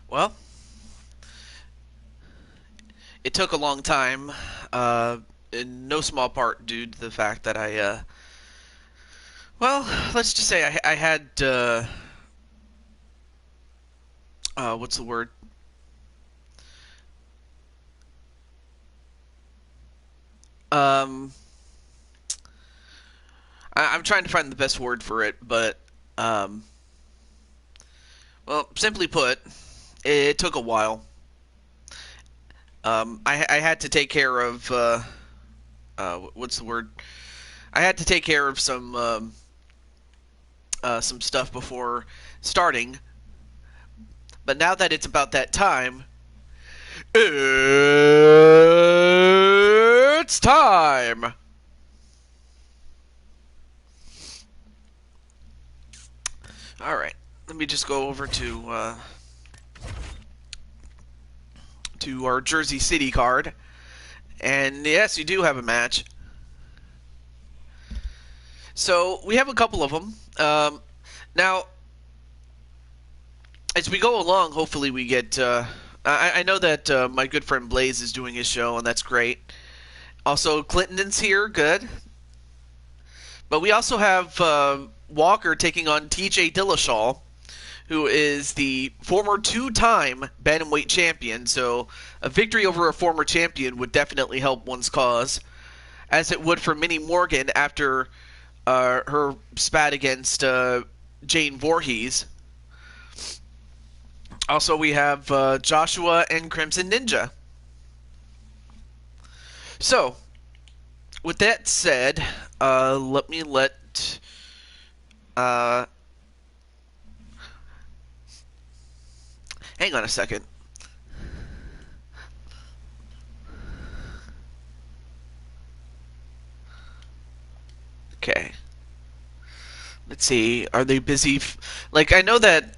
Well, it took a long time, in no small part due to the fact that well, let's just say I had, what's the word? Um, I'm trying to find the best word for it, but, um, well, simply put, it took a while. I had to take care of, what's the word? I had to take care of some stuff before starting, but now that it's about that time, it's time! Alright, let me just go over to our Jersey City card. And yes, you do have a match. So, we have a couple of them. Now, as we go along, hopefully we get... I know that my good friend Blaze is doing his show, and that's great. Also, Clinton's here, good. But we also have Walker taking on TJ Dillashaw, who is the former two-time bantamweight champion. So a victory over a former champion would definitely help one's cause, as it would for Minnie Morgan after her spat against Jane Voorhees. Also, we have Joshua and Crimson Ninja. So, with that said, let me hang on a second. Okay. Let's see. Are they busy? Like, I know that,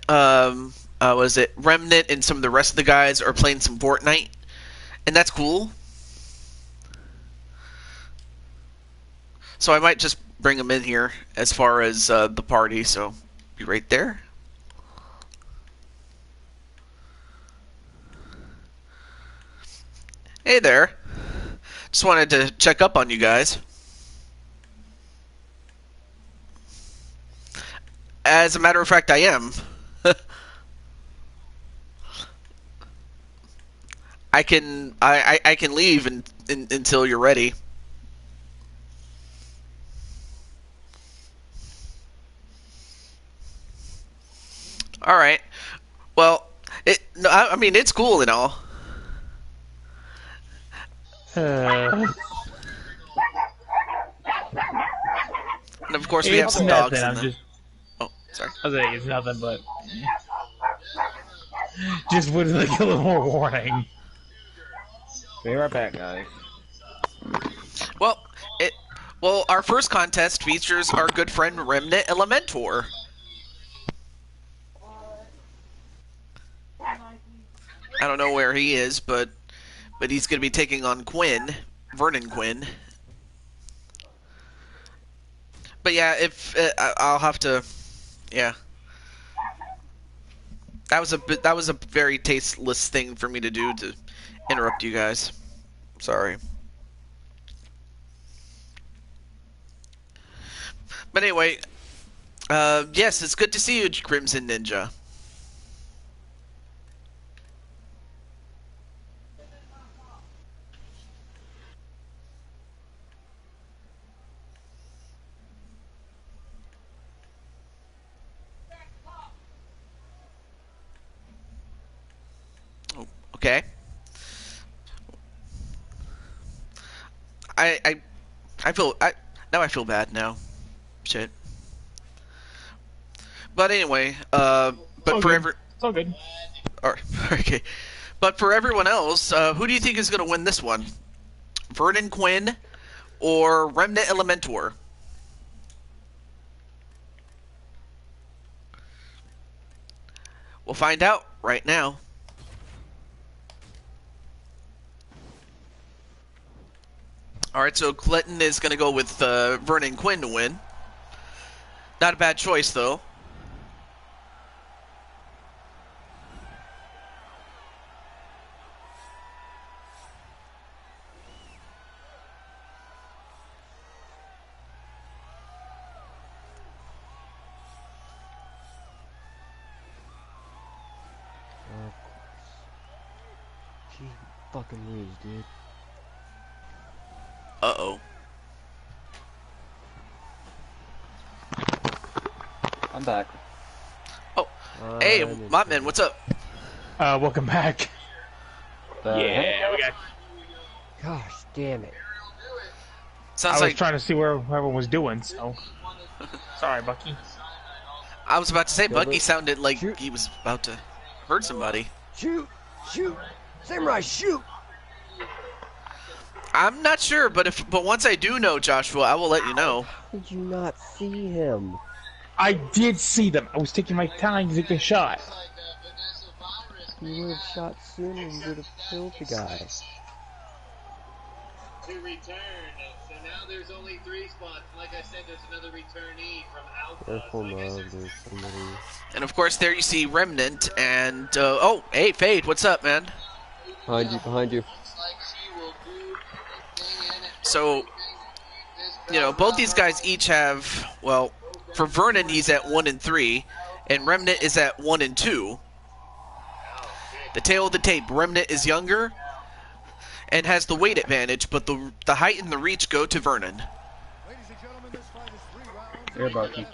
was it Remnant and some of the rest of the guys are playing some Fortnite, and that's cool. So I might just bring them in here as far as the party, so be right there. Hey there. Just wanted to check up on you guys. As a matter of fact, I am. I can leave until you're ready. All right. Well, no, I mean it's cool and all. Uh, And of course we have it's some nothing. dogs in I'm the. just. Oh, sorry. I was like, it's nothing, but just with like a little more warning. Be right back, guys. Well, it. Well, our first contest features our good friend Remnant Elementor. I don't know where he is, but he's going to be taking on Vernon Quinn. But yeah, if I'll have to, yeah. That was a very tasteless thing for me to do, to interrupt you guys. Sorry. But anyway, yes, it's good to see you, Crimson Ninja. Oh, okay. I, I, I feel, now I feel bad now. Shit. But anyway, It's but all for good. It's all good. okay. But for everyone else, who do you think is going to win this one? Vernon Quinn or Remnant Elementor? We'll find out right now. Alright, so Clinton is going to go with Vernon Quinn to win. Not a bad choice, though. She fucking lose, dude. Uh-oh. I'm back. Oh, hey, I'm Mopman, what's up? Welcome back. Yeah, we got. Gosh damn it. Sounds I was like trying to see where everyone was doing, so. Sorry, Bucky. I was about to say Yeah, Bucky but- sounded like Shoot. he was about to hurt somebody. Shoot! Shoot! Samurai, shoot! I'm not sure, but once I do know, Joshua, I will let you know. How did you not see him? I did see them. I was taking my time to take a shot. You would have shot sooner and would have killed the guy. To return, so now there's only 3 spots. Like I said, there's another returnee from Alpha. Careful, Mug, there's somebody. And of course, there you see Remnant and oh, hey, Fade, what's up, man? Behind you, behind you. So, you know, both these guys each have, well, for Vernon, he's at 1 and 3, and Remnant is at 1 and 2. The tail of the tape, Remnant is younger and has the weight advantage, but the height and the reach go to Vernon. Here, Bucky.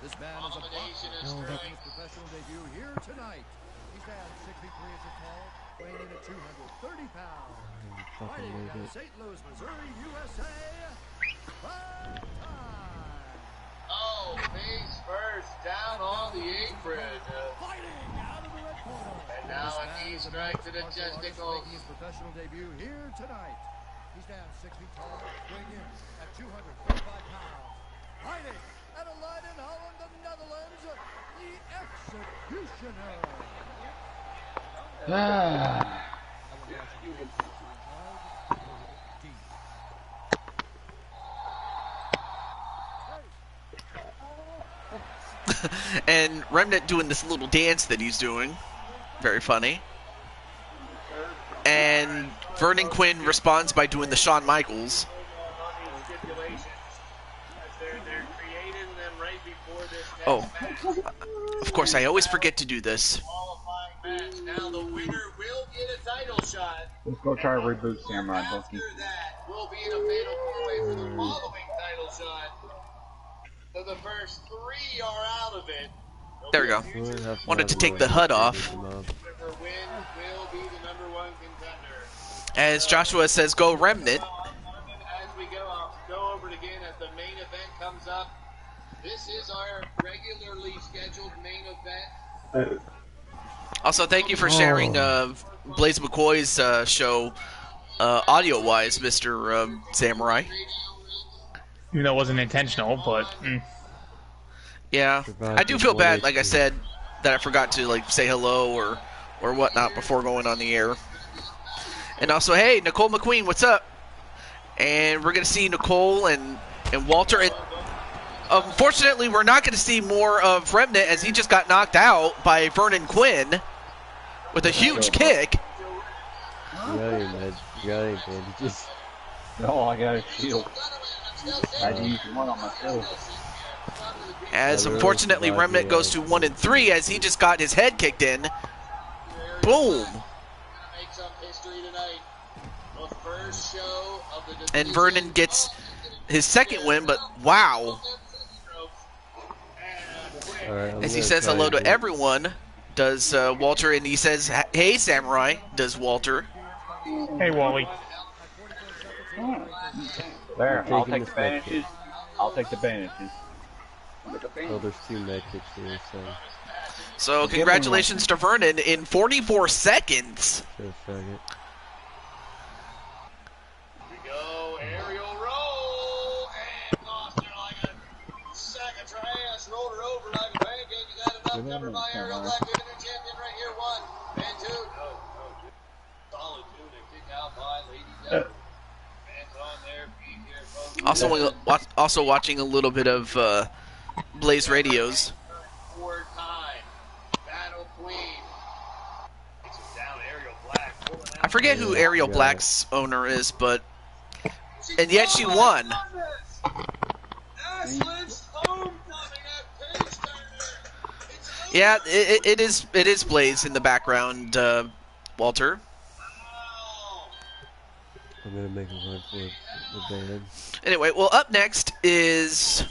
This man is a boxer. His professional debut here tonight. He stands 6 feet 3 inches tall, weighing in at 230 pounds. Fighting out of St. Louis, Missouri, USA. Fight time. Oh, face first, down on the apron. Fighting out of the red corner. And now a knee strike to the testicles. Making his professional debut here tonight. He stands 6 feet tall, weighing in at 235 pounds. Fighting out of Leiden, Holland, the Netherlands, the Executioner. And Remnant doing this little dance that he's doing. Very funny. And Vernon Quinn responds by doing the Shawn Michaels. Oh, of course, I always forget to do this. Now the winner will get a title shot. Let's go try to reboot Samurai, Bucky. After that, we'll be in a fatal four-way for the following title shot. So the first 3 are out of it. There we go. Wanted to take the HUD off. Whoever wins will be the #1 contender. As Joshua says, go Remnant. As we go, I'll go over it again as the main event comes up. This is our regularly scheduled main event. Also, thank you for sharing Blaze McCoy's show audio-wise, Mr. Samurai. Even though it wasn't intentional, but. Yeah, I do feel bad, like I said, that I forgot to like say hello or whatnot before going on the air. And also, hey, Nicole McQueen, what's up? And we're gonna see Nicole and Walter. And unfortunately, we're not gonna see more of Remnant as he just got knocked out by Vernon Quinn with a huge kick. You got any meds? You got any bandages? No, I got a shield. I had to use one on myself. As unfortunately Remnant goes to 1 and 3 as he just got his head kicked in. Boom! And Vernon gets his second win, but wow. Alright, I'm As he gonna says try hello to and- everyone, does Walter, and he says, hey Samurai, does Walter. Hey, Wally. There, I'll Taking take this the bandages. I'll take the bandages. Oh, there's 2 med kits here, so. So congratulations to Vernon in 44 seconds. Just a second. We go aerial roll and tossed her like a sack of trash. Rolled her over like a pancake. You got enough cover by Aerial Black. Giving her champion right here. 1 and 2. No. Solid 2 to kick out by Lady Death. Fans on their feet here, folks. Also watching a little bit of Blaze Radios. Four time. Battle Queen. Takes it down Aerial Black. Pulling out. I forget who Ariel Black's owner is, but and yet she won. Yeah, it is Blaze in the background, Walter. I'm gonna make a run for the ban. Anyway, well, up next is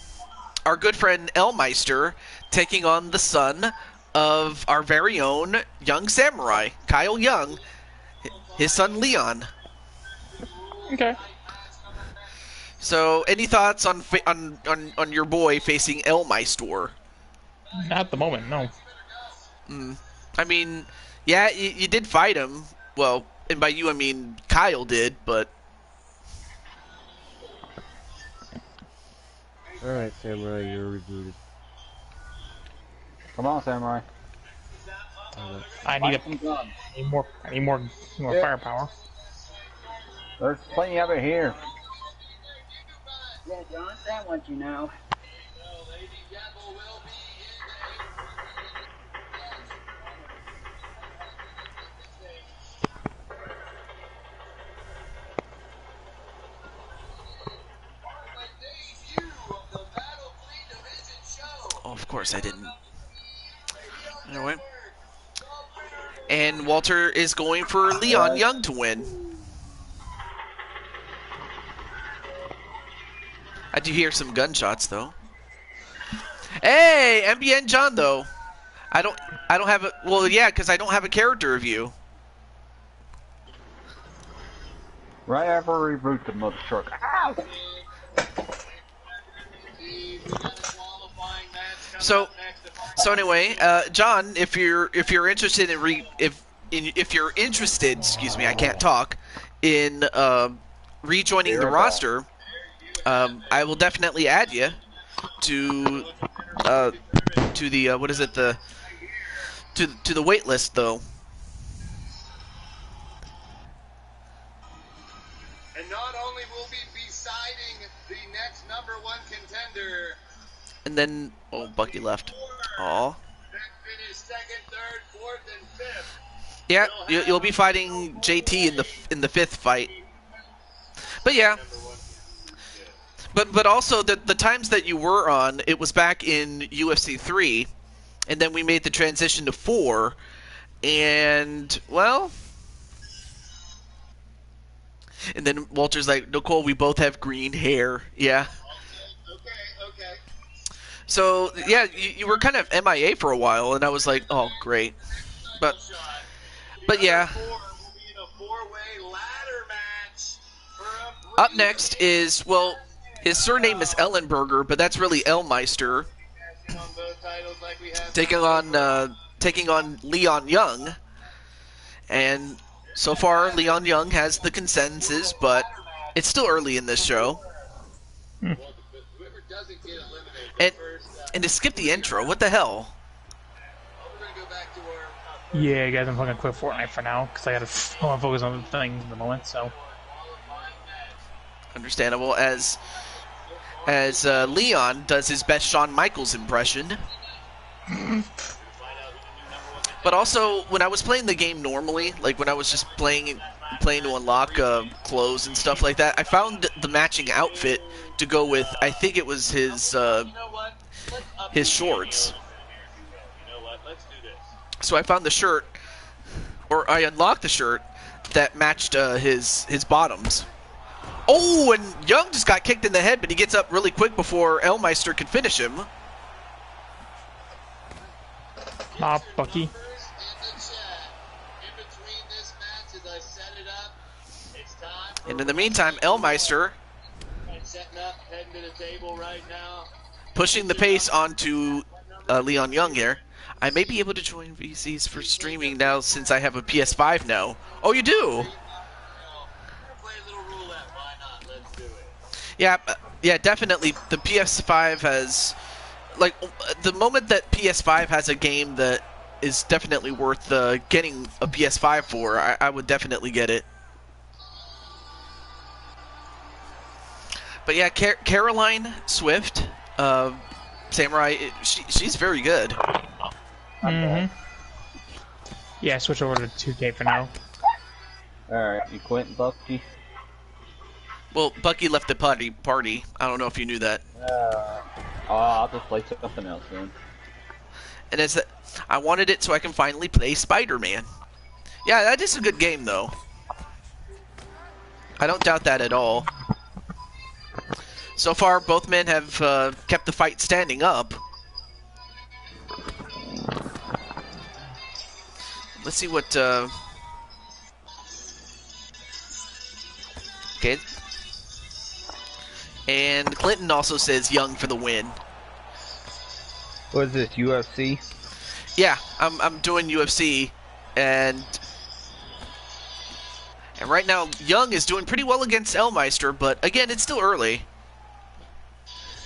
our good friend Elmeister taking on the son of our very own young samurai, Kyle Young, his son Leon. Okay. So, any thoughts on your boy facing Elmeister? Not at the moment, no. I mean, yeah, you did fight him. Well, and by you I mean Kyle did, but Alright, Samurai, you're rebooted. Come on, Samurai. I need Fight some guns. I need more Yeah. firepower. There's plenty of it here. Yeah, John, that wants you now. oh, of course I didn't. Anyway. And Walter is going for Leon Young to win. I do hear some gunshots though. Hey, MBN John though. I don't have a well yeah, because I don't have a character review. Right after we reboot the mother truck. Ow! So anyway, John, if you're interested in if you're interested, excuse me, I can't talk, in rejoining the roster, I will definitely add you to the what is it, the to the wait list though. And not only will we be deciding the next #1 contender, And then oh, Bucky left. Aw. then finish second, third, fourth, and fifth. Yeah, you'll be fighting JT in the fifth fight. But yeah. But also the times that you were on, it was back in UFC 3, and then we made the transition to 4, and well, and then Walter's like, Nicole, we both have green hair. Yeah. Okay. So yeah, you were kind of MIA for a while, and I was like, oh great. But yeah. Four will be in a four-way ladder match for a Up next is, well, his surname is Ellenberger, but that's really Elmeister, on both titles like we have taking on Leon Young. And so far, Leon Young has the consensus, but it's still early in this show. whoever doesn't get eliminated And first. and to skip the intro, what the hell? We're gonna go back to our Yeah, guys, I'm gonna quit Fortnite for now because I gotta focus on things at the moment. So Understandable, as Leon does his best Shawn Michaels impression. But also, when I was playing the game normally, like when I was just playing to unlock clothes and stuff like that, I found the matching outfit to go with. I think it was his shorts. So I found the shirt, or I unlocked the shirt that matched his bottoms. Oh, and Young just got kicked in the head, but he gets up really quick before Elmeister could finish him. Bucky. And in the meantime, Elmeister pushing the pace onto Leon Young here. I may be able to join VCs for streaming now since I have a PS5 now. Oh, you do? Yeah, definitely. The PS5 has, like, the moment that PS5 has a game that is definitely worth getting a PS5 for, I would definitely get it. But yeah, Caroline Swift, Samurai, she's very good. Mm-hmm. Yeah, switch over to 2K for now. Alright, you quit, Bucky? Well, Bucky left the party. I don't know if you knew that. I'll just play something else then. And it's that I wanted it so I can finally play Spider-Man. Yeah, that is a good game, though. I don't doubt that at all. So far, both men have kept the fight standing up. Let's see what... Okay. And Clinton also says Young for the win. What is this, UFC? Yeah, I'm doing UFC, and right now Young is doing pretty well against Elmeister, but again, it's still early.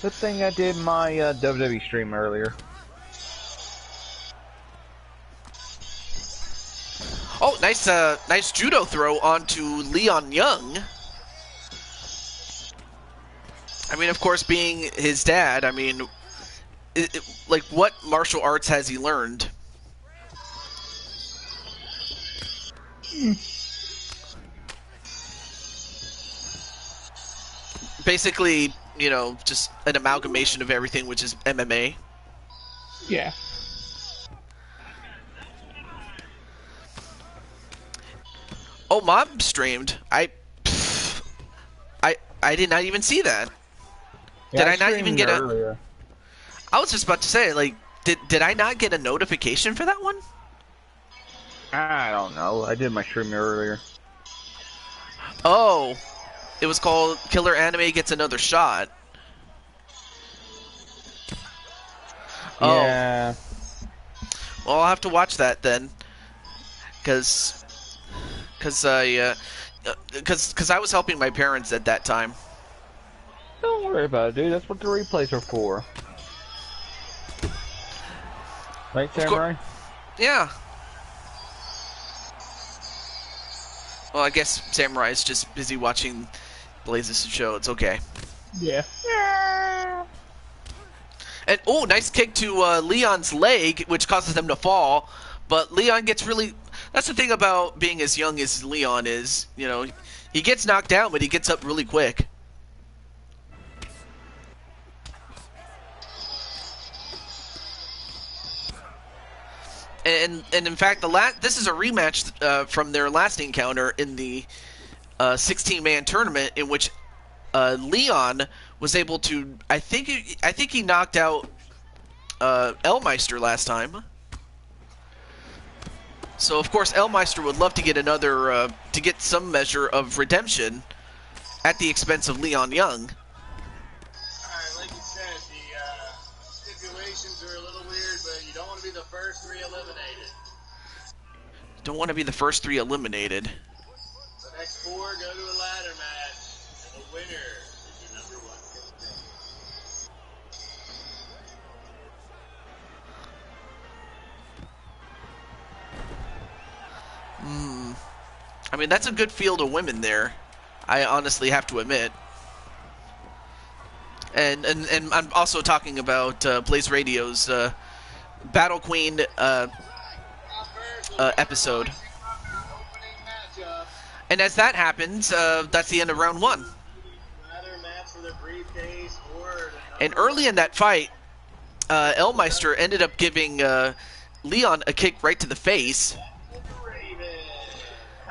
Good thing I did my WWE stream earlier. Oh, nice judo throw onto Leon Young. I mean, of course, being his dad, I mean, like, what martial arts has he learned? Basically, you know, just an amalgamation of everything, which is MMA. Yeah. Oh, Mob streamed. I did not even see that. Yeah, Did I not even get a... earlier. I was just about to say, like, did I not get a notification for that one? I don't know. I did my stream earlier. Oh, it was called Killer Anime Gets Another Shot. Yeah. Oh. Well, I'll have to watch that then. Because I was helping my parents at that time. Don't worry about it, dude. That's what the replays are for. Right, Samurai? Yeah. Well, I guess Samurai's just busy watching Blaze's show. It's okay. Yeah. And, oh, nice kick to Leon's leg, which causes them to fall. But Leon gets really... That's the thing about being as young as Leon is, you know, he gets knocked down, but he gets up really quick. And in fact, this is a rematch from their last encounter in the 16-man tournament, in which Leon was able to. I think he knocked out Elmeister last time. So of course Elmeister would love to get another to get some measure of redemption at the expense of Leon Young. Alright, like you said, the stipulations are a little weird, but you don't want to be the first three eliminated. Don't want to be the first three eliminated. The next four go to a ladder match, and the winner is your number one contender. I mean, that's a good field of women there. I honestly have to admit. And I'm also talking about Blaze Radio's Battle Queen episode. And as that happens, that's the end of round one. And early in that fight, Elmeister ended up giving Leon a kick right to the face.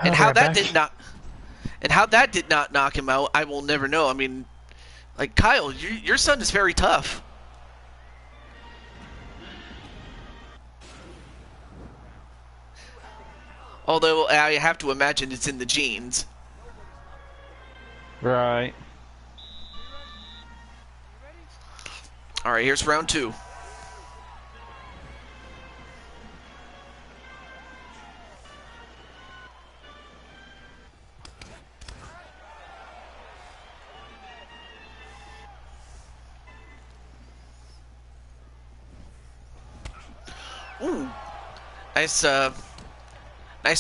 And how that did not knock him out, I will never know. I mean, like, Kyle, your son is very tough. Although I have to imagine it's in the genes. Right. All right, here's round two. Ooh, nice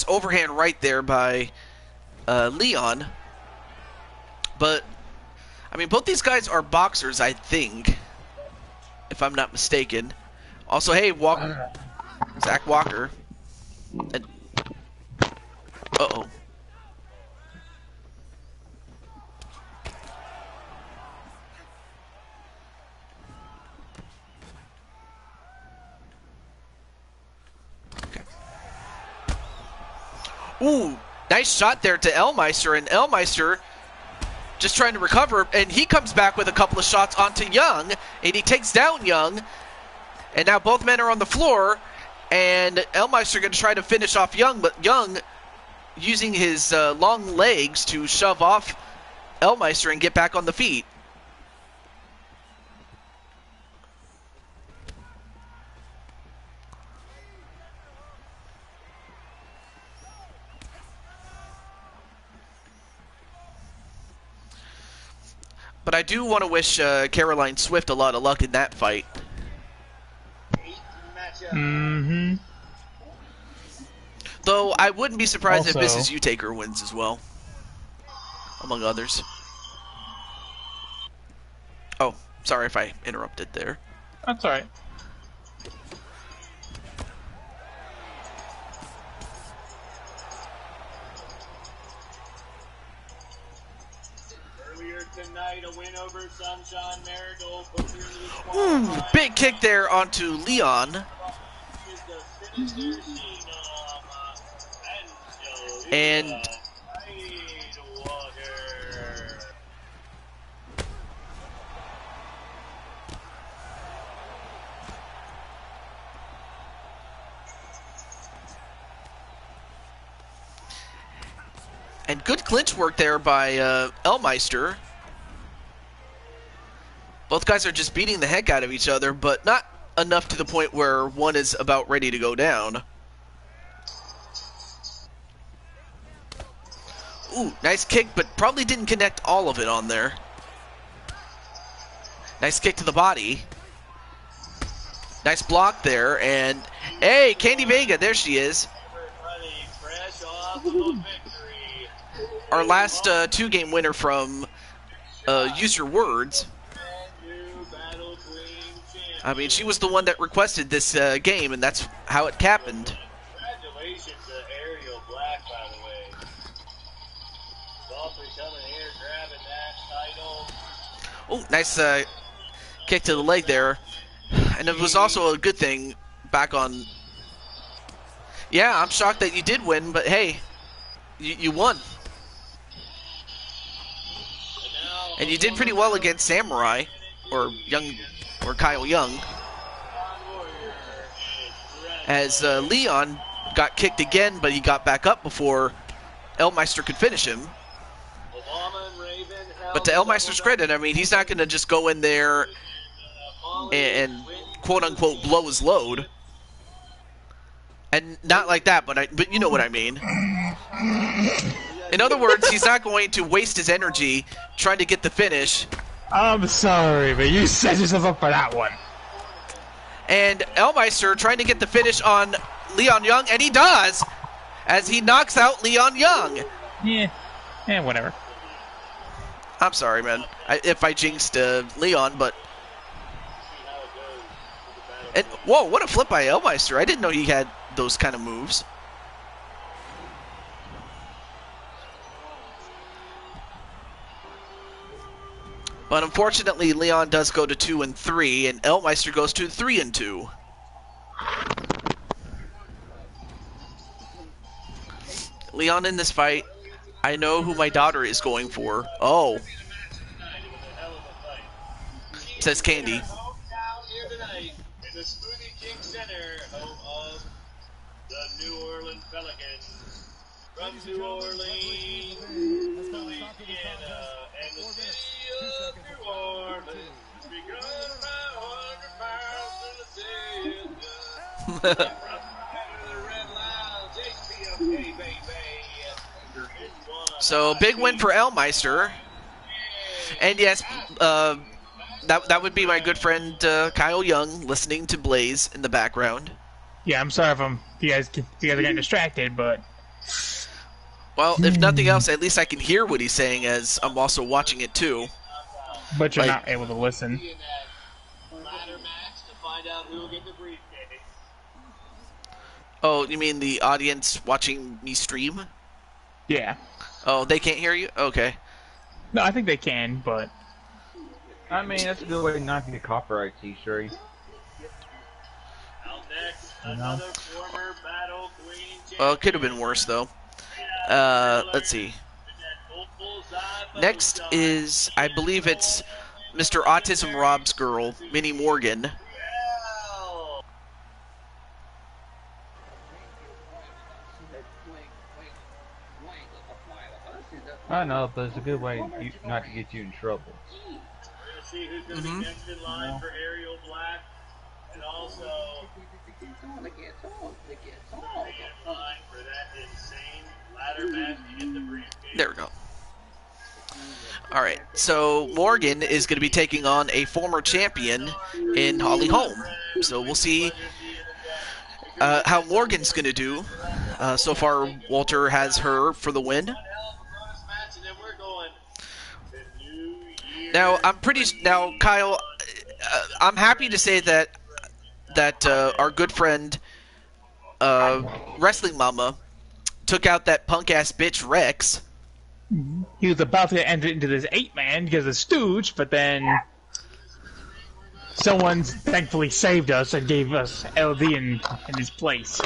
overhand right there by Leon. But I mean, both these guys are boxers, I think, if I'm not mistaken. Also, hey, Zach Walker. And, uh-oh. Ooh, nice shot there to Elmeister, and Elmeister just trying to recover, and he comes back with a couple of shots onto Young, and he takes down Young, and now both men are on the floor, and Elmeister going to try to finish off Young, but Young using his long legs to shove off Elmeister and get back on the feet. But I do want to wish Caroline Swift a lot of luck in that fight. Mm-hmm. Though I wouldn't be surprised Also, if Mrs. Utaker wins as well, among others. Oh, sorry if I interrupted there. That's alright. Tonight, a win over Sunshine Marigold puts her into the Ooh, qualifier. big kick there onto Leon. And good clinch work there by Elmeister. Both guys are just beating the heck out of each other, but not enough to the point where one is about ready to go down. Ooh, nice kick, but probably didn't connect all of it on there. Nice kick to the body. Nice block there, and hey, Candy Vega, there she is. Our last two-game winner from Use Your Words. I mean, she was the one that requested this game, and that's how it happened. Congratulations to Ariel Black, by the way. Softly coming here, grabbing that title. Oh, nice kick to the leg there. And it was also a good thing back on... Yeah, I'm shocked that you did win, but hey, you won. And you did pretty well against Samurai, or Kyle Young. As Leon got kicked again, but he got back up before Elmeister could finish him. But to Elmeister's credit, I mean, he's not going to just go in there and quote-unquote blow his load. And not like that, but you know what I mean. In other words, he's not going to waste his energy trying to get the finish. I'm sorry, but you set yourself up for that one. And Elmeister trying to get the finish on Leon Young, and he does, as he knocks out Leon Young. Yeah, whatever. I'm sorry, man, if I jinxed Leon, but... And, whoa, what a flip by Elmeister. I didn't know he had those kind of moves. But unfortunately, Leon does go to 2-3, and Elmeister goes to 3-2. Leon in this fight, I know who my daughter is going for. Oh. Says Candy. From New Orleans, Louisiana, and the city of New Orleans, because my 100 pounds in the city. So big win for Elmeister, and yes, that would be my good friend Kyle Young listening to Blaze in the background. Yeah, I'm sorry if you guys are getting distracted, but. Well, if nothing else, at least I can hear what he's saying as I'm also watching it too. But you're not able to listen. Oh, you mean the audience watching me stream? Yeah. Oh, they can't hear you? Okay. No, I think they can, but... I mean, that's a good way not to get copyright, T-Shirt. Well, it could have been worse, though. Let's see. Next is, I believe it's Mr. Autism Rob's girl, Minnie Morgan. I know, but it's a good way not to get you in trouble. See who's going to be next in line for Aerial Black, and also for that insane ladder match to get the briefcase. There we go. All right, so Morgan is going to be taking on a former champion in Holly Holm. So we'll see how Morgan's going to do. So far, Walter has her for the win. Now, Kyle, I'm happy to say that our good friend, Wrestling Mama, took out that punk-ass bitch Rex. He was about to enter into this 8-man because of Stooge, but then someone thankfully saved us and gave us LD in his place.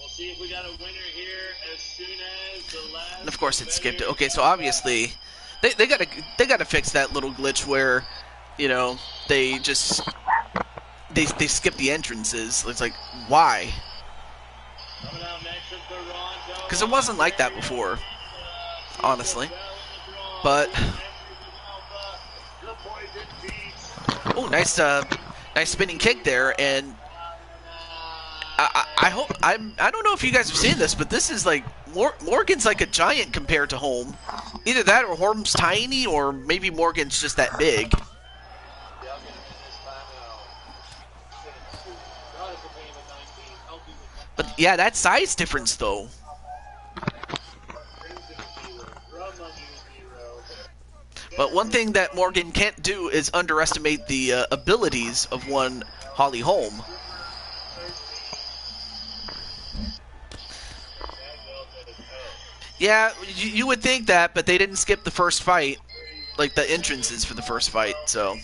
See if we got a winner here as soon as the last. And of course, it skipped it. Okay, so obviously, they gotta fix that little glitch where, you know, they just they skip the entrances. It's like, why? Because it wasn't like that before, honestly. But oh, nice spinning kick there, and I hope I don't know if you guys have seen this, but this is like Morgan's like a giant compared to Holm. Either that or Holm's tiny, or maybe Morgan's just that big. But yeah, that size difference though. But one thing that Morgan can't do is underestimate the abilities of one Holly Holm. Yeah, you would think that, but they didn't skip the first fight, like the entrances for the first fight, so.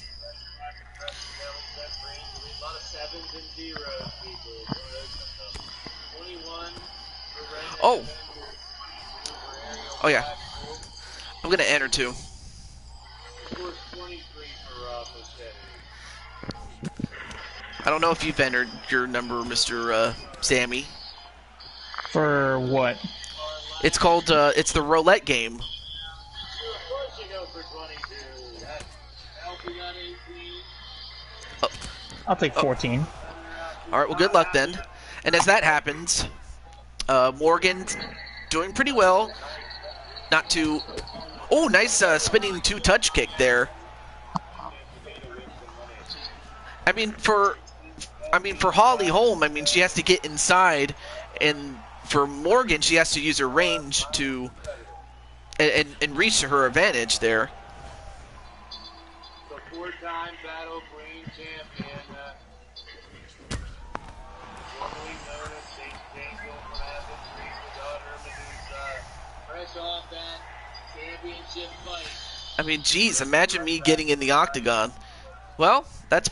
Oh. Oh, yeah. I'm going to enter, too. I don't know if you've entered your number, Mr. Sammy. For what? It's called, it's the roulette game. Oh. I'll take 14. Alright, well, good luck then. And as that happens, Morgan's doing pretty well. Not too... Oh, nice spinning two-touch kick there. I mean, for Holly Holm, I mean, she has to get inside, and for Morgan, she has to use her range to and reach to her advantage there. The four-time Battle Queen champion, formerly known as Saint Angel from Athens, Greece, the daughter of Medusa, fresh off that championship fight. I mean, geez, imagine me getting in the octagon. Well, that's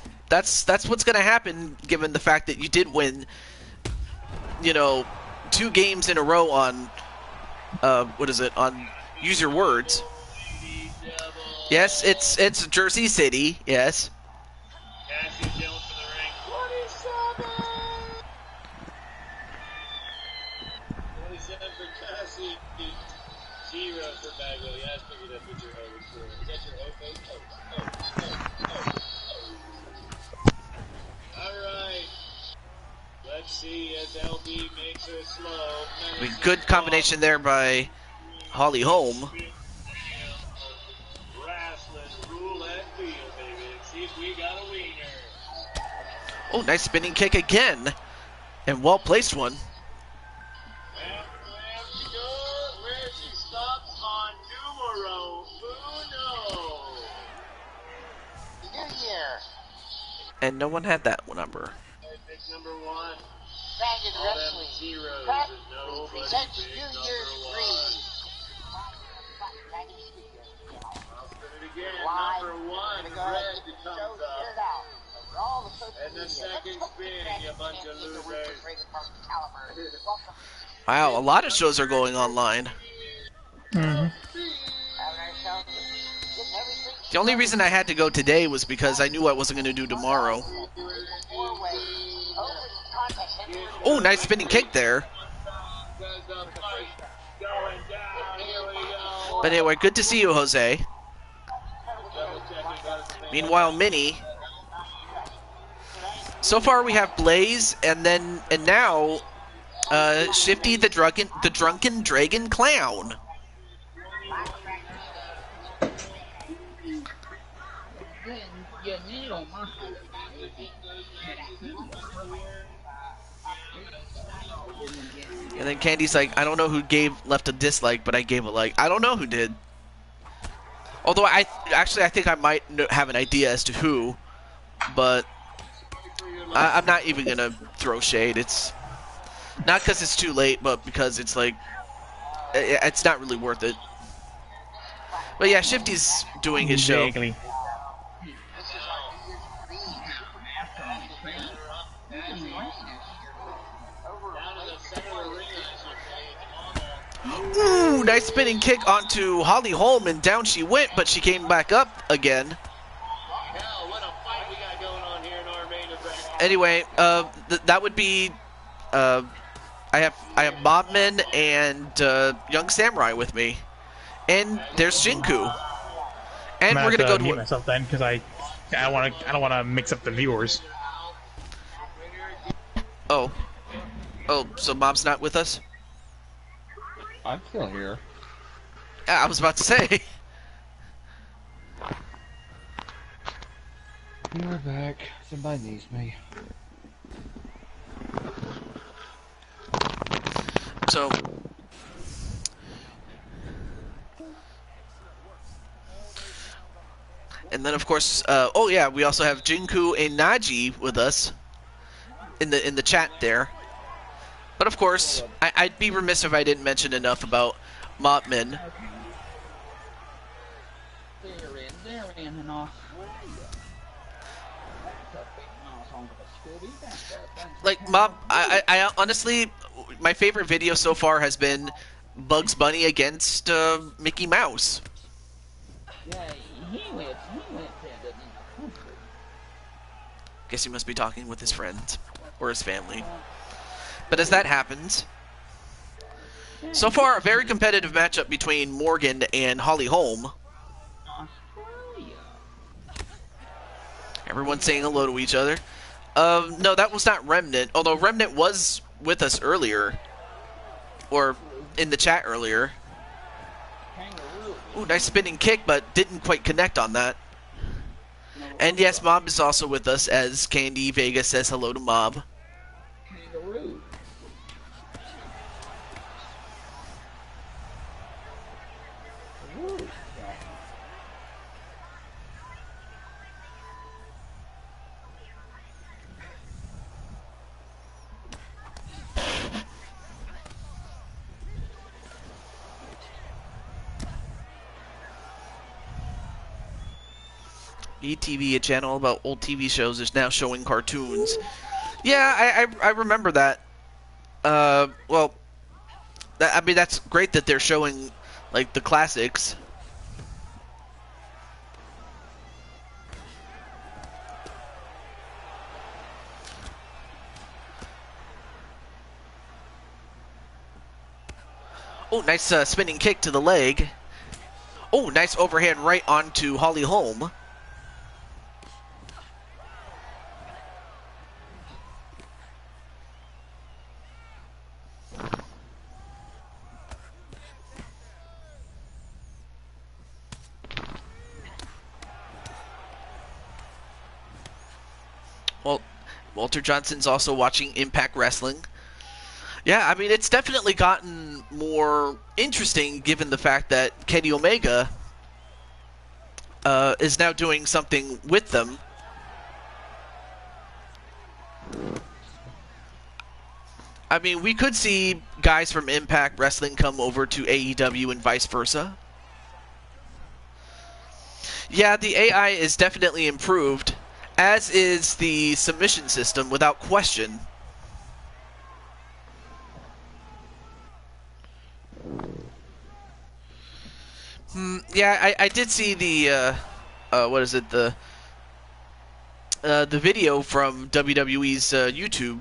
what's gonna happen, given the fact that you did win, you know, 2 games in a row on, what is it, on Use Your Words. Yes, it's Jersey City, yes. Cassie Jones for the ring. 27 for Cassie. 0 for Bagwell. Yeah, I figured that's what your O was for. Is that your O face? Alright. Let's see as LB makes her slow. I mean, good combination there by Holly Holm. Oh, nice spinning kick again. And well-placed one. Where she stops on numero uno. And no one had that number. Pick number 1. Dragon Wrestling. Zeros Cut is nobody presents big New number Year's 1. Dream. I'll spin it again. Live. Number 1, Gonna go ahead red and get the comes show up. cleared out. And the second spin, you bunch of losers. Wow, a lot of shows are going online. Mm-hmm. The only reason I had to go today was because I knew I wasn't going to do tomorrow. Oh, nice spinning kick there. But anyway, good to see you, Jose. Meanwhile, Minnie. So far we have Blaze, and now Shifty the drunken dragon clown. And then Candy's like, I don't know who left a dislike, but I gave a like. I don't know who did. Although I think I might have an idea as to who, but I'm not even gonna throw shade. It's not because it's too late, but because it's like it's not really worth it. But yeah, Shifty's doing his show. Vaguely. Ooh, nice spinning kick onto Holly Holm, and down she went, but she came back up again. Anyway, that would be. I have Mobman and Young Samurai with me, and there's Jinku. And we're gonna go to mute myself then because I don't want to mix up the viewers. Oh, so Mom's not with us? I'm still here. Yeah, I was about to say. You're back. Somebody needs me. So, and then of course, oh yeah, we also have Jinku and Naji with us in the chat there. But of course, I'd be remiss if I didn't mention enough about Mopman. Like Mob, I honestly, my favorite video so far has been Bugs Bunny against Mickey Mouse. Guess he must be talking with his friends or his family. But as that happens, so far a very competitive matchup between Morgan and Holly Holm. Everyone's saying hello to each other. No, that was not Remnant, although Remnant was with us earlier. Or in the chat earlier. Ooh, nice spinning kick, but didn't quite connect on that. And yes, Mob is also with us as Candy Vega says hello to Mob. ETV, a channel about old TV shows, is now showing cartoons. Yeah, I remember that. Well, I mean, that's great that they're showing, like, the classics. Oh, nice spinning kick to the leg. Oh, nice overhand right onto Holly Holm. Well, Walter Johnson's also watching Impact Wrestling. Yeah, I mean, it's definitely gotten more interesting given the fact that Kenny Omega is now doing something with them. I mean, we could see guys from Impact Wrestling come over to AEW and vice versa. Yeah, the AI is definitely improved. as is the submission system, without question. Yeah, I did see the what is it, the video from WWE's YouTube,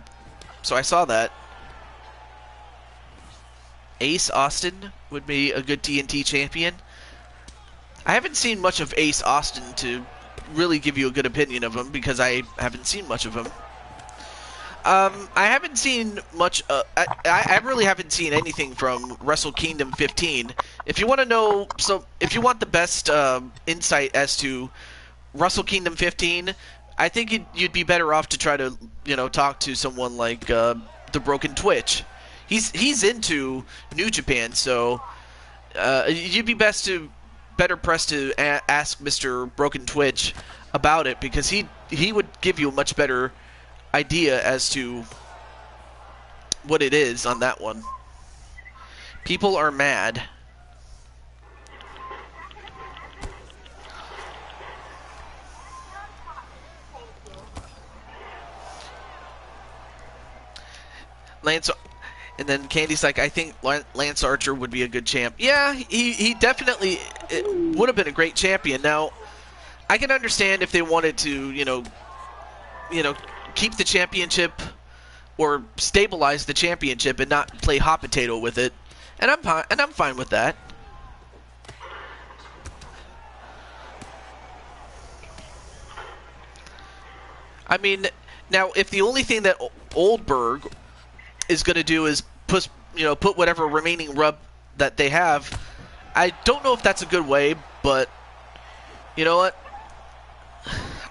so I saw that. Ace Austin would be a good TNT champion. I haven't seen much of Ace Austin to really give you a good opinion of him because I haven't seen much of him. I haven't seen much. I really haven't seen anything from Wrestle Kingdom 15. If you want to know, if you want the best insight as to Wrestle Kingdom 15, I think you'd be better off to try to talk to someone like the Broken Twitch. He's into New Japan, so you'd be better pressed to ask Mr. Broken Twitch about it because he would give you a much better idea as to what it is on that one. People are mad. Lance, and then Candy's like, I think Lance Archer would be a good champ. Yeah, he definitely would have been a great champion. Now, I can understand if they wanted to, keep the championship or stabilize the championship and not play hot potato with it, and I'm fine with that. I mean, now if the only thing that Oldberg is going to do is put whatever remaining rub that they have, I don't know if that's a good way, but you know what?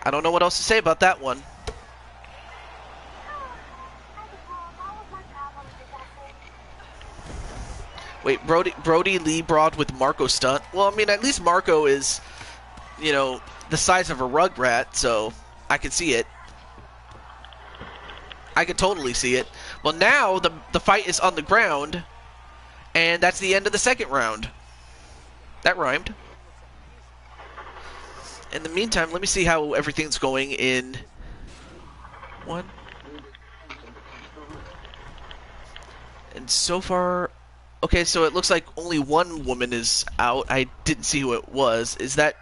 I don't know what else to say about that one. Wait, Brody Lee brawled with Marco Stunt. Well, I mean, at least Marco is, the size of a rugrat, so I can see it. I could totally see it. Well, now the fight is on the ground, and that's the end of the second round. That rhymed. In the meantime, let me see how everything's going in one. And so far, okay, so it looks like only one woman is out. I didn't see who it was. Is that...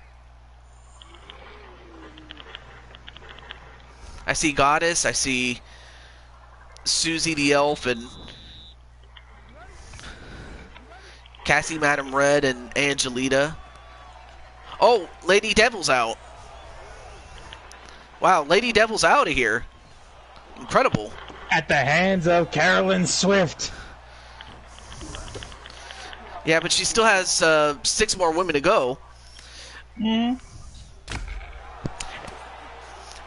I see Goddess, I see Susie the Elf, and Cassie Madam Red, and Angelita. Oh, Lady Devil's out. Wow, Lady Devil's out of here. Incredible. At the hands of Carolyn Swift. Yeah, but she still has 6 more women to go. Mm.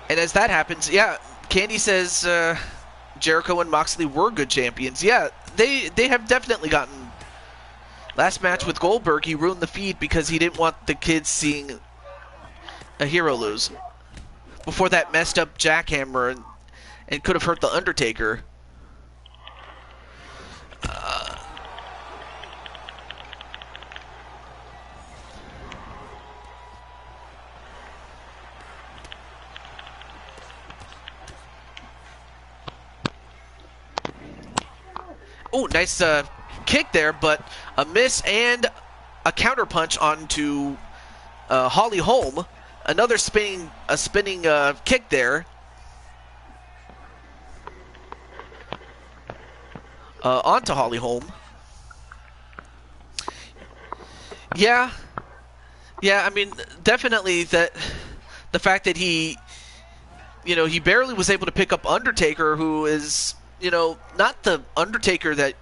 And as that happens, yeah, Candy says Jericho and Moxley were good champions. Yeah, they have definitely gotten... Last match with Goldberg, he ruined the feed because he didn't want the kids seeing a hero lose. Before that messed up jackhammer and could have hurt The Undertaker. Oh, nice kick there, but a miss and a counterpunch onto Holly Holm. Another spinning kick there. Onto Holly Holm. Yeah, I mean, definitely the fact that he barely was able to pick up Undertaker, who is, not the Undertaker that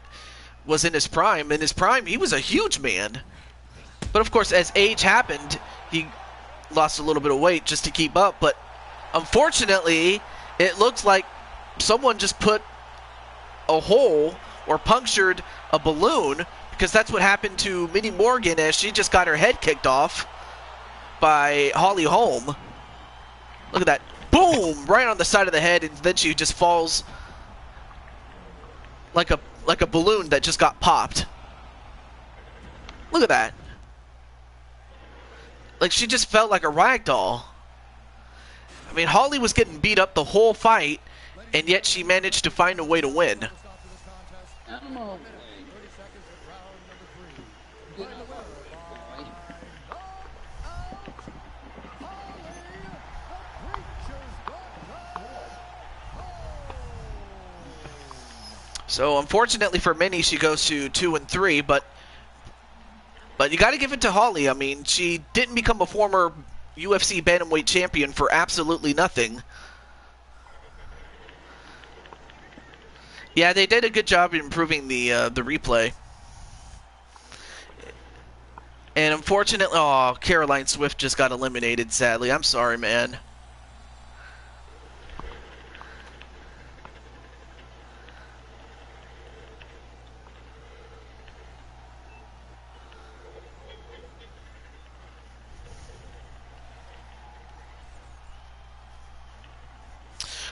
was in his prime. In his prime, he was a huge man. But of course, as age happened, he lost a little bit of weight just to keep up. But unfortunately, it looks like someone just put a hole or punctured a balloon, because that's what happened to Minnie Morgan as she just got her head kicked off by Holly Holm. Look at that. Boom! Right on the side of the head, and then she just falls like a balloon that just got popped. Look at that. Like, she just felt like a rag doll. I mean, Holly was getting beat up the whole fight, and yet she managed to find a way to win. I'm on. So unfortunately for many, she goes to 2-3, but you got to give it to Holly. I mean, she didn't become a former UFC bantamweight champion for absolutely nothing. Yeah, they did a good job improving the replay. And unfortunately, oh, Caroline Swift just got eliminated, sadly. I'm sorry, man.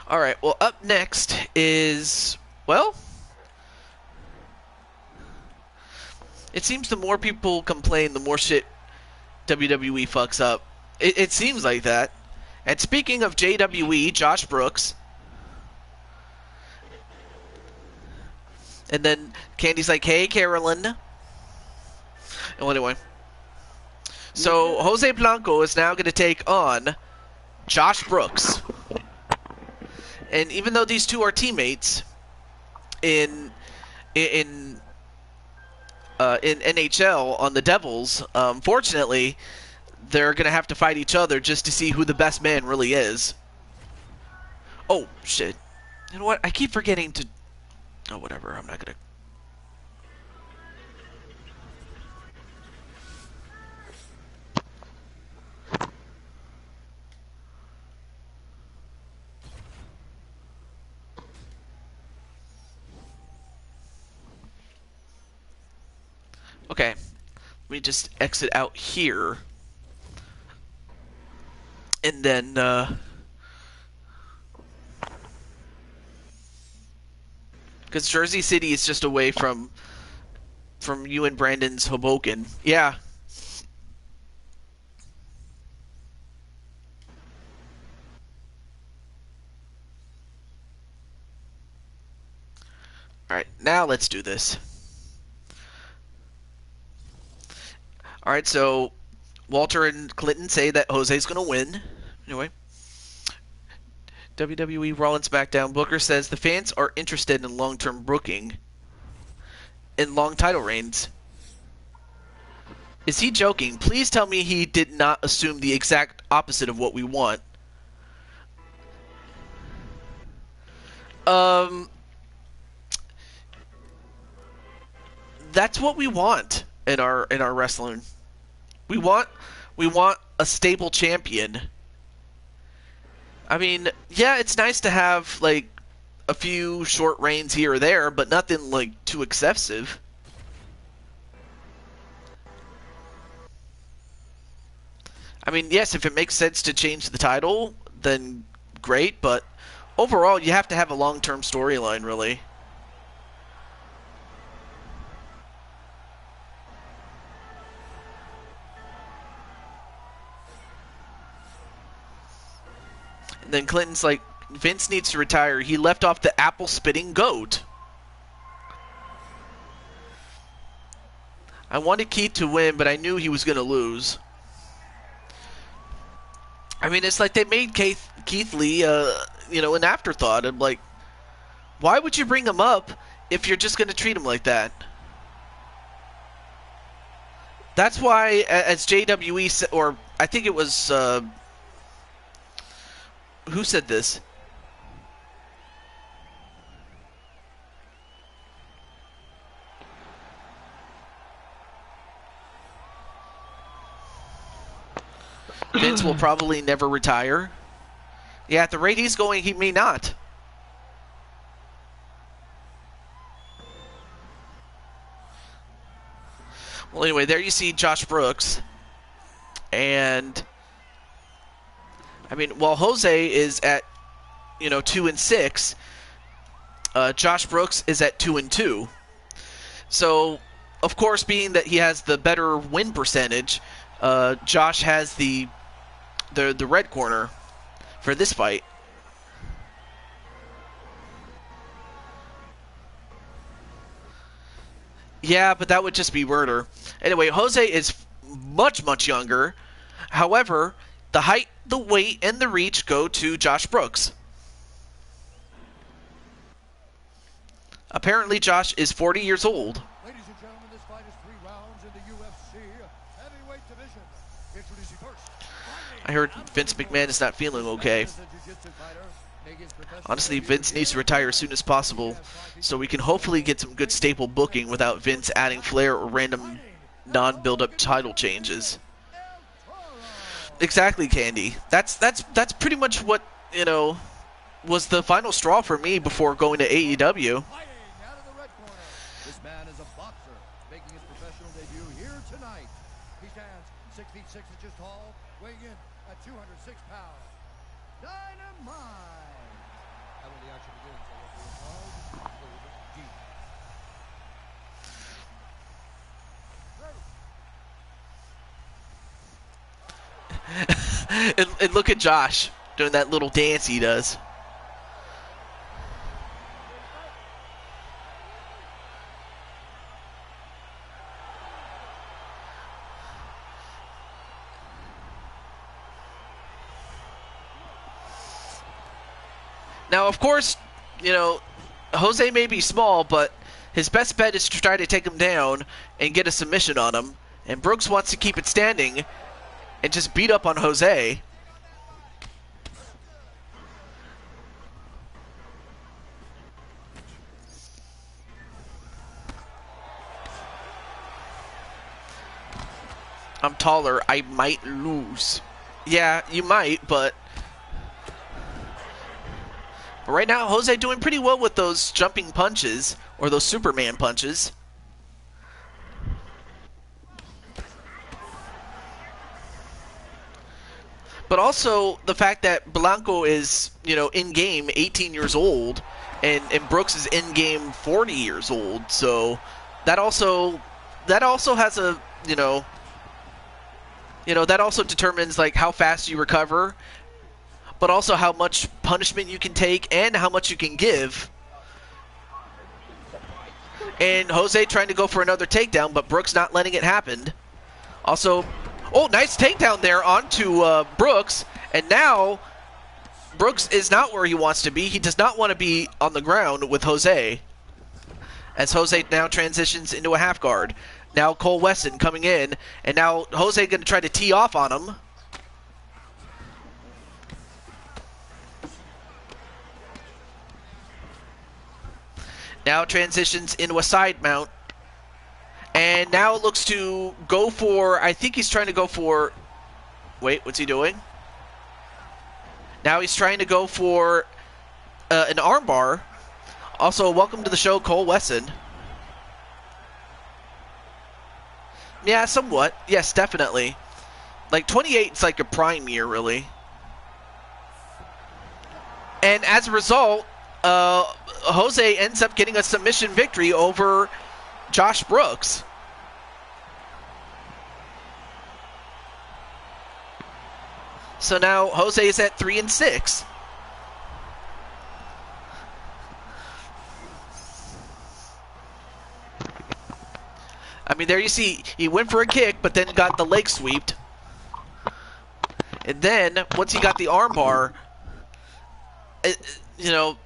All right, well, up next is, well, it seems the more people complain, the more shit WWE fucks up. It seems like that. And speaking of JWE, Josh Brooks. And then Candy's like, hey, Carolyn. Well, anyway. So, Jose Blanco is now going to take on Josh Brooks. And even though these two are teammates in NHL on the Devils, fortunately, they're going to have to fight each other just to see who the best man really is. Oh, shit. You know what? I keep forgetting to... Oh, whatever. I'm not going to... Okay, let me just exit out here, and then, because Jersey City is just away from you and Brandon's Hoboken. Yeah. Alright, now let's do this. Alright, so Walter and Clinton say that Jose's going to win. Anyway. WWE Raw and SmackDown Booker says the fans are interested in long-term booking in long title reigns. Is he joking? Please tell me he did not assume the exact opposite of what we want. That's what we want in our wrestling. We want a stable champion. I mean, yeah, it's nice to have like a few short reigns here or there, but nothing like too excessive. I mean, yes, if it makes sense to change the title, then great, but overall, you have to have a long-term storyline, really. And then Clinton's like, Vince needs to retire. He left off the apple-spitting goat. I wanted Keith to win, but I knew he was going to lose. I mean, it's like they made Keith Lee, an afterthought. I'm like, why would you bring him up if you're just going to treat him like that? That's why, as JWE said, or I think it was, who said this? Vince will probably never retire. Yeah, at the rate he's going, he may not. Well, anyway, there you see Josh Brooks. And I mean, while Jose is at, 2-6, Josh Brooks is at 2-2. So, of course, being that he has the better win percentage, Josh has the red corner. for this fight. Yeah, but that would just be murder. Anyway, Jose is much, much younger. However, the height, the weight, and the reach go to Josh Brooks. Apparently, Josh is 40 years old. Ladies and gentlemen, this fight is 3 rounds in the UFC heavyweight division. Introducing first. I heard Vince McMahon is not feeling okay. Honestly, Vince needs to retire as soon as possible, so we can hopefully get some good staple booking without Vince adding flair or random non-build-up title changes. Exactly, Candy. That's pretty much what, you know, was the final straw for me before going to AEW. This man is a boxer, making his professional debut here tonight. He stands 6 feet 6 inches tall, weighing in at 206 pounds. Dynamite! And when the action begins, I will be involved. Deep. And look at Josh doing that little dance he does. Now, of course, you know, Jose may be small, but his best bet is to try to take him down and get a submission on him. And Brooks wants to keep it standing and just beat up on Jose. I'm taller. I might lose. Yeah, you might, but right now, Jose doing pretty well with those jumping punches, or those Superman punches. But also the fact that Blanco is, you know, in-game 18 years old, and Brooks is in-game 40 years old. So that also has a, that also determines like how fast you recover, but also how much punishment you can take and how much you can give. And Jose trying to go for another takedown, but Brooks not letting it happen. Also, oh, nice takedown there onto Brooks. And now Brooks is not where he wants to be. He does not want to be on the ground with Jose. As Jose now transitions into a half guard. Now Cole Weston coming in. And now Jose going to try to tee off on him. Now transitions into a side mount. And now it looks to go for, I think he's trying to go for, wait, what's he doing? Now he's trying to go for an armbar. Also, welcome to the show, Cole Wesson. Yeah, somewhat. Yes, definitely. Like, 28 is like a prime year, really. And as a result, Jose ends up getting a submission victory over Josh Brooks. So now Jose is at 3-6. I mean, there you see, he went for a kick, but then got the leg sweeped. And then, once he got the armbar,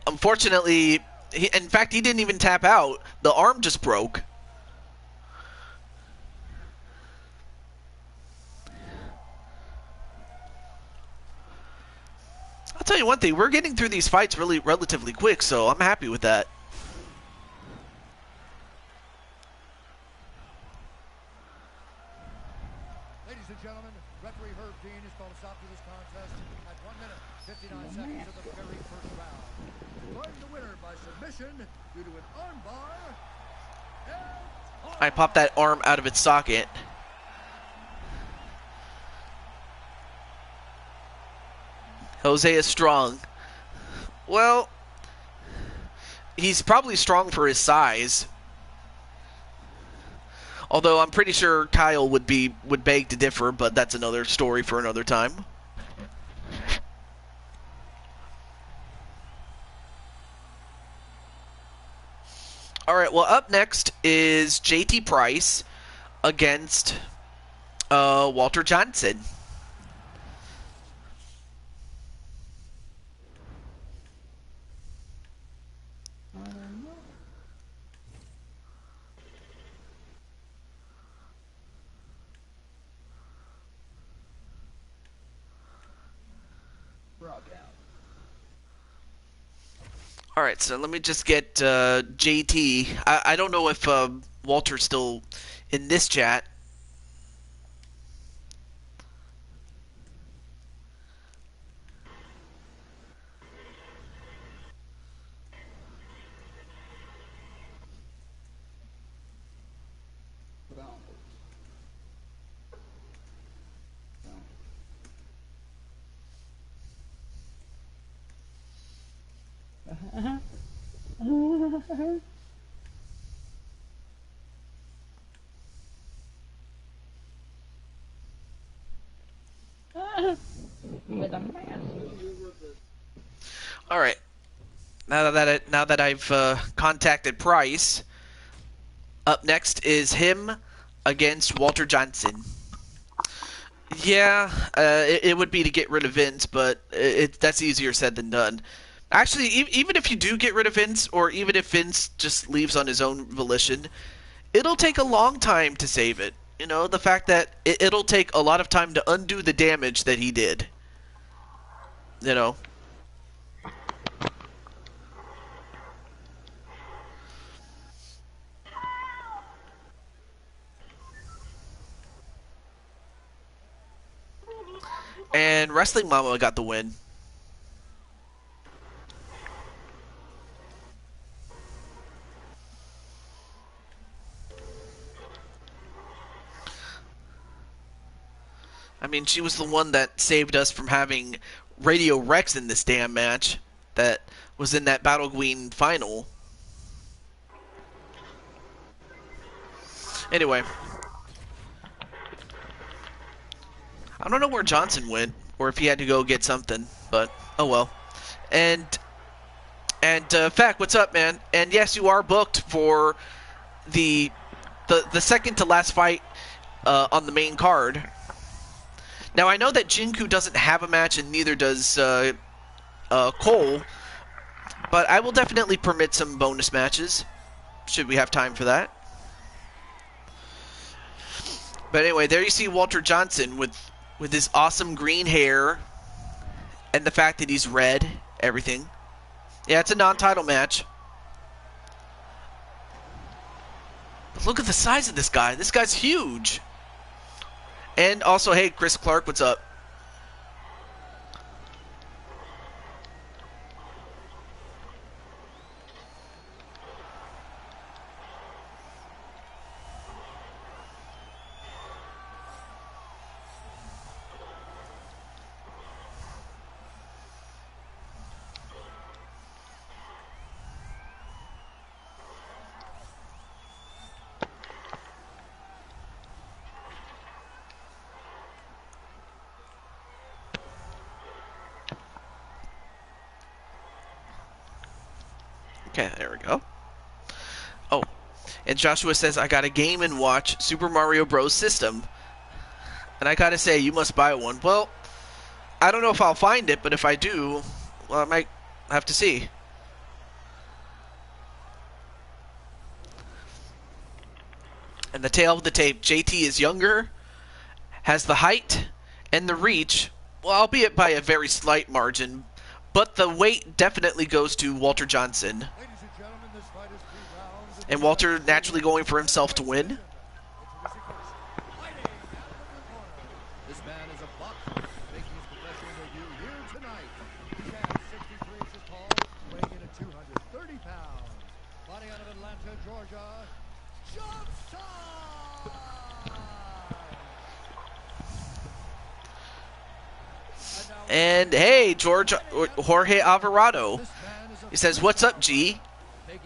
unfortunately, in fact, he didn't even tap out. The arm just broke. I'll tell you one thing, we're getting through these fights really relatively quick, so I'm happy with that. Ladies and gentlemen, referee Herb Dean has called a stop to this contest at 1 minute, 59 seconds of the very first round. Declaring the winner by submission due to an armbar. I popped that arm out of its socket. Jose is strong. Well, he's probably strong for his size. Although I'm pretty sure Kyle would beg to differ, but that's another story for another time. All right. Well, up next is JT Price against Walter Johnson. All right, so let me just get JT. I don't know if Walter's still in this chat. All right. Now that I've contacted Price, up next is him against Walter Johnson. Yeah, it would be to get rid of Vince, but that's easier said than done. Actually, even if you do get rid of Vince, or even if Vince just leaves on his own volition, it'll take a long time to save it. You know, the fact that it'll take a lot of time to undo the damage that he did. You know. And Wrestling Mama got the win. I mean, she was the one that saved us from having Radio Rex in this damn match that was in that Battle Queen final. Anyway. I don't know where Johnson went, or if he had to go get something, but oh well. And Fact, what's up, man? And yes, you are booked for the second to last fight on the main card. Now I know that Jinku doesn't have a match, and neither does Cole, but I will definitely permit some bonus matches should we have time for that. But anyway, there you see Walter Johnson with his awesome green hair and the fact that he's red, everything. Yeah, it's a non-title match. But look at the size of this guy. This guy's huge. And also, hey, Chris Clark, what's up? Okay, there we go. Oh, and Joshua says, I got a Game & Watch Super Mario Bros. System. And I gotta say, you must buy one. Well, I don't know if I'll find it, but if I do, well, I might have to see. And the tail of the tape, JT is younger, has the height and the reach, well, albeit by a very slight margin, but the weight definitely goes to Walter Johnson. And Walter naturally going for himself to win. This man is a boxer making his professional debut here tonight. He stands 63 inches tall, weighing in at 230 pounds. Fighting out of Atlanta, Georgia, Johnson! And hey, Jorge Alvarado. He says, "What's up, G?"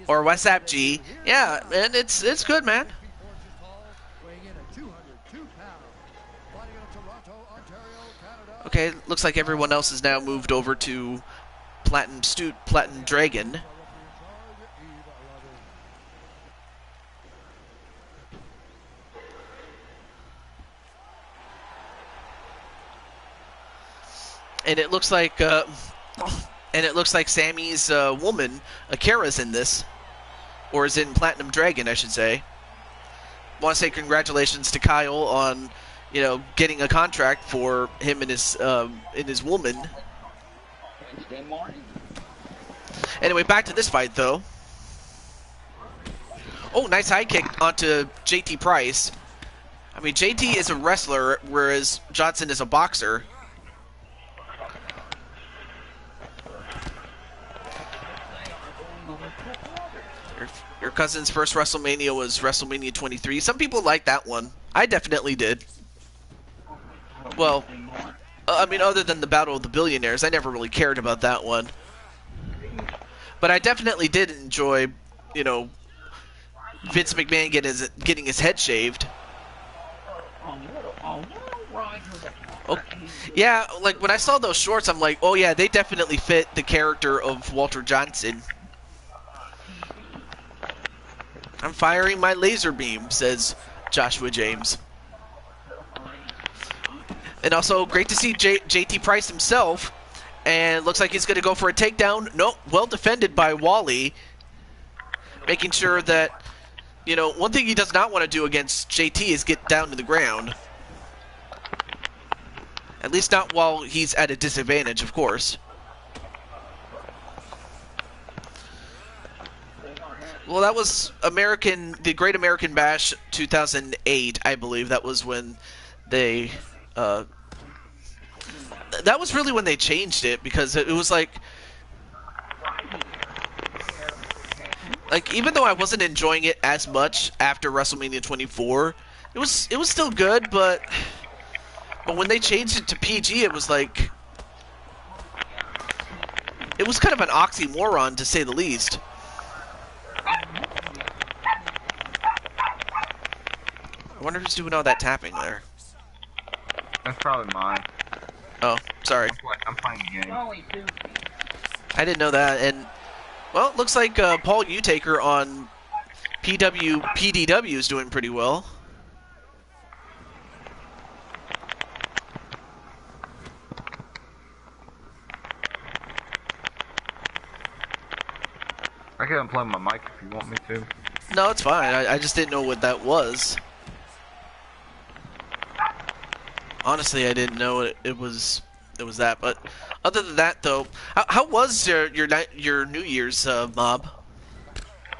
Or "What's up, G?" Yeah, man, it's good, man. Okay, looks like everyone else has now moved over to Platinum Dragon. and it looks like Sammy's woman, Akira's in this, or is in Platinum Dragon, I should say. Want to say congratulations to Kyle on, getting a contract for him and his woman. Anyway, back to this fight though. Oh, nice high kick onto JT Price. I mean, JT is a wrestler, whereas Johnson is a boxer. Your cousin's first WrestleMania was WrestleMania 23. Some people like that one. I definitely did. Well, I mean, other than the Battle of the Billionaires, I never really cared about that one. But I definitely did enjoy, Vince McMahon getting his head shaved. Oh, yeah, like when I saw those shorts, I'm like, oh yeah, they definitely fit the character of Walter Johnson. I'm firing my laser beam, says Joshua James. And also, great to see JT Price himself. And looks like he's going to go for a takedown. Nope, well defended by Wally. Making sure that, one thing he does not want to do against JT is get down to the ground. At least not while he's at a disadvantage, of course. Well, that was the Great American Bash 2008, I believe. That was when they, that was really when they changed it, because it was like, even though I wasn't enjoying it as much after WrestleMania 24, it was still good, but when they changed it to PG, it was like, it was kind of an oxymoron, to say the least. I wonder who's doing all that tapping there. That's probably mine. Oh, sorry. I'm playing a game. I didn't know that, and well, it looks like Paul Utaker on PDW is doing pretty well. I can unplug my mic if you want me to. No, it's fine. I just didn't know what that was. Honestly, I didn't know it was that. But other than that, though, how was your New Year's, Mob?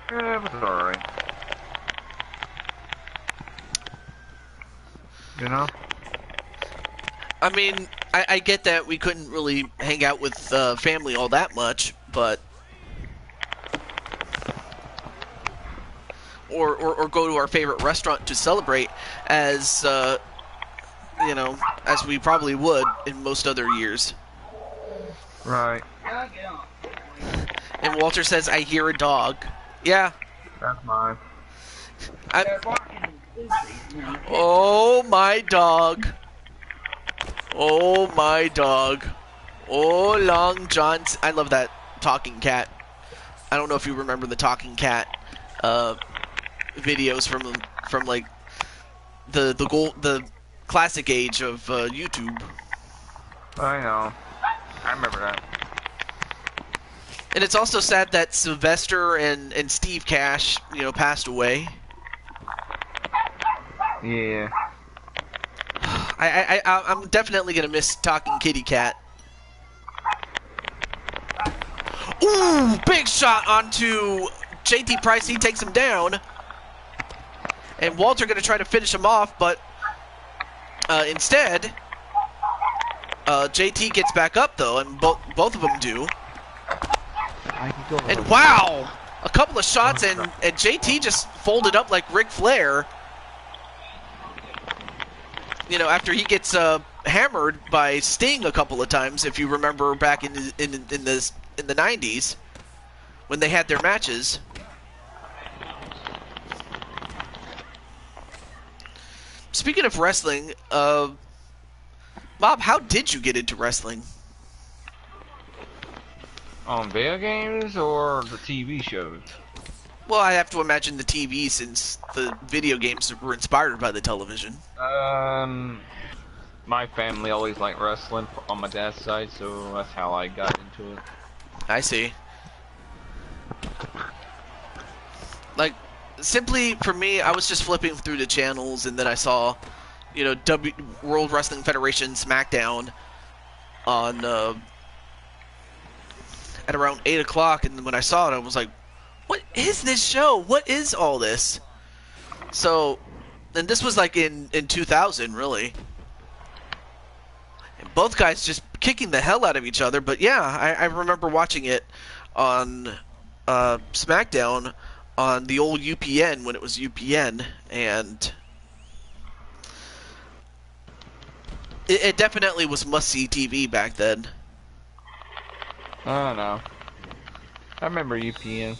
Yeah, it was alright. I mean, I get that we couldn't really hang out with family all that much, but or go to our favorite restaurant to celebrate as as we probably would in most other years. Right. And Walter says, I hear a dog. Yeah. That's mine. Oh, my dog. Oh, my dog. Oh, Long John. I love that talking cat. I don't know if you remember the talking cat videos from like the classic age of YouTube. I know. I remember that. And it's also sad that Sylvester and Steve Cash, passed away. Yeah. I'm definitely gonna miss talking kitty cat. Ooh, big shot onto JT Price. He takes him down. And Walter gonna try to finish him off, but instead, JT gets back up though, and both of them do. And wow, a couple of shots, and JT just folded up like Ric Flair. After he gets hammered by Sting a couple of times, if you remember back in the 90s when they had their matches. Speaking of wrestling, Bob, how did you get into wrestling? On video games or the TV shows? Well, I have to imagine the TV, since the video games were inspired by the television. My family always liked wrestling on my dad's side, so that's how I got into it. I see. Like, simply for me, I was just flipping through the channels, and then I saw, you know, World Wrestling Federation SmackDown on at around 8 o'clock, and when I saw it, I was like, what is this show? What is all this? So, and this was like in 2000, really. And both guys just kicking the hell out of each other, but yeah, I remember watching it on SmackDown on the old UPN when it was UPN, and it definitely was must-see TV back then. I don't know. I remember UPN.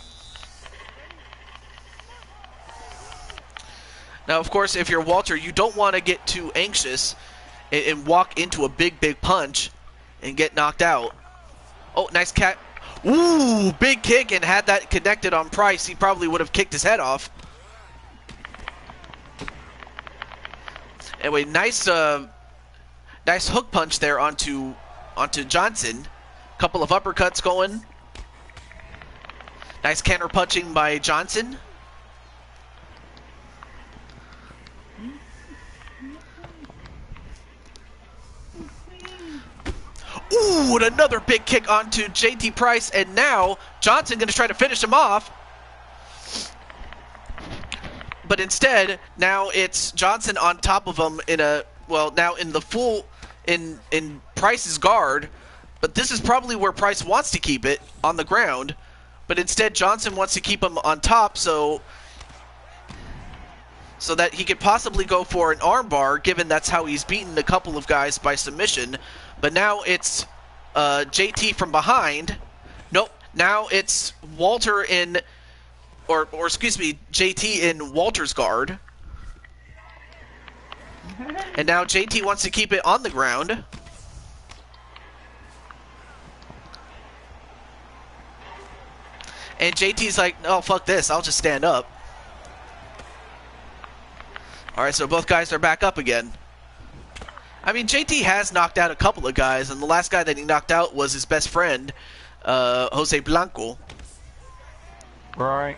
Now, of course, if you're Walter, you don't want to get too anxious and walk into a big punch and get knocked out. Oh, nice cat. Ooh, big kick, and had that connected on Price, he probably would have kicked his head off. Anyway, nice hook punch there onto Johnson. Couple of uppercuts going. Nice counter punching by Johnson. Ooh, and another big kick onto JT Price, and now Johnson going to try to finish him off. But instead, now it's Johnson on top of him now in the full, in Price's guard. But this is probably where Price wants to keep it, on the ground. But instead, Johnson wants to keep him on top so that he could possibly go for an armbar, given that's how he's beaten a couple of guys by submission. But now it's JT from behind. Nope, now it's Walter in, or excuse me, JT in Walter's guard. And now JT wants to keep it on the ground. And JT's like, oh, fuck this, I'll just stand up. Alright, so both guys are back up again. I mean, JT has knocked out a couple of guys, and the last guy that he knocked out was his best friend, Jose Blanco. Right.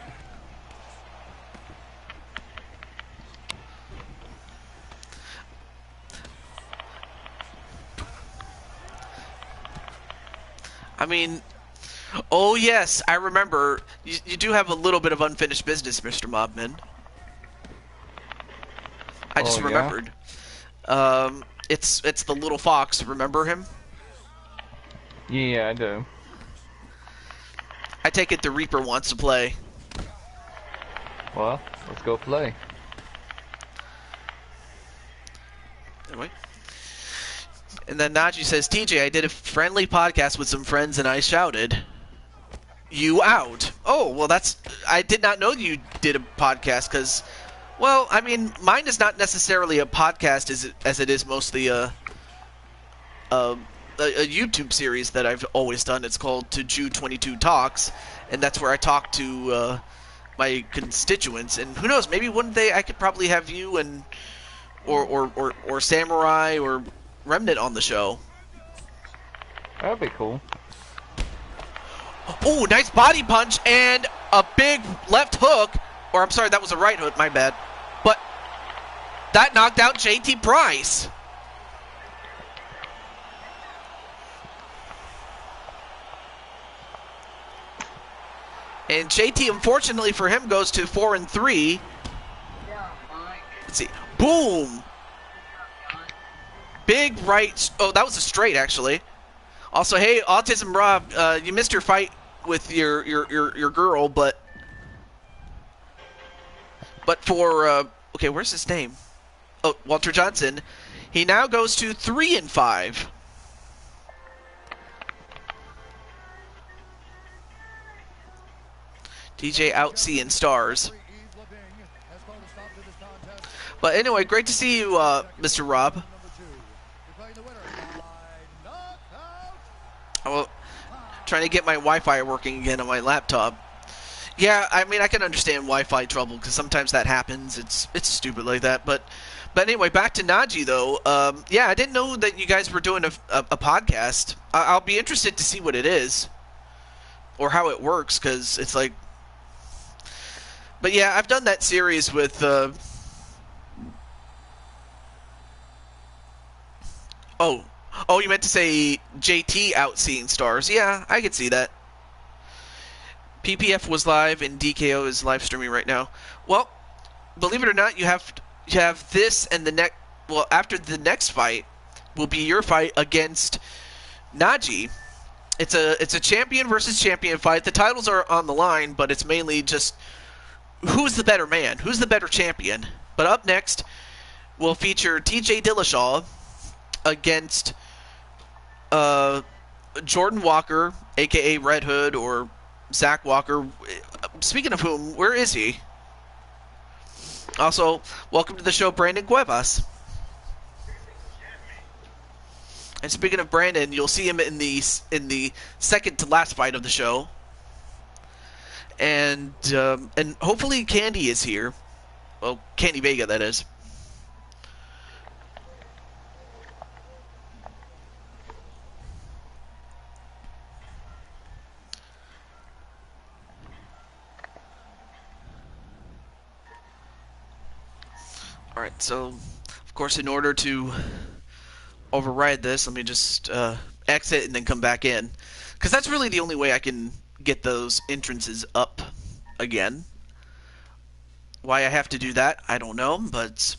I mean, oh yes, I remember. You do have a little bit of unfinished business, Mr. Mobman. I just remembered. Yeah? It's the little fox. Remember him? Yeah, I do. I take it the Reaper wants to play. Well, let's go play. Anyway. And then Najee says, TJ, I did a friendly podcast with some friends and I shouted, you out. Oh, well I did not know you did a podcast because, well, I mean, mine is not necessarily a podcast as it is mostly a YouTube series that I've always done. It's called To Jew 22 Talks, and that's where I talk to my constituents. And who knows, maybe one day I could probably have you and or Samurai or Remnant on the show. That'd be cool. Oh, nice body punch and a big left hook. Or I'm sorry, that was a right hook, my bad. But that knocked out JT Price. And JT, unfortunately for him, goes to 4-3. Let's see. Boom! Big right. Oh, that was a straight, actually. Also, hey, Autism Rob, you missed your fight with your girl, but for okay, where's his name? Oh, Walter Johnson. He now goes to 3-5. DJ out seeing stars. But anyway, great to see you, Mr. Rob. Well, trying to get my Wi-Fi working again on my laptop. Yeah, I mean, I can understand Wi-Fi trouble because sometimes that happens. It's stupid like that. But anyway, back to Najee though. Yeah, I didn't know that you guys were doing a podcast. I'll be interested to see what it is or how it works because it's like. But yeah, I've done that series with. Oh, you meant to say JT outseeing stars? Yeah, I could see that. PPF was live and DKO is live streaming right now. Well, believe it or not, you have this and the next. Well, after the next fight will be your fight against Najee. It's a champion versus champion fight. The titles are on the line, but it's mainly just who's the better man, who's the better champion. But up next, we'll feature TJ Dillashaw against Jordan Walker, aka Red Hood, or Zach Walker. Speaking of whom, where is he? Also, welcome to the show, Brandon Cuevas. And speaking of Brandon, you'll see him in the second to last fight of the show. And hopefully Candy is here. Well, Candy Vega, that is. Alright, so, of course, in order to override this, let me just exit and then come back in. Because that's really the only way I can get those entrances up again. Why I have to do that, I don't know, but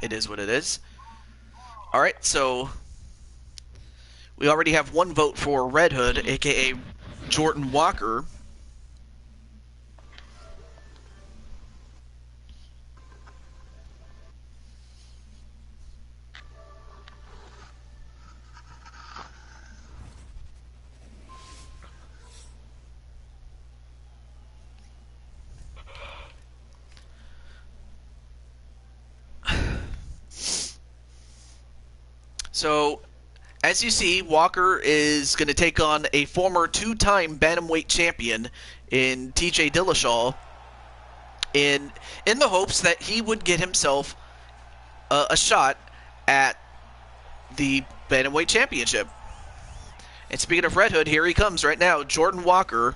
it is what it is. Alright, so we already have one vote for Red Hood, aka Jordan Walker. So, as you see, Walker is going to take on a former two-time bantamweight champion in TJ Dillashaw in the hopes that he would get himself a shot at the bantamweight championship. And speaking of Red Hood, here he comes right now, Jordan Walker.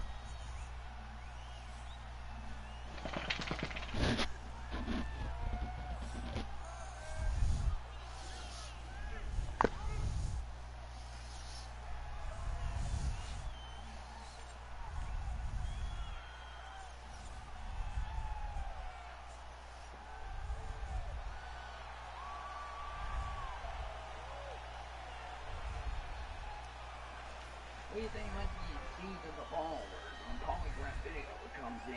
What do you think might be the seeds of the ball when polygraph video comes in?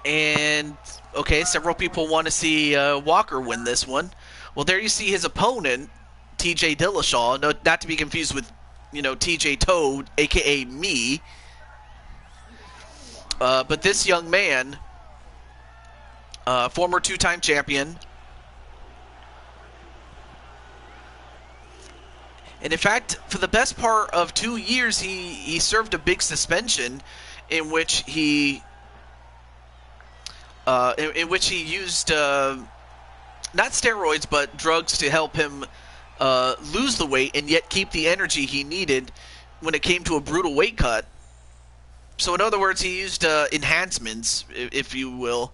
And, okay, several people want to see Walker win this one. Well, there you see his opponent, TJ Dillashaw, not to be confused with, TJ Toad, a.k.a. me. But this young man, former two-time champion, and in fact, for the best part of 2 years, he served a big suspension in which he used not steroids but drugs to help him lose the weight and yet keep the energy he needed when it came to a brutal weight cut. So in other words, he used enhancements, if you will.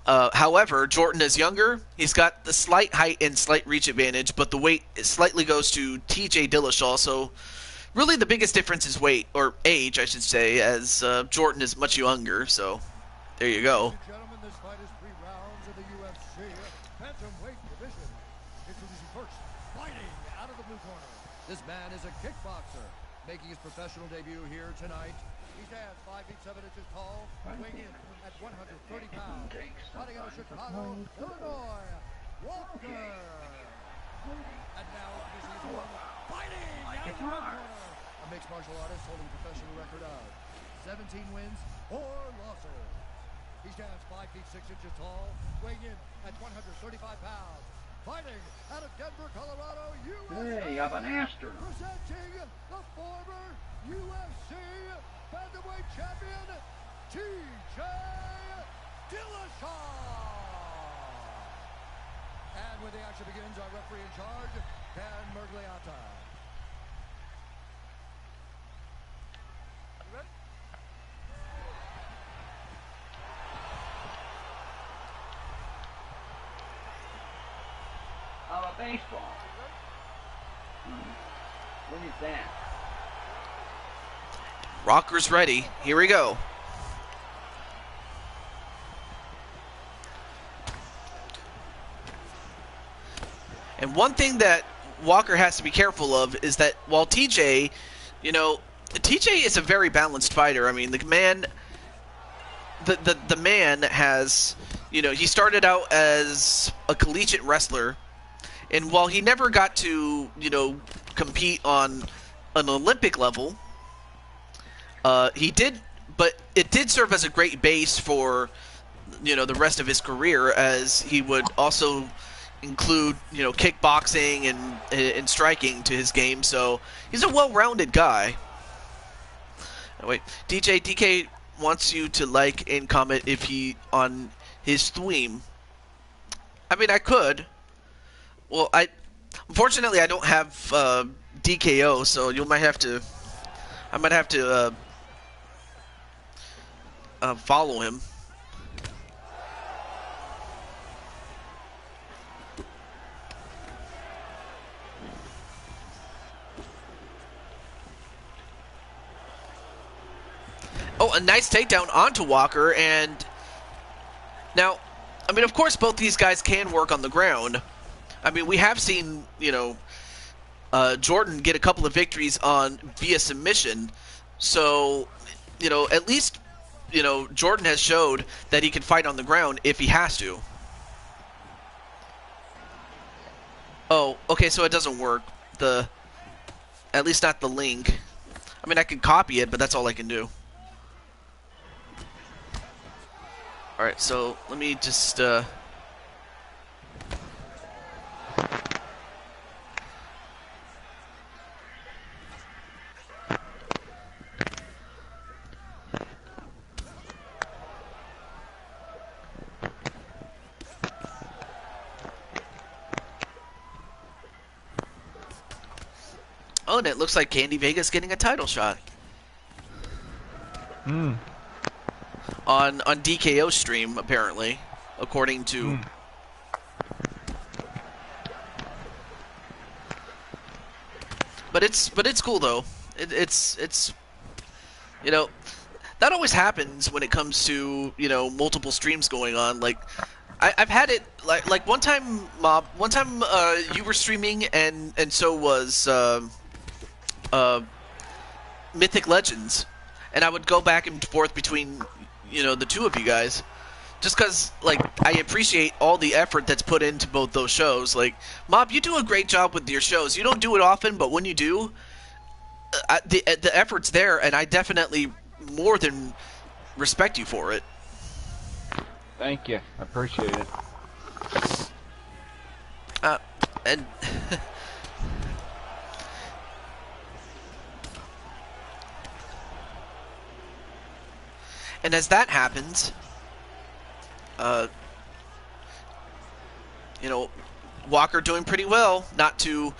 However, Jordan is younger. He's got the slight height and slight reach advantage, but the weight slightly goes to TJ Dillashaw. So really the biggest difference is weight, or age, I should say, as Jordan is much younger. So there you go. Ladies and gentlemen, this fight is 3 rounds of the UFC bantamweight division. Introducing first, fighting out of the blue corner. This man is a kickboxer, making his professional debut here tonight. He stands 5 feet 7 inches tall, weighing in at 130 pounds. Fighting out of Chicago, Illinois, Walker. And now this is one fighting out of the red corner. A mixed martial artist holding a professional record of 17 wins, 4 losses. He stands 5 feet 6 inches tall, weighing in at 135 pounds. Fighting out of Denver, Colorado, USA. Hey, you have an astronaut. Presenting the former UFC Featherweight Champion, TJ Dillashaw. And when the action begins, our referee in charge, Dan Mergliata. You ready? How about baseball? What is that? Rocker's ready. Here we go. And one thing that Walker has to be careful of is that while TJ, TJ is a very balanced fighter. I mean, the man has, he started out as a collegiate wrestler, and while he never got to, compete on an Olympic level, he did, but it did serve as a great base for, the rest of his career, as he would also include, kickboxing and striking to his game. So he's a well-rounded guy. Oh, wait, DK wants you to like and comment if he on his stream. I mean, I could. Well, unfortunately I don't have DKO, so I might have to follow him. Oh, a nice takedown onto Walker, and now, I mean, of course, both these guys can work on the ground. I mean, we have seen, Jordan get a couple of victories via submission, so, at least, Jordan has showed that he can fight on the ground if he has to. Oh, okay, so it doesn't work. At least not the link. I mean, I can copy it, but that's all I can do. Alright, so let me just, oh, and it looks like Candy Vega's getting a title shot. On DKO stream, apparently, according to. But it's cool though. It's that always happens when it comes to multiple streams going on. Like I've had it like one time, Mob. One time you were streaming and so was Mythic Legends, and I would go back and forth between the two of you guys, just because like I appreciate all the effort that's put into both those shows. Like Mob, you do a great job with your shows. You don't do it often, but when you do, the effort's there, and I definitely more than respect you for it. Thank you. I appreciate it. And and as that happens, Walker doing pretty well, not to,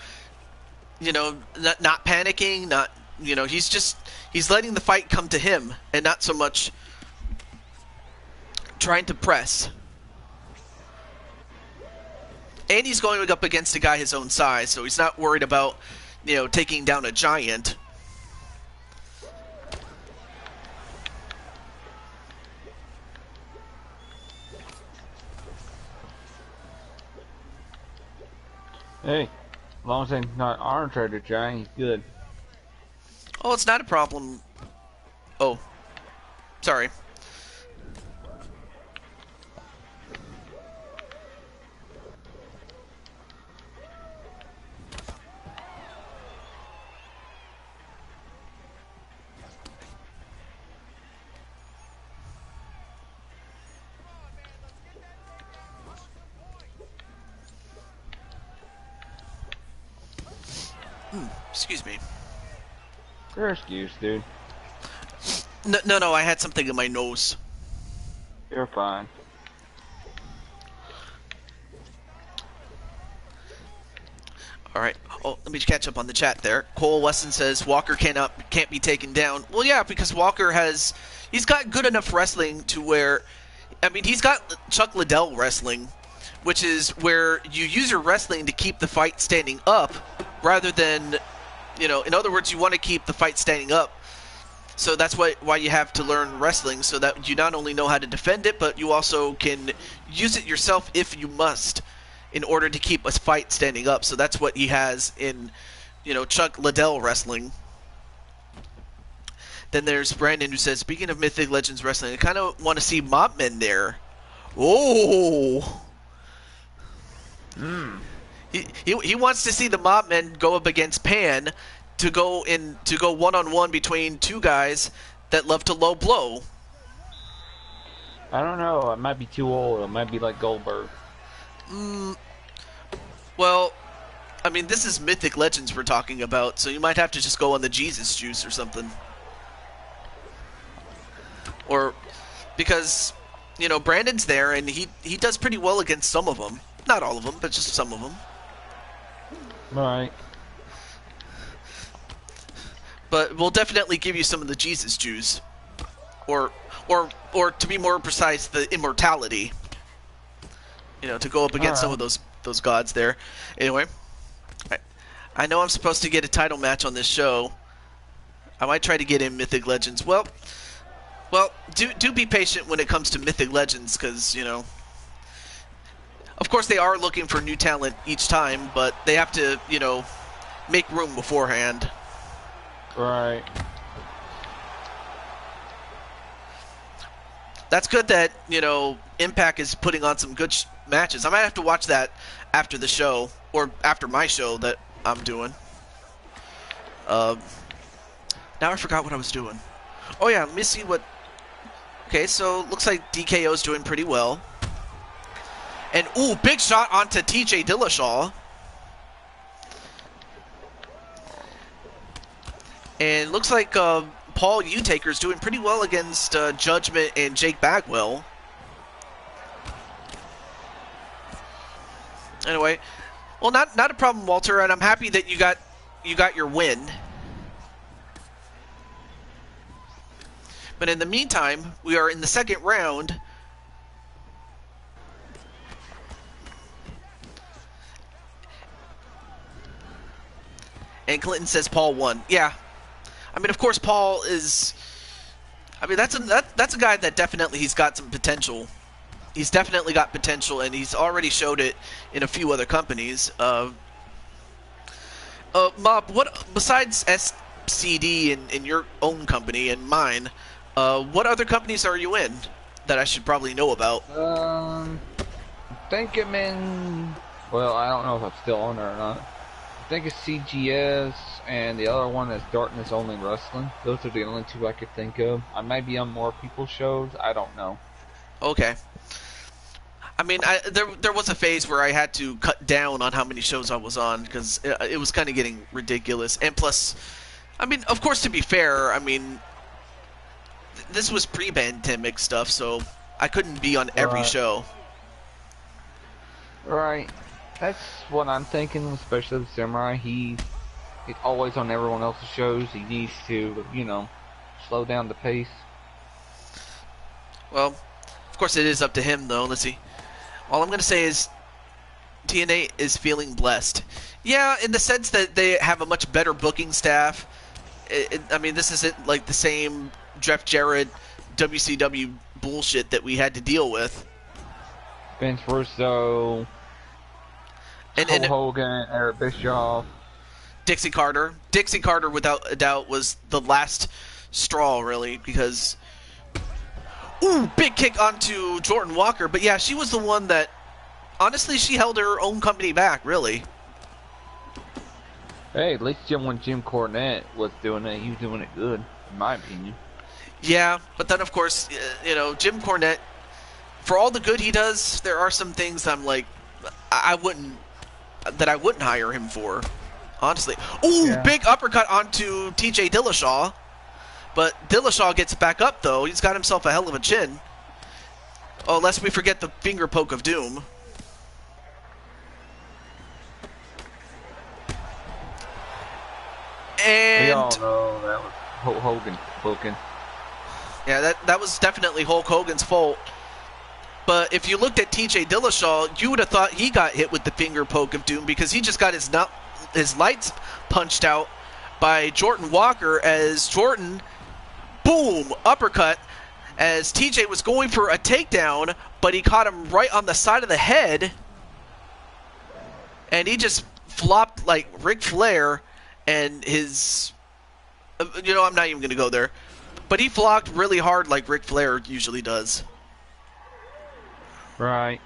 not panicking, not, he's letting the fight come to him and not so much trying to press. And he's going up against a guy his own size, so he's not worried about, taking down a giant. Hey, as long as they're not arm trader giant, he's good. Oh, it's not a problem. Oh, sorry. Excuse me. Your excuse, dude. No, I had something in my nose. You're fine. Alright. Oh, let me catch up on the chat there. Cole Weston says Walker can't be taken down. Well, yeah, because Walker he's got good enough wrestling to where, I mean, he's got Chuck Liddell wrestling, which is where you use your wrestling to keep the fight standing up rather than, in other words, you want to keep the fight standing up. So that's why you have to learn wrestling, so that you not only know how to defend it, but you also can use it yourself if you must, in order to keep a fight standing up. So that's what he has in, Chuck Liddell wrestling. Then there's Brandon who says, speaking of Mythic Legends wrestling, I kind of want to see Mopman there. Oh! He wants to see the Mopman go up against Pan to go one-on-one between two guys that love to low blow. I don't know. I might be too old. I might be like Goldberg. Well, I mean, this is Mythic Legends we're talking about, so you might have to just go on the Jesus juice or something. Or, because, Brandon's there, and he does pretty well against some of them. Not all of them, but just some of them. Alright. But we'll definitely give you some of the Jesus juice. Or to be more precise, the immortality. To go up against some of those gods there. Anyway, I know I'm supposed to get a title match on this show. I might try to get in Mythic Legends. Well, do be patient when it comes to Mythic Legends, because, of course they are looking for new talent each time, but they have to, make room beforehand. Right. That's good that, Impact is putting on some good matches. I might have to watch that after the show, or after my show that I'm doing. Now I forgot what I was doing. Oh yeah, let me see what... Okay, so looks like DKO's doing pretty well. And, ooh, big shot onto TJ Dillashaw. And looks like Paul Utaker's doing pretty well against Judgment and Jake Bagwell. Anyway, well, not a problem, Walter, and I'm happy that you got your win. But in the meantime, we are in the second round. And Clinton says Paul won. Yeah. I mean, of course, Paul is... I mean, that's a guy that definitely he's got some potential. He's definitely got potential, and he's already showed it in a few other companies. Mob, what besides SCD and your own company and mine, what other companies are you in that I should probably know about? I think I'm in... Well, I don't know if I'm still on there or not. I think it's CGS, and the other one is Darkness Only Wrestling. Those are the only two I could think of. I might be on more people's shows. I don't know. Okay. I mean, there was a phase where I had to cut down on how many shows I was on, because it was kind of getting ridiculous. And plus, I mean, of course, to be fair, I mean, this was pre-pandemic stuff, so I couldn't be on every show. Right. That's what I'm thinking, especially with Samurai. He's always on everyone else's shows. He needs to, slow down the pace. Well, of course it is up to him, though. Let's see. All I'm going to say is TNA is feeling blessed. Yeah, in the sense that they have a much better booking staff. I mean, this isn't like the same Jeff Jarrett WCW bullshit that we had to deal with. Vince Russo... And Hogan, Eric Bischoff, Dixie Carter. Dixie Carter, without a doubt, was the last straw, really, because... Ooh, big kick onto Jordan Walker. But yeah, she was the one that... Honestly, she held her own company back, really. Hey, at least when Jim Cornette was doing it, he was doing it good, in my opinion. Yeah, but then, of course, Jim Cornette, for all the good he does, there are some things I'm like, I wouldn't hire him for, honestly. Ooh, Yeah. big uppercut onto TJ Dillashaw. But Dillashaw gets back up, though. He's got himself a hell of a chin. Oh, lest we forget the finger poke of doom. We And all know that was Hulk Hogan poking. yeah, that was definitely Hulk Hogan's fault. But if you looked at TJ Dillashaw, you would have thought he got hit with the finger poke of doom because he just got his lights punched out by Jordan Walker as Jordan, boom, uppercut as TJ was going for a takedown, but he caught him right on the side of the head, and he just flopped like Ric Flair, and his, I'm not even going to go there, but he flopped really hard like Ric Flair usually does. Right.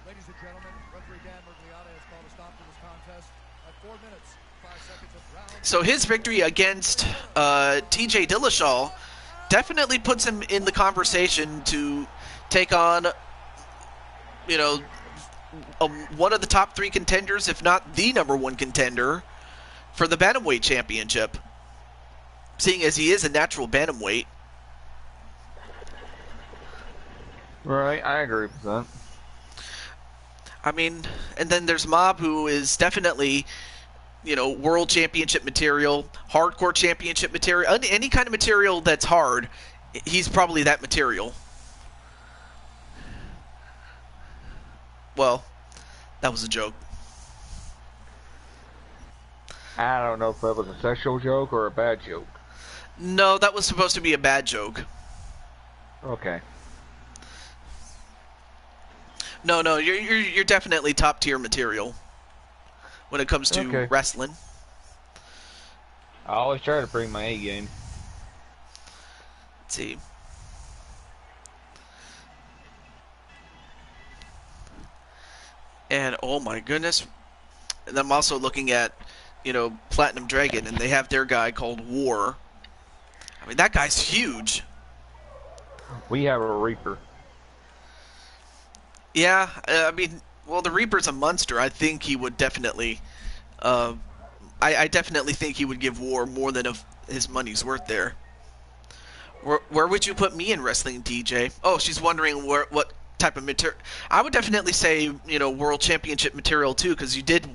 Ladies and gentlemen, referee Dan Mergliotta has called a stop to this contest at 4 minutes, 5 seconds of round. So his victory against TJ Dillashaw definitely puts him in the conversation to take on, one of the top 3 contenders, if not the number 1 contender, for the Bantamweight Championship, seeing as he is a natural Bantamweight. Right, I agree with that. I mean, and then there's Mob, who is definitely, world championship material, hardcore championship material, any kind of material that's hard, he's probably that material. Well, that was a joke. I don't know if that was a sexual joke or a bad joke. No, that was supposed to be a bad joke. Okay. No, you're definitely top tier material when it comes to wrestling. I always try to bring my A game. Let's see. And oh my goodness, and I'm also looking at, Platinum Dragon, and they have their guy called War. I mean, that guy's huge. We have a Reaper. Yeah, the Reaper's a monster. I think he would definitely, I definitely think he would give War more than his money's worth there. Where would you put me in wrestling, DJ? Oh, she's wondering what type of material. I would definitely say, World Championship material too, because you did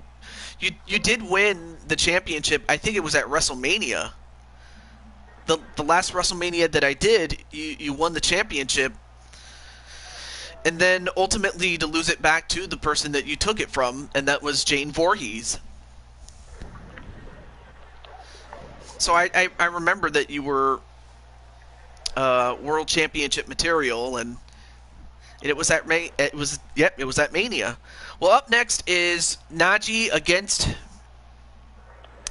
win the championship. I think it was at WrestleMania. The last WrestleMania that I did, you won the championship. And then ultimately to lose it back to the person that you took it from, and that was Jane Voorhees. So I remember that you were World Championship material, and it was at Mania. Well, up next is Najee against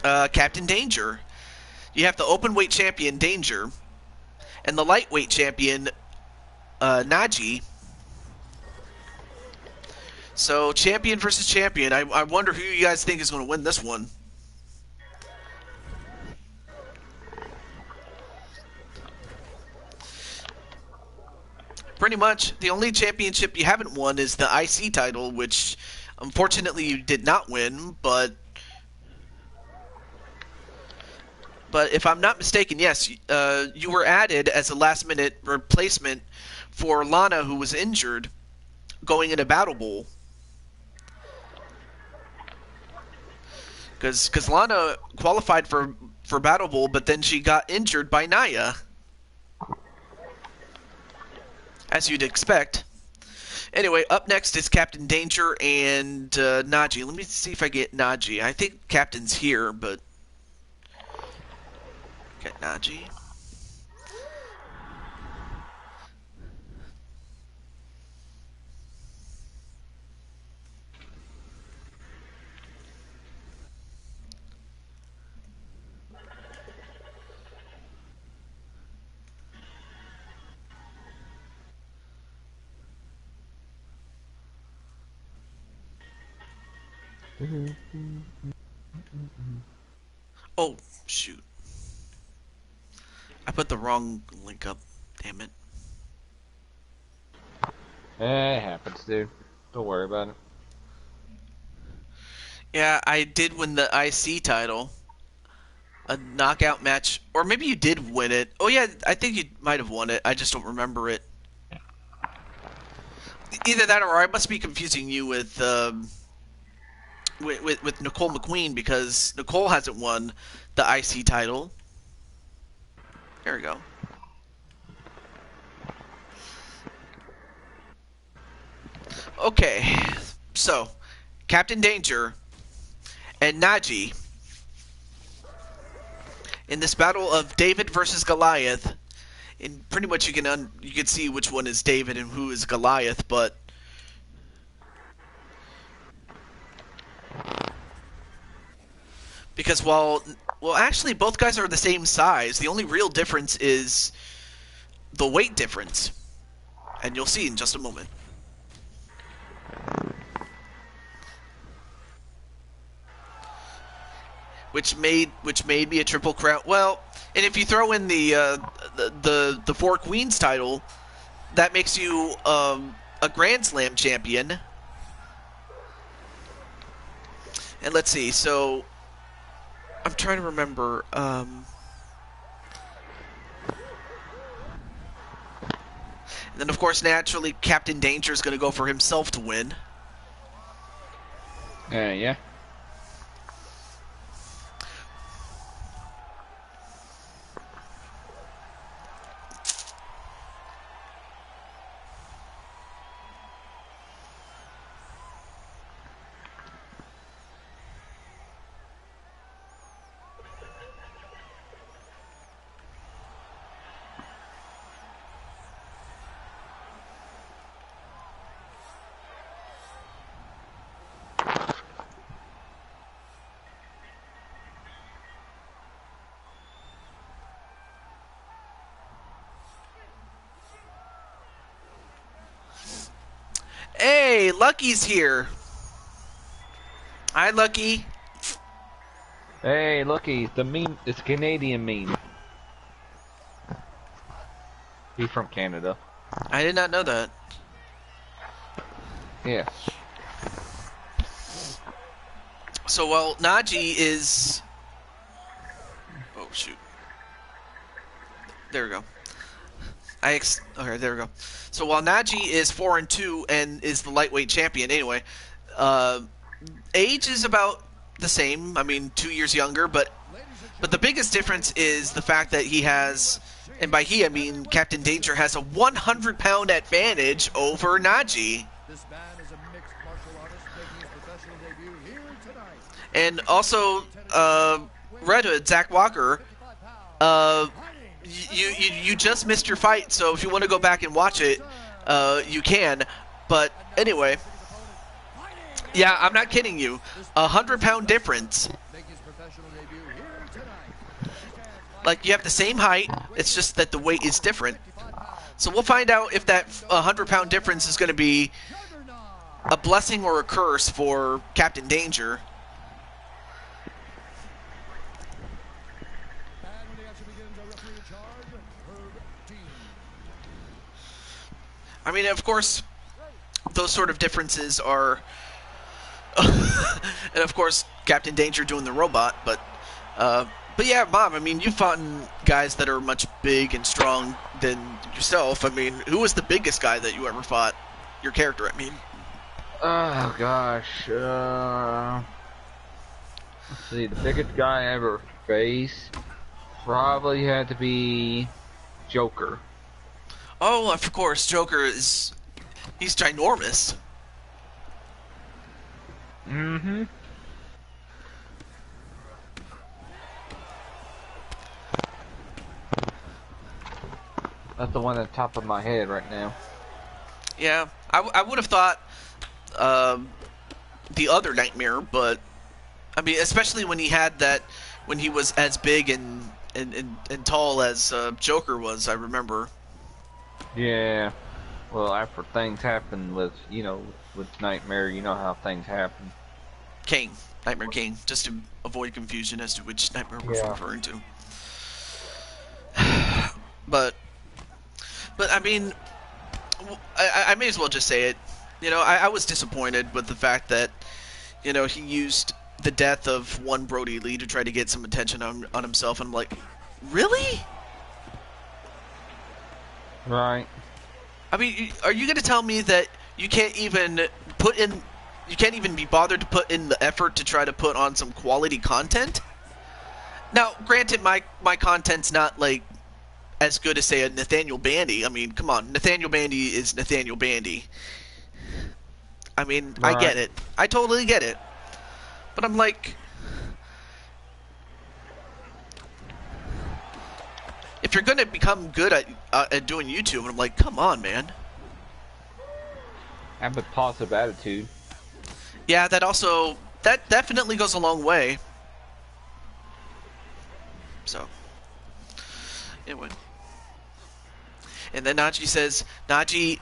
Captain Danger. You have the openweight champion Danger, and the lightweight champion Najee. So, champion versus champion. I wonder who you guys think is going to win this one. Pretty much, the only championship you haven't won is the IC title, which unfortunately you did not win, but if I'm not mistaken, yes, you were added as a last-minute replacement for Lana, who was injured, going into Battle Bowl. Because Lana qualified for Battle Bowl, but then she got injured by Nia. As you'd expect. Anyway, up next is Captain Danger and Najee. Let me see if I get Najee. I think Captain's here, but... Get Najee. Oh, shoot. I put the wrong link up. Damn it. It happens, dude. Don't worry about it. Yeah, I did win the IC title. A knockout match. Or maybe you did win it. Oh, yeah, I think you might have won it. I just don't remember it. Either that or I must be confusing you with Nicole McQueen, because Nicole hasn't won the IC title. There we go. Okay, so Captain Danger and Najee in this battle of David versus Goliath. And pretty much you can see which one is David and who is Goliath, but because well, actually both guys are the same size. The only real difference is the weight difference, and you'll see in just a moment. Which made me a Triple Crown. Well, and if you throw in the Four Queens title, that makes you a Grand Slam champion. And let's see. So I'm trying to remember. And then, of course, naturally, Captain Danger is going to go for himself to win. Yeah. Hey, Lucky's here. Hi, Lucky. Hey, Lucky, the meme, it's a Canadian meme. He's from Canada. I did not know that. Yeah. So, well, Najee is... Oh, shoot. There we go. Okay, there we go. So while Najee is 4-2 and is the lightweight champion, anyway, age is about the same. I mean, 2 years younger, but the biggest difference is the fact that he has, and by he I mean Captain Danger has a 100-pound advantage over Najee. This man is a mixed martial artist making his professional debut here tonight. And also, Red Hood, Zach Walker, you just missed your fight, so if you want to go back and watch it, you can. But anyway, yeah, I'm not kidding you. 100-pound difference. Like, you have the same height, it's just that the weight is different. So we'll find out if that 100-pound difference is going to be a blessing or a curse for Captain Danger. I mean, of course, those sort of differences are... and, of course, Captain Danger doing the robot, but yeah, Bob, I mean, you've fought guys that are much big and strong than yourself. I mean, who was the biggest guy that you ever fought? Your character, I mean. Oh, gosh. Let's see, the biggest guy I ever faced probably had to be Joker. Oh, of course, Joker he's ginormous. Mm-hmm. That's the one at the top of my head right now. Yeah, I would have thought the other Nightmare, but I mean, especially when he had that, when he was as big and tall as Joker was, I remember. Yeah. Well, after things happen with, with Nightmare, you know how things happen. King. Nightmare King. Just to avoid confusion as to which Nightmare we're referring to. But I mean, I may as well just say it. You know, I was disappointed with the fact that, you know, he used the death of one Brody Lee to try to get some attention on himself, and I'm like, really? Right. I mean, are you going to tell me that you can't even you can't even be bothered to put in the effort to try to put on some quality content? Now, granted, my content's not, like, as good as, say, a Nathaniel Bandy. I mean, come on, Nathaniel Bandy is Nathaniel Bandy. I mean, Right. I get it. I totally get it. But I'm like, if you're going to become good at doing YouTube, I'm like, come on, man. Have a positive attitude. Yeah, that definitely goes a long way. So, anyway. And then Najee says,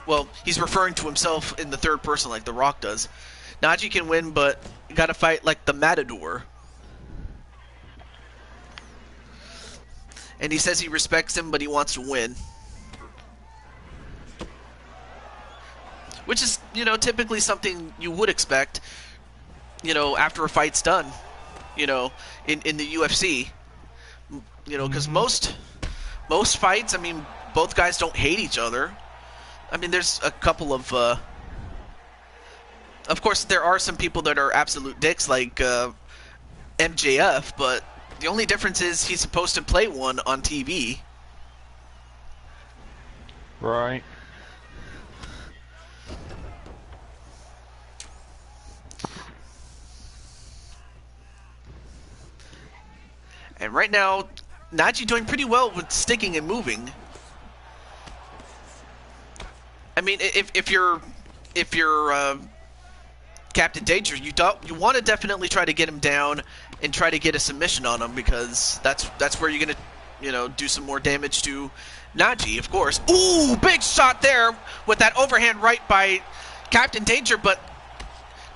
well, he's referring to himself in the third person like The Rock does. Najee can win, but you gotta fight like the Matador. And he says he respects him, but he wants to win. Which is, you know, typically something you would expect, you know, after a fight's done, you know, in the UFC. You know, because most fights, I mean, both guys don't hate each other. I mean, there's a couple of course, there are some people that are absolute dicks, like MJF, but the only difference is he's supposed to play one on TV. Right. And right now, Najee doing pretty well with sticking and moving. I mean, if you're Captain Danger, you want to definitely try to get him down and try to get a submission on him, because that's where you're gonna, you know, do some more damage to Najee, of course. Ooh, big shot there with that overhand right by Captain Danger, but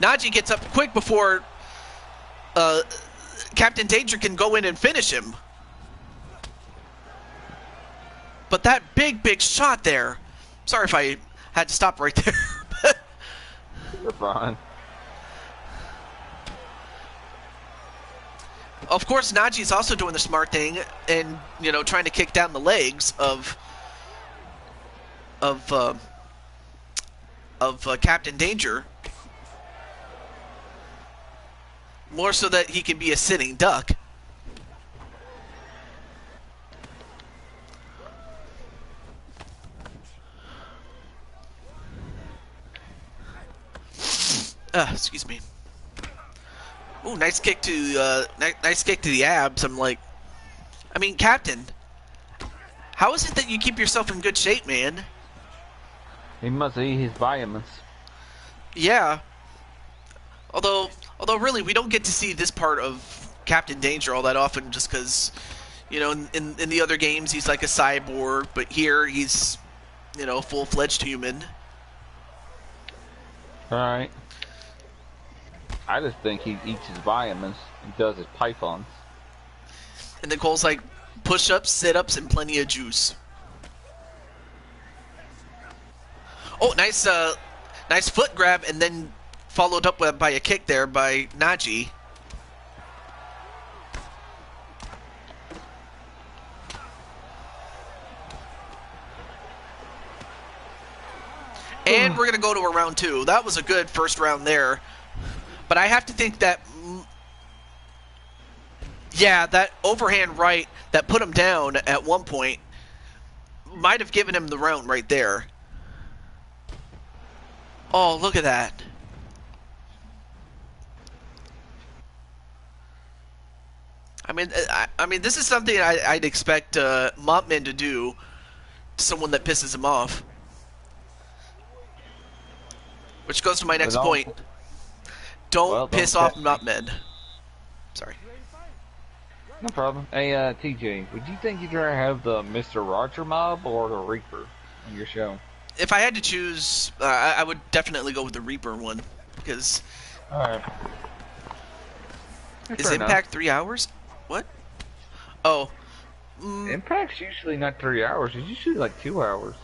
Najee gets up quick before Captain Danger can go in and finish him. But that big shot there. Sorry if I had to stop right there. You're fine. Of course, Najee's also doing the smart thing and, you know, trying to kick down the legs of Captain Danger, more so that he can be a sitting duck. Excuse me. Ooh, nice kick to the abs. I'm like, I mean, Captain, how is it that you keep yourself in good shape, man? He must eat his vitamins. Yeah. Although really, we don't get to see this part of Captain Danger all that often, just because, you know, in the other games he's like a cyborg, but here he's, you know, full-fledged human. Alright. I just think he eats his vitamins and does his pythons. And then Cole's like, push-ups, sit-ups, and plenty of juice. Oh, nice foot grab, and then followed up by a kick there by Najee. And we're going to go to a round two. That was a good first round there. But I have to think that, yeah, that overhand right that put him down at one point might have given him the round right there. Oh, look at that. I mean, this is something I'd expect Montman to do to someone that pisses him off. Which goes to my next point. Don't piss off Montman. Sorry. No problem. Hey, TJ, would you think you'd rather have the Mr. Roger mob or the Reaper on your show? If I had to choose, I would definitely go with the Reaper one, because... Alright. Is Impact 3 hours? What? Oh. Impact's usually not 3 hours, it's usually like 2 hours.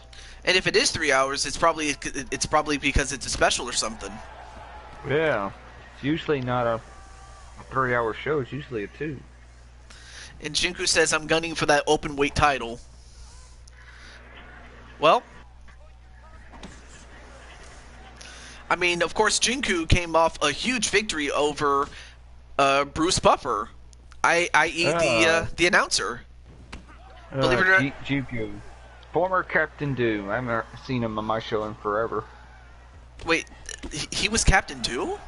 And if it is 3 hours, it's probably because it's a special or something. Yeah. It's usually not a 3-hour show. It's usually a 2. And Jinku says, I'm gunning for that open weight title. Well, I mean, of course, Jinku came off a huge victory over Bruce Buffer, i.e. the announcer. Believe it or not. Jinku. Former Captain Doom. I haven't seen him on my show in forever. Wait, he was Captain too?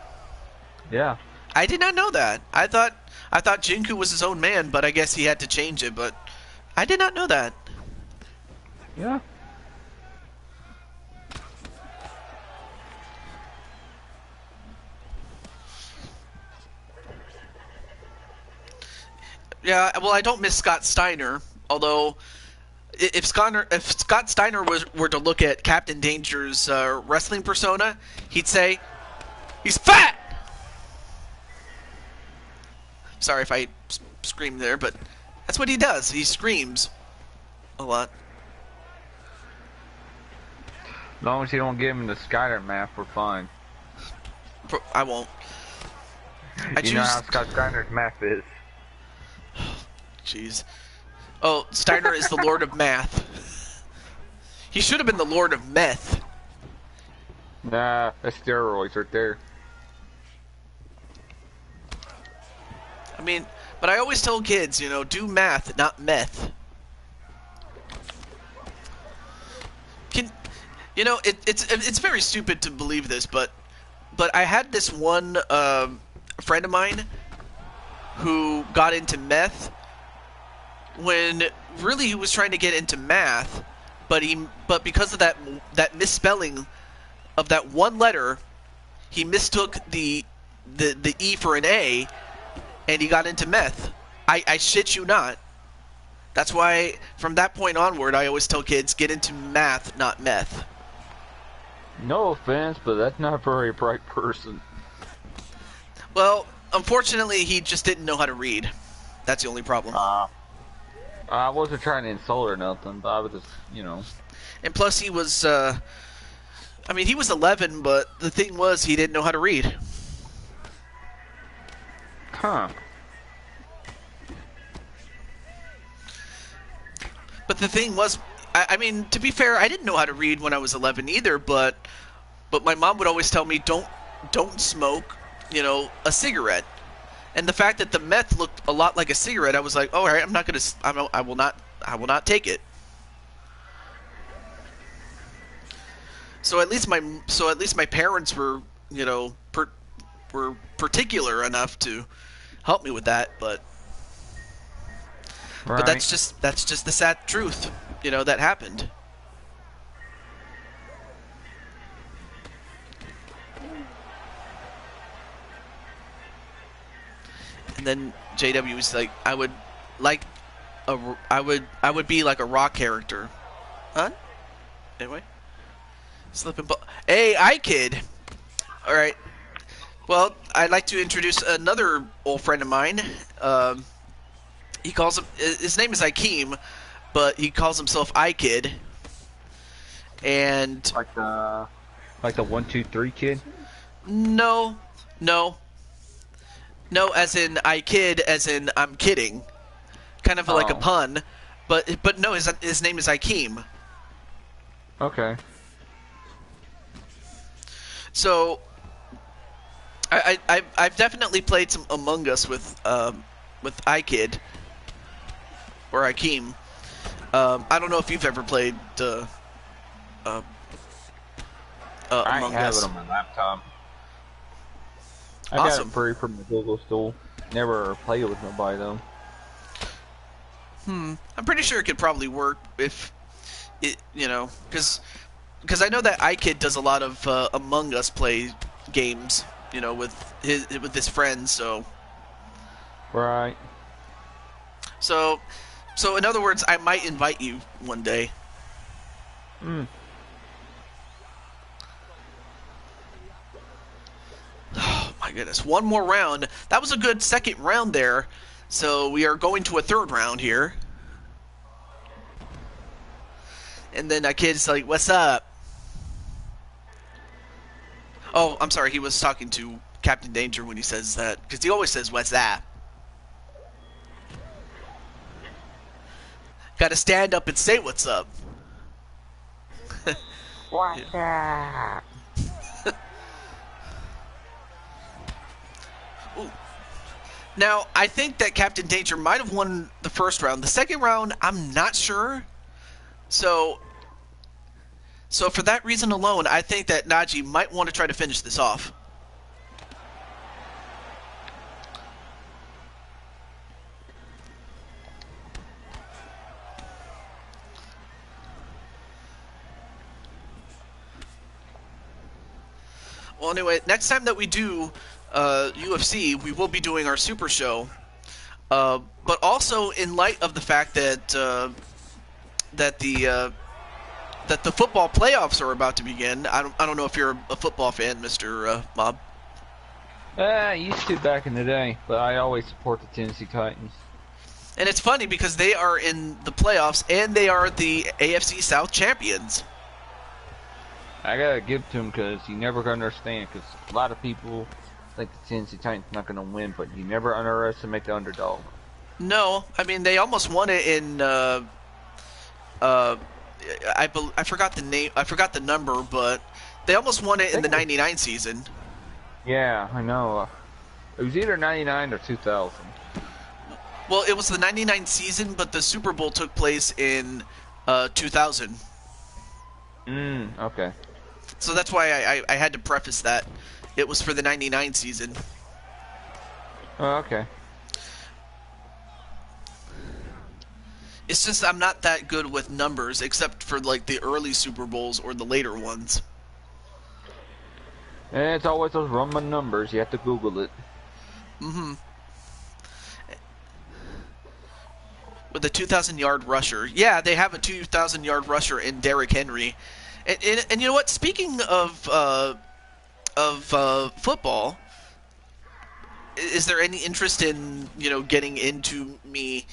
Yeah. I did not know that. I thought Jinku was his own man, but I guess he had to change it. But I did not know that. Yeah. Yeah, well, I don't miss Scott Steiner, although if Scott Steiner were to look at Captain Danger's wrestling persona, he'd say, he's fat! Sorry if I screamed there, but that's what he does. He screams a lot. As long as you don't give him the Skyler map, we're fine. I won't. You know how Scott Steiner's map is. Jeez. Oh, Steiner is the Lord of Math. He should have been the Lord of Meth. Nah, that's steroids right there. I mean, but I always tell kids, you know, do math, not meth. It's very stupid to believe this, but I had this one friend of mine who got into meth when really he was trying to get into math, but because of that misspelling of that one letter, he mistook the E for an A, and he got into meth. I shit you not. That's why from that point onward, I always tell kids, get into math, not meth. No offense, but that's not a very bright person. Well, unfortunately, he just didn't know how to read. That's the only problem. I wasn't trying to insult or nothing, but I was just, you know. And plus, he was, I mean, he was 11, but the thing was, he didn't know how to read. Huh. But the thing was, I mean, to be fair, I didn't know how to read when I was 11 either, but my mom would always tell me, don't smoke, you know, a cigarette. And the fact that the meth looked a lot like a cigarette, I was like, all right, I will not take it. So at least my parents were, you know, were particular enough to help me with that, but that's just the sad truth, you know, that happened. And then JW was like, I would be like a rock character. Huh? Anyway. Slipping ball. Hey, iKid! Alright. Well, I'd like to introduce another old friend of mine. He calls him, his name is Akeem, but he calls himself iKid. And like the 1-2-3 kid? No, as in I kid, as in I'm kidding. Kind of like a pun, but no, his name is Akeem. Okay. So I've definitely played some Among Us with iKid or Akeem. I don't know if you've ever played Among I have Us. it on my laptop. I Awesome. got it free from the Google Store. Never played it with nobody though. I'm pretty sure it could probably work if it, you know, because I know that iKid does a lot of Among Us play games, you know, with his friends. So Right. So in other words, I might invite you one day. Oh my goodness, one more round. That was a good second round there. So we are going to a third round here. And then a kid's like, "What's up?" Oh, I'm sorry. He was talking to Captain Danger when he says that, because he always says, "What's that?" Got to stand up and say, "What's up?" What's up? Ooh. Now, I think that Captain Danger might have won the first round. The second round, I'm not sure. So for that reason alone, I think that Najee might want to try to finish this off. Well, anyway, next time that we do UFC, we will be doing our Super Show. But also, in light of the fact that that the football playoffs are about to begin, I don't know if you're a football fan, Mr. Mob. I used to back in the day, but I always support the Tennessee Titans. And it's funny because they are in the playoffs and they are the AFC South champions. I gotta give it to him because you never gonna understand. Because a lot of people think the Tennessee Titans not gonna win, but you never underestimate the underdog. No, I mean they almost won it in. I forgot the name. I forgot the number, but they almost won it in the '99 season. Yeah, I know. It was either '99 or 2000. Well, it was the '99 season, but the Super Bowl took place in 2000. Okay. So that's why I had to preface that. It was for the '99 season. Oh, okay. It's just I'm not that good with numbers, except for like the early Super Bowls or the later ones. And it's always those Roman numbers. You have to Google it. Mm-hmm. With a 2,000-yard rusher. Yeah, they have a 2,000-yard rusher in Derrick Henry. And you know what? Speaking of football, is there any interest in, getting into me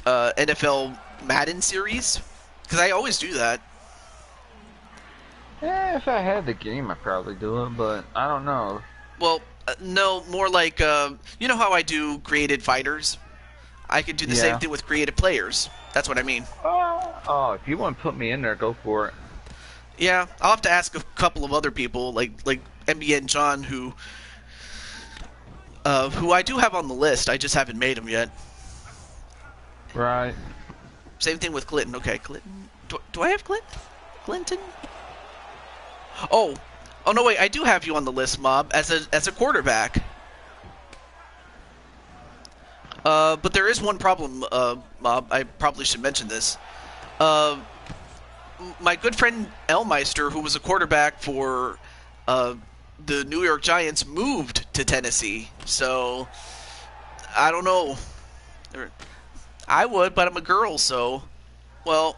NFL Madden series? Because I always do that. If I had the game, I'd probably do it, but I don't know. Well, no, more like, you know how I do created fighters? I could do the same thing with creative players. That's what I mean. Oh, if you want to put me in there, go for it. Yeah, I'll have to ask a couple of other people, like NBA and John, who I do have on the list. I just haven't made them yet. Right. Same thing with Clinton. Okay, Clinton. Do I have Clinton? Oh no, wait. I do have you on the list, Mob, as a quarterback. But there is one problem, Mob. I probably should mention this. My good friend Elmeister, who was a quarterback for the New York Giants, moved to Tennessee. So I don't know. I would, but I'm a girl, so well.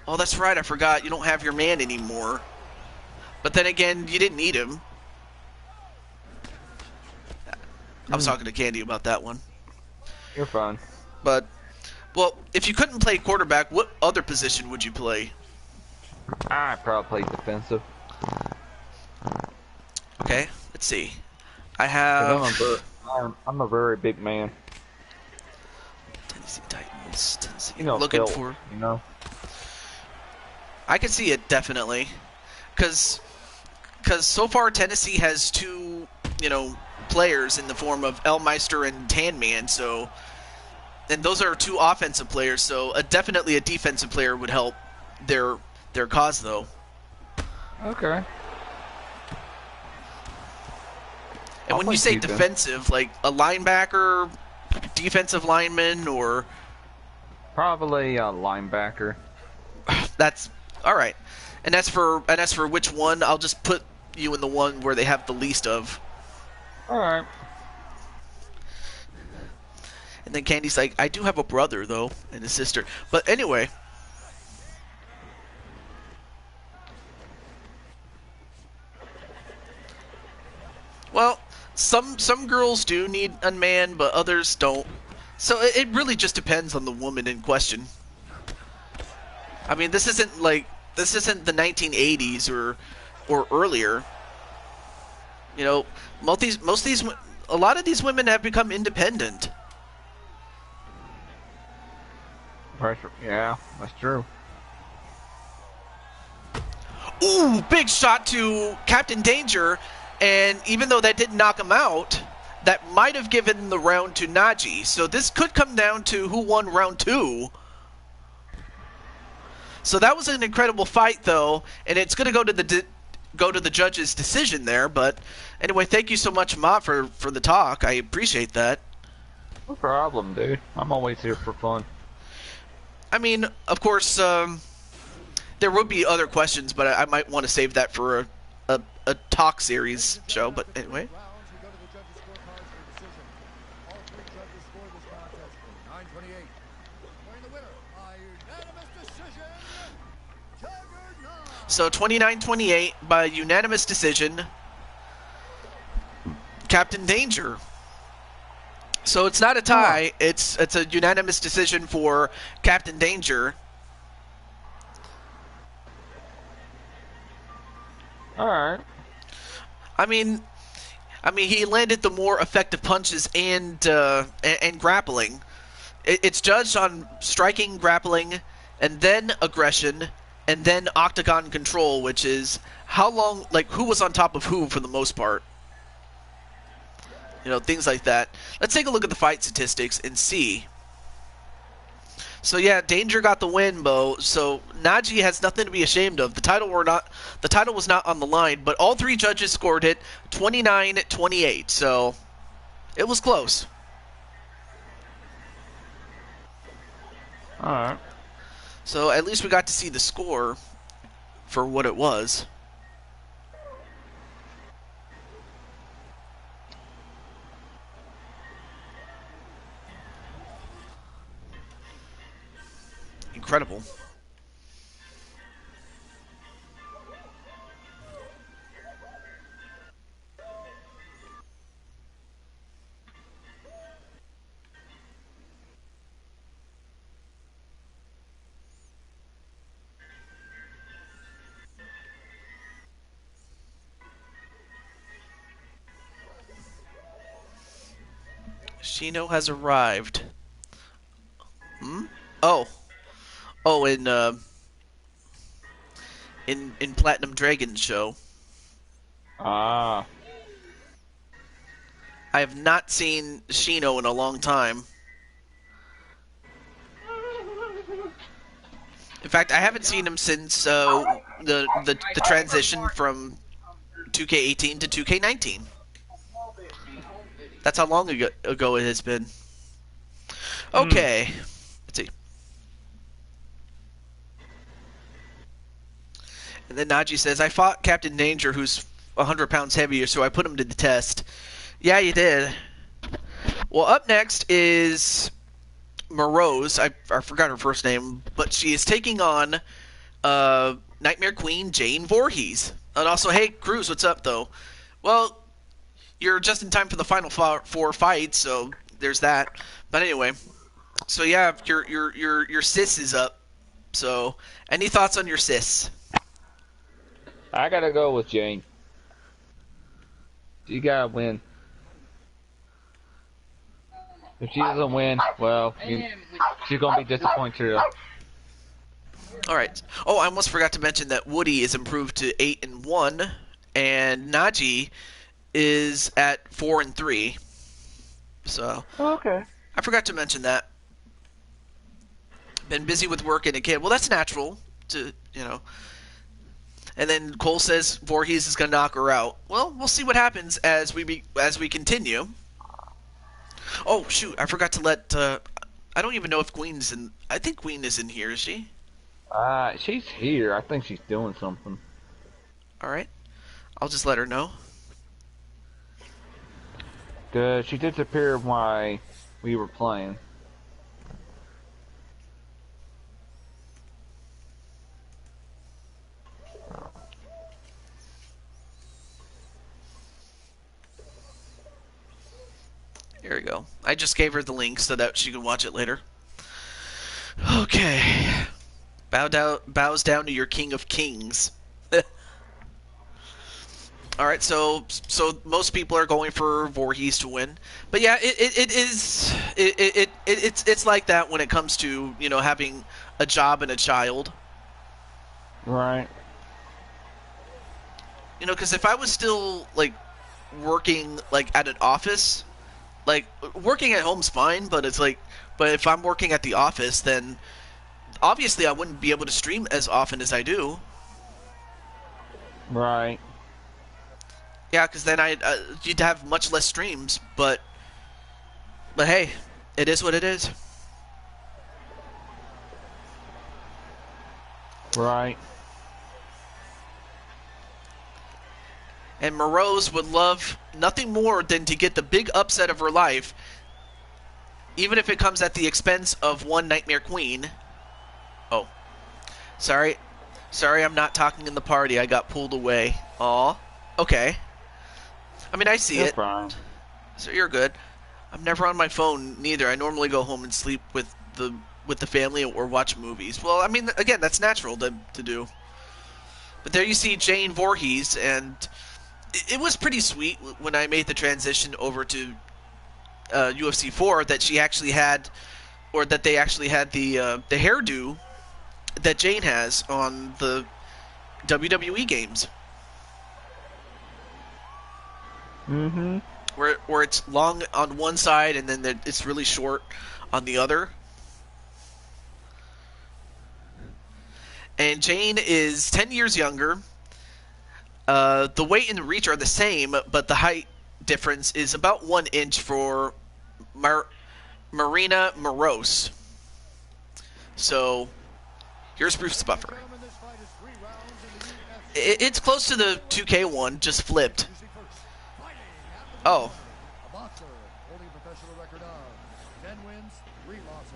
Oh, that's right. I forgot. You don't have your man anymore. But then again, you didn't need him. I was talking to Candy about that one. You're fine. But, well, if you couldn't play quarterback, what other position would you play? I'd probably play defensive. Okay, let's see. I have... I'm a very big man. Tennessee Titans. Tennessee. Looking for... I can see it, definitely. Because so far Tennessee has two, players in the form of Elmeister and Tanman, so... And those are two offensive players, so definitely a defensive player would help their cause, though. Okay. And when you say defensive, like a linebacker, defensive lineman, or... Probably a linebacker. That's... Alright. And as for which one, I'll just put you in the one where they have the least of. Alright. And then Candy's like, I do have a brother, though, and a sister. But anyway. Well, some girls do need a man, but others don't. So it really just depends on the woman in question. I mean, this isn't the 1980s or earlier. You know, a lot of these women have become independent. Pressure. Yeah, that's true. Ooh, big shot to Captain Danger, and even though that didn't knock him out, that might have given the round to Najee. So this could come down to who won round 2. So that was an incredible fight, though, and it's going to go to the judge's decision there. But anyway, thank you so much, Mott, for the talk. I appreciate that. No problem, dude. I'm always here for fun. I mean, of course, there would be other questions, but I might want to save that for a talk series show. But anyway. So 29-28 by unanimous decision, Captain Danger. So it's not a tie. It's a unanimous decision for Captain Danger. All right. I mean, he landed the more effective punches and grappling. It's judged on striking, grappling, and then aggression, and then octagon control, which is how long, like who was on top of who for the most part. You know, things like that. Let's take a look at the fight statistics and see. So yeah, Danger got the win, Bo. So Najee has nothing to be ashamed of. The title was not on the line, but all 3 judges scored it 29-28. So it was close. All right. So at least we got to see the score for what it was. Incredible. Shino has arrived. Oh, in Platinum Dragon's show. Ah. I have not seen Shino in a long time. In fact, I haven't seen him since the transition from 2K18 to 2K19. That's how long ago it has been. Okay. Let's see. And then Najee says, I fought Captain Danger, who's 100 pounds heavier, so I put him to the test. Yeah, you did. Well, up next is Morose. I forgot her first name, but she is taking on Nightmare Queen Jane Voorhees. And also, hey, Cruz, what's up, though? Well, you're just in time for the final 4 fights, so there's that. But anyway, so yeah, your sis is up. So, any thoughts on your sis? I gotta go with Jane. You gotta win. If she doesn't win, well, she's gonna be disappointed. All right. Oh, I almost forgot to mention that Woody is improved to 8-1, and Najee is at 4-3. So. Okay. I forgot to mention that. Been busy with work and a kid. Well, that's natural, And then Cole says Voorhees is going to knock her out. Well, we'll see what happens as we continue. Oh, shoot. I forgot to let... I don't even know if Queen's in... I think Queen is in here, is she? She's here. I think she's doing something. All right. I'll just let her know. She disappeared while we were playing. Here we go. I just gave her the link so that she can watch it later. Okay. Bows down to your king of kings. All right, so most people are going for Voorhees to win, but yeah, it's like that when it comes to having a job and a child. Right. Because if I was still like working like at an office, like working at home's fine, but but if I'm working at the office, then obviously I wouldn't be able to stream as often as I do. Right. Yeah, because then you'd have much less streams, but hey, it is what it is. Right. And Morose would love nothing more than to get the big upset of her life, even if it comes at the expense of one Nightmare Queen. Oh, sorry, I'm not talking in the party. I got pulled away. Aw, okay. I mean, I see it. Fine. So you're good. I'm never on my phone neither. I normally go home and sleep with the family or watch movies. Well, I mean, again, that's natural to do. But there you see Jane Voorhees, and it was pretty sweet when I made the transition over to UFC 4 that she actually had, or that they actually had the hairdo that Jane has on the WWE games. Mm-hmm. Where it's long on one side and then it's really short on the other. And Jane is 10 years younger. The weight and the reach are the same, but the height difference is about 1 inch for Marina Morose. So, here's Bruce Buffer. It's close to the 2K one, just flipped. Oh. A boxer holding a professional record of 10 wins, 3 losses.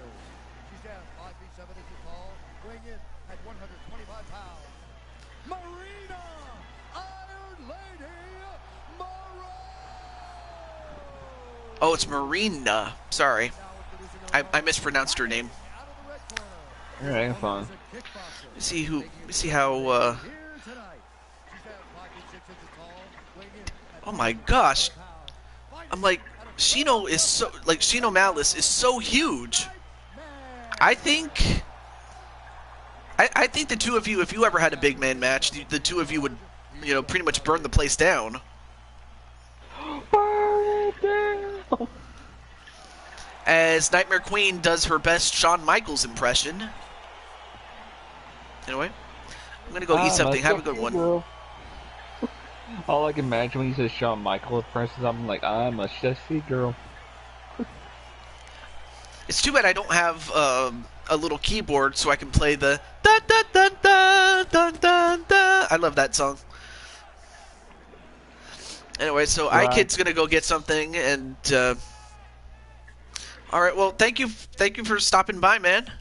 She stands 5 feet 7 inches tall, weighing in at 125 pounds. Marina, Iron Lady, Morose. Oh, it's Marina. Sorry. I mispronounced her name. Alright, fine. Let's see how oh my gosh. I'm like, Shino Malice is so huge. I think the two of you, if you ever had a big man match, the two of you would, pretty much burn the place down. Burn it down! As Nightmare Queen does her best Shawn Michaels impression. Anyway, I'm gonna go eat something. Have a good one. Girl. All I can imagine when he says Shawn Michaels impressions, I'm like, I'm a sexy girl. It's too bad I don't have a little keyboard so I can play the da da da da da da da. I love that song. Anyway, so Right. iKid's gonna go get something, and all right. Well, thank you for stopping by, man.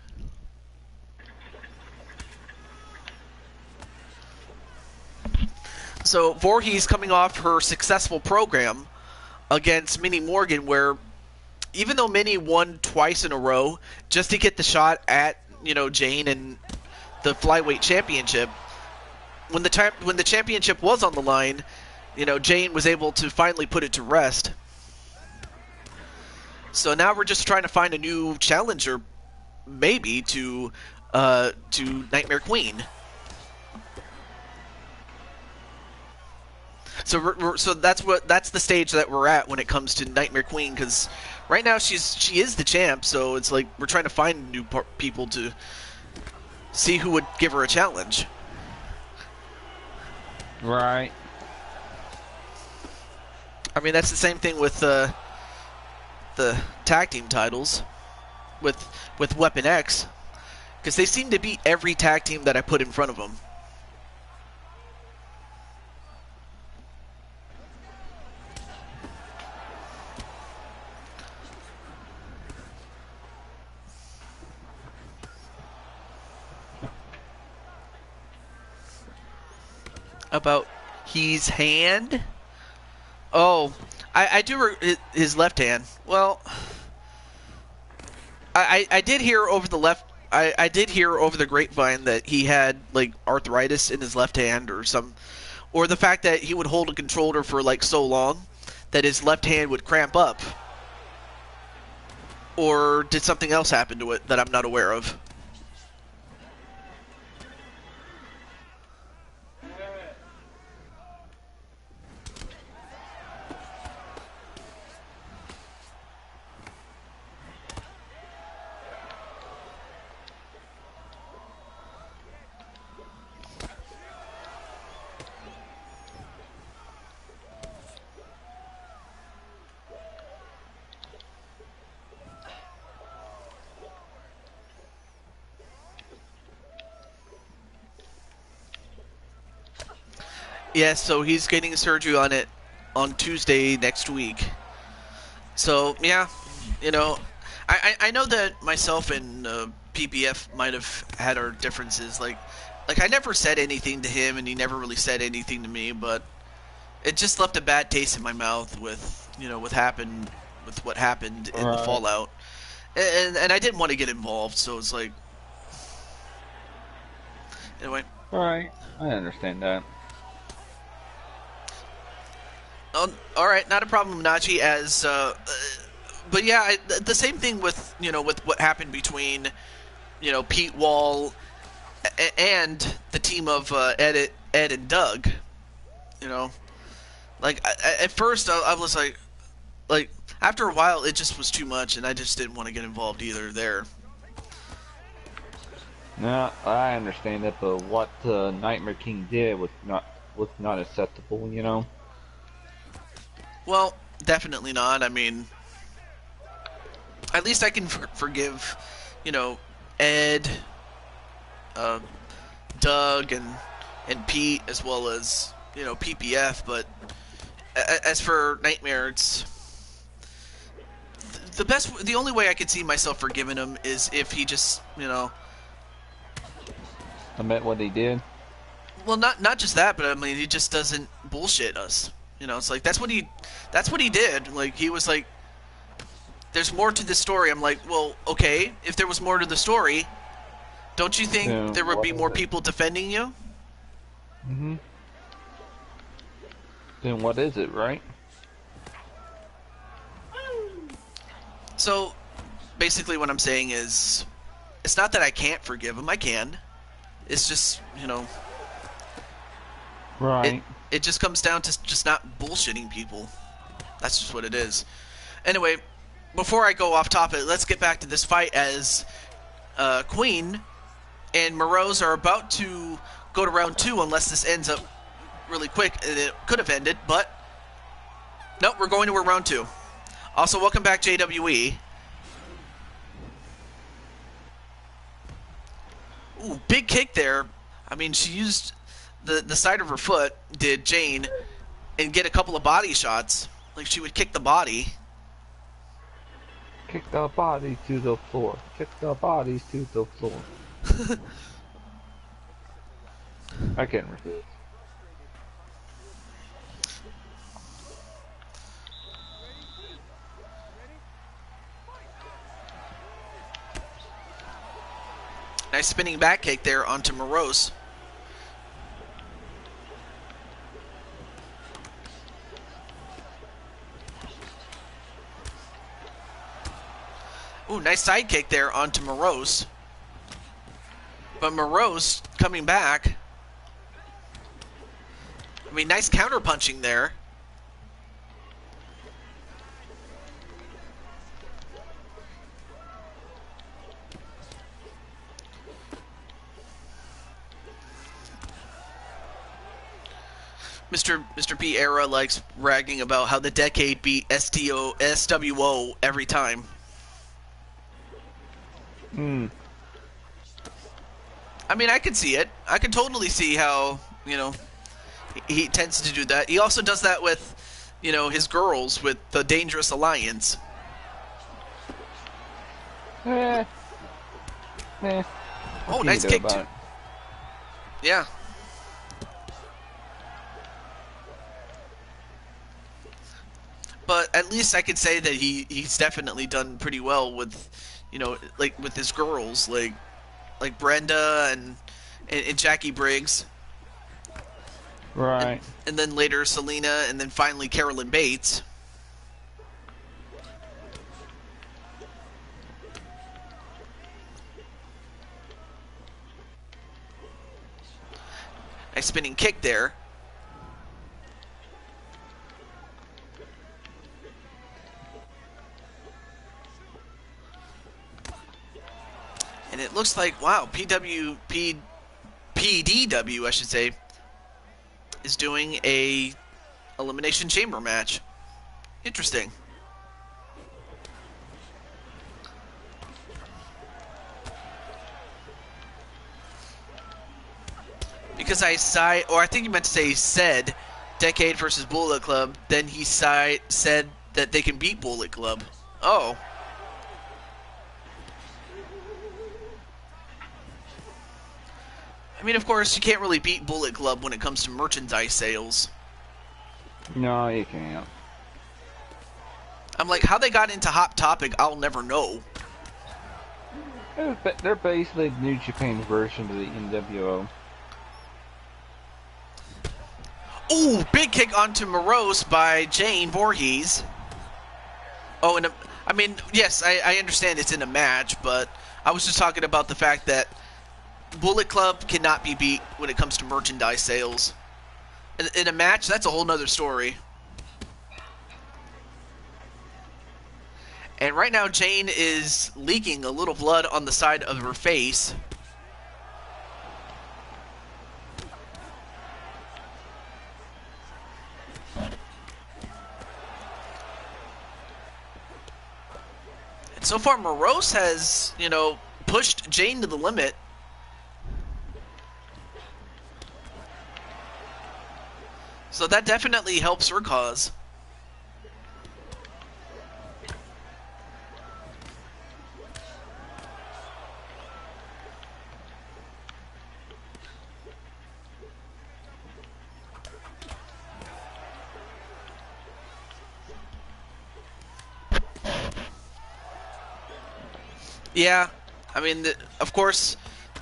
So Voorhees coming off her successful program against Minnie Morgan, where even though Minnie won twice in a row just to get the shot at Jane and the flyweight championship, when the championship was on the line, Jane was able to finally put it to rest. So now we're just trying to find a new challenger, maybe to Nightmare Queen. So that's the stage that we're at when it comes to Nightmare Queen, because right now she is the champ. So it's like we're trying to find new people to see who would give her a challenge. Right. I mean, that's the same thing with the tag team titles with Weapon X, because they seem to beat every tag team that I put in front of them. About his hand? Oh, I do his left hand. Well, I did hear over the I did hear over the grapevine that he had like arthritis in his left hand or the fact that he would hold a controller for like so long that his left hand would cramp up. Or did something else happen to it that I'm not aware of? Yeah, so he's getting surgery on it on Tuesday next week. So, yeah, you know, I know that myself and PPF might have had our differences. Like I never said anything to him, and he never really said anything to me, but it just left a bad taste in my mouth with, what happened in the fallout. And I didn't want to get involved, so it's like... Anyway. Alright, I understand that. Alright, not a problem, Nachi, but yeah, the same thing with, with what happened between, Pete Wall and the team of Ed and Doug, Like, at first, I was like, after a while, it just was too much, and I just didn't want to get involved either there. No, I understand that, but what Nightmare King did was not acceptable, Well, definitely not. I mean, at least I can forgive, Ed, Doug, and Pete, as well as, PPF, but as for Nightmare, it's... The only way I could see myself forgiving him is if he just, admit what he did. Well, not just that, but I mean, he just doesn't bullshit us. It's like that's what he did. Like, he was like, "There's more to this story." I'm like, well, okay, if there was more to the story, don't you think there would be more people defending you? Mm-hmm. Then what is it, right? So, basically, what I'm saying is, it's not that I can't forgive him. I can. It's just, Right. It just comes down to just not bullshitting people. That's just what it is. Anyway, before I go off topic, let's get back to this fight as Queen and Morose are about to go to round 2 unless this ends up really quick. It could have ended, but nope, we're going to a round 2. Also, welcome back, JWE. Ooh, big kick there. I mean, she used the side of her foot, did Jane, and get a couple of body shots. Like, she would kick the body. Kick the body to the floor. Kick the bodies to the floor. I can't refuse. Nice spinning back kick there onto Morose. Ooh, nice side kick there onto Morose. But Morose coming back. I mean, nice counter punching there. Mr. P era likes bragging about how the Decade beat SWO every time. I mean, I can see it. I can totally see how, he tends to do that. He also does that with, his girls, with the Dangerous Alliance. Oh, nice kick too. Yeah. But at least I could say that he's definitely done pretty well with, like with his girls. Like, like Brenda and Jackie Briggs, Right. and then later Selena, and then finally Carolyn Bates. Nice spinning kick there. And it looks like, wow, PDW, I should say, is doing a Elimination Chamber match. Interesting. Because I think you meant to say said Decade versus Bullet Club, then he said that they can beat Bullet Club. Oh. I mean, of course, you can't really beat Bullet Club when it comes to merchandise sales. No, you can't. I'm like, how they got into Hot Topic, I'll never know. They're basically New Japan's version of the NWO. Ooh, big kick onto Morose by Jane Voorhees. Oh, and I mean, yes, I understand it's in a match, but I was just talking about the fact that Bullet Club cannot be beat when it comes to merchandise sales. In a match, that's a whole nother story. And right now, Jane is leaking a little blood on the side of her face. And so far, Morose has, pushed Jane to the limit. So that definitely helps her cause. Yeah, I mean, of course,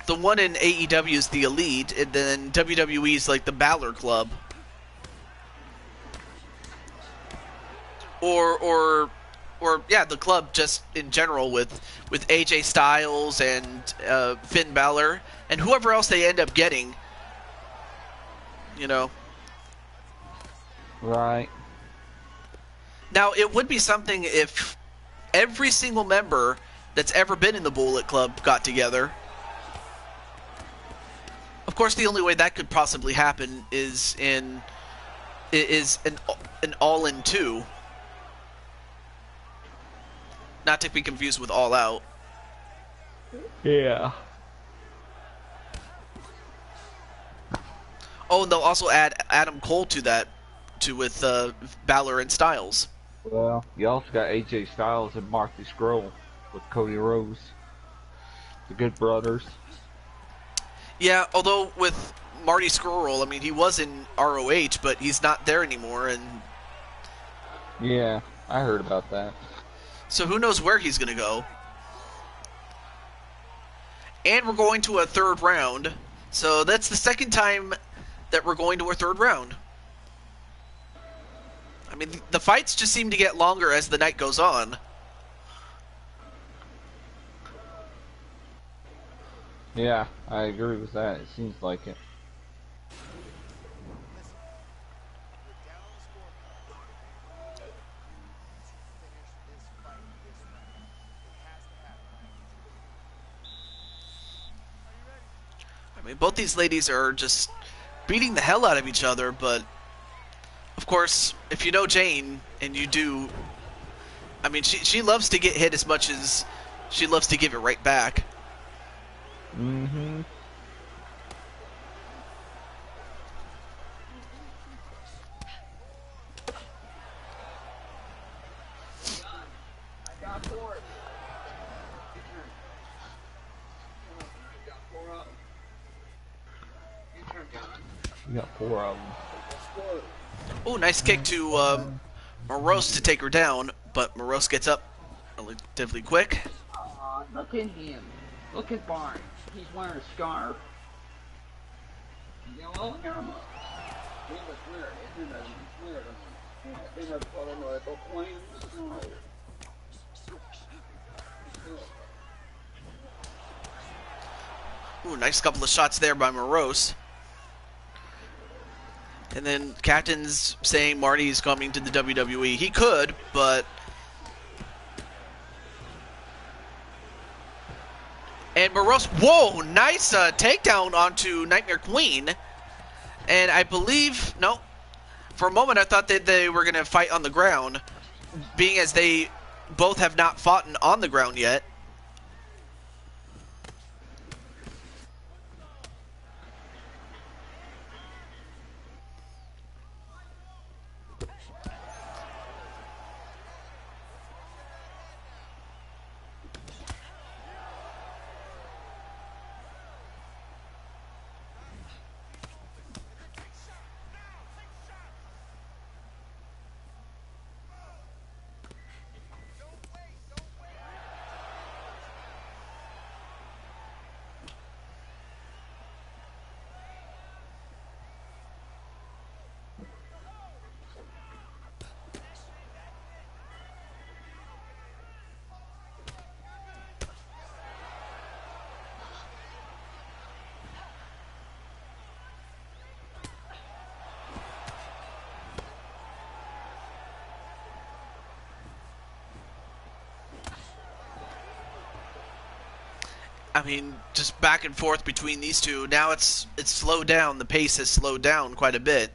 the one in AEW is the Elite, and then WWE is like the Balor Club. Or yeah, the club just in general with AJ Styles and Finn Balor and whoever else they end up getting. Right. Now, it would be something if every single member that's ever been in the Bullet Club got together. Of course, the only way that could possibly happen is an All-In 2. Not to be confused with All Out. Yeah. Oh, and they'll also add Adam Cole to that, with Balor and Styles. Well, you also got AJ Styles and Marty Scurll with Cody Rhodes. The Good Brothers. Yeah, although with Marty Scurll, I mean, he was in ROH, but he's not there anymore, and... Yeah, I heard about that. So who knows where he's going to go. And we're going to a third round. So that's the second time that we're going to a third round. I mean, the fights just seem to get longer as the night goes on. Yeah, I agree with that. It seems like it. I mean, both these ladies are just beating the hell out of each other, but of course, if you know Jane, and you do, I mean, she loves to get hit as much as she loves to give it right back. Mm-hmm. You got 4 of them. Oh, nice kick to Morose to take her down, but Morose gets up relatively quick. Look at him. Look at Barnes. He's wearing a scarf. You know, camera. He was weird. Isn't it? He's weird. He was following the plane. Ooh, nice couple of shots there by Morose. And then Captain's saying Marty's coming to the WWE. He could, but... And Morose, whoa, nice takedown onto Nightmare Queen. And I believe, no, for a moment I thought that they were going to fight on the ground, being as they both have not fought on the ground yet. I mean, just back and forth between these two. Now it's slowed down. The pace has slowed down quite a bit.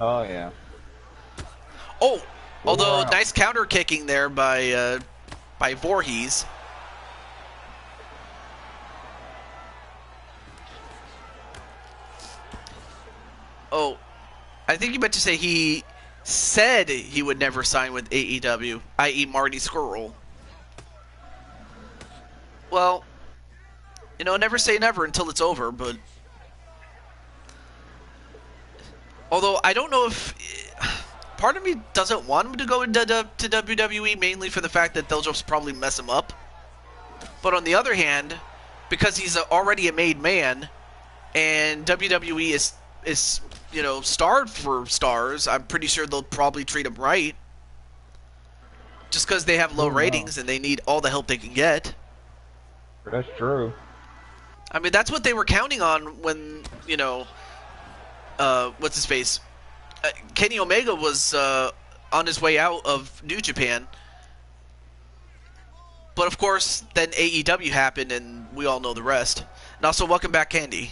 Oh, yeah. Oh, although nice counter kicking there by Voorhees. Oh, I think you meant to say he said he would never sign with AEW, i.e. Marty Scurll. Well, you know, never say never until it's over, but... Although, I don't know if... Part of me doesn't want him to go to WWE, mainly for the fact that they'll just probably mess him up. But on the other hand, because he's already a made man, and WWE is you know, starved for stars, I'm pretty sure they'll probably treat him right. Just because they have low ratings and they need all the help they can get. That's true. I mean, that's what they were counting on when, you know, what's his face? Kenny Omega was on his way out of New Japan. But of course, then AEW happened and we all know the rest. And also, welcome back, Candy.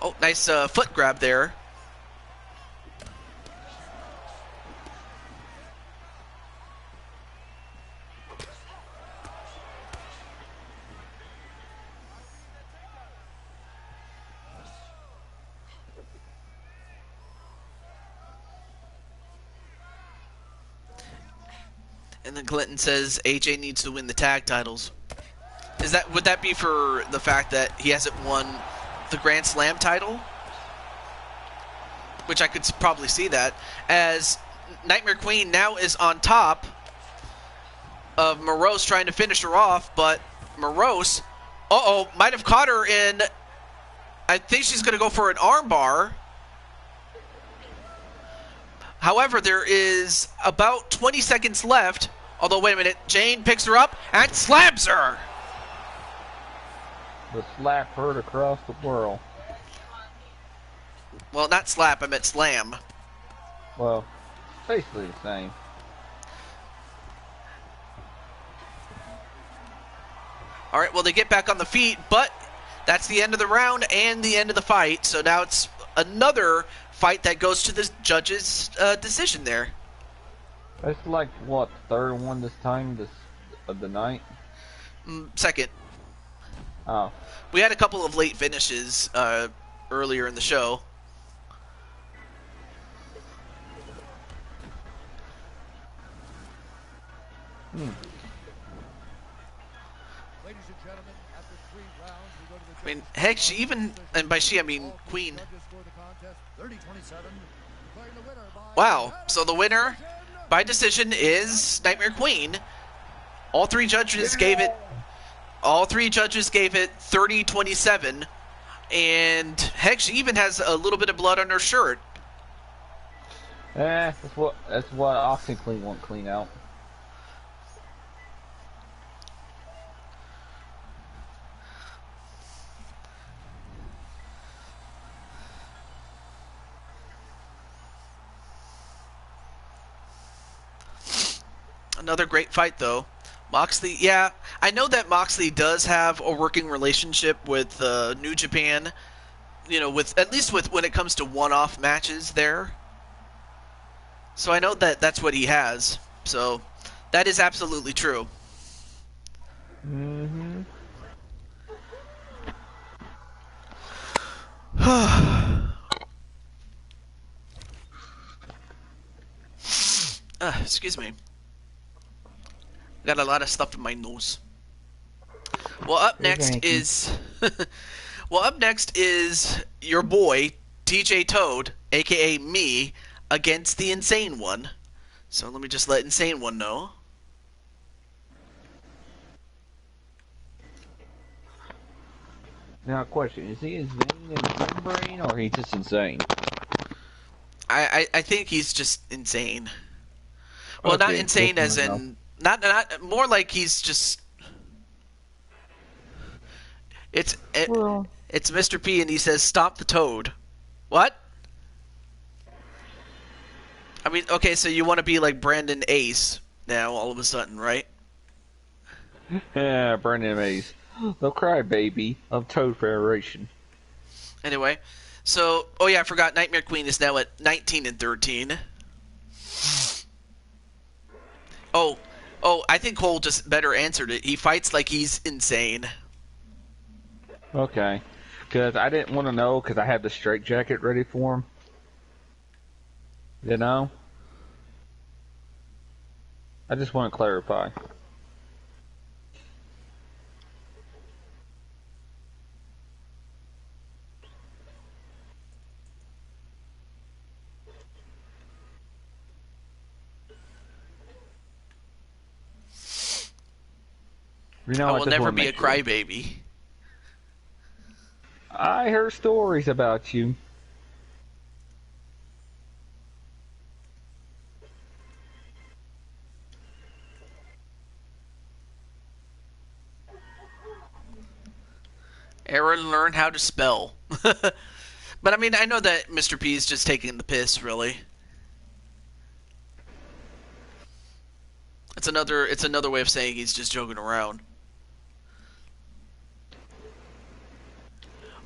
Oh, nice foot grab there. And then Clinton says AJ needs to win the tag titles. Would that be for the fact that he hasn't won the Grand Slam title? Which I could probably see that, as Nightmare Queen now is on top of Morose trying to finish her off, but Morose, might have caught her in, I think she's going to go for an armbar. However, there is about 20 seconds left. Although, wait a minute. Jane picks her up and slams her. The slap heard across the world. Well, not slap. I meant slam. Well, basically the same. All right, well, they get back on the feet, but that's the end of the round and the end of the fight. So now it's another fight that goes to the judge's decision there. That's like, what, third one this time of the night? Second. Oh. We had a couple of late finishes earlier in the show. Ladies and gentlemen, after 3 rounds, we go to the I mean, heck, she even, and by she I mean Queen. Wow, so the winner by decision is Nightmare Queen. All three judges gave it 30-27, and heck, she even has a little bit of blood on her shirt. That's what OxyClean won't clean out. Another great fight, though. Moxley, yeah, I know that Moxley does have a working relationship with New Japan. You know, with at least with when it comes to one-off matches there. So I know that that's what he has. So that is absolutely true. Mm-hmm. Excuse me. Got a lot of stuff in my nose. Well, up next is your boy TJ Toad, aka me, against the Insane One. So let me just let Insane One know. Now, question: is he insane in his brain, or he just insane? I think he's just insane. Well, Okay, not insane as in not more like he's just. It's Mr. P, and he says, "Stop the toad." What? I mean, okay, so you want to be like Brandon Ace now, all of a sudden, right? Yeah, Brandon Mays, the crybaby of Toad Federation. Anyway, so oh yeah, I forgot. Nightmare Queen is now at 19-13. Oh, I think Cole just better answered it. He fights like he's insane. Okay, because I didn't want to know because I had the straight jacket ready for him. You know? I just want to clarify. You know, I will never be a crybaby. I heard stories about you. Aaron learn how to spell. But I mean, I know that Mr. P is just taking the piss, really. It's another way of saying he's just joking around.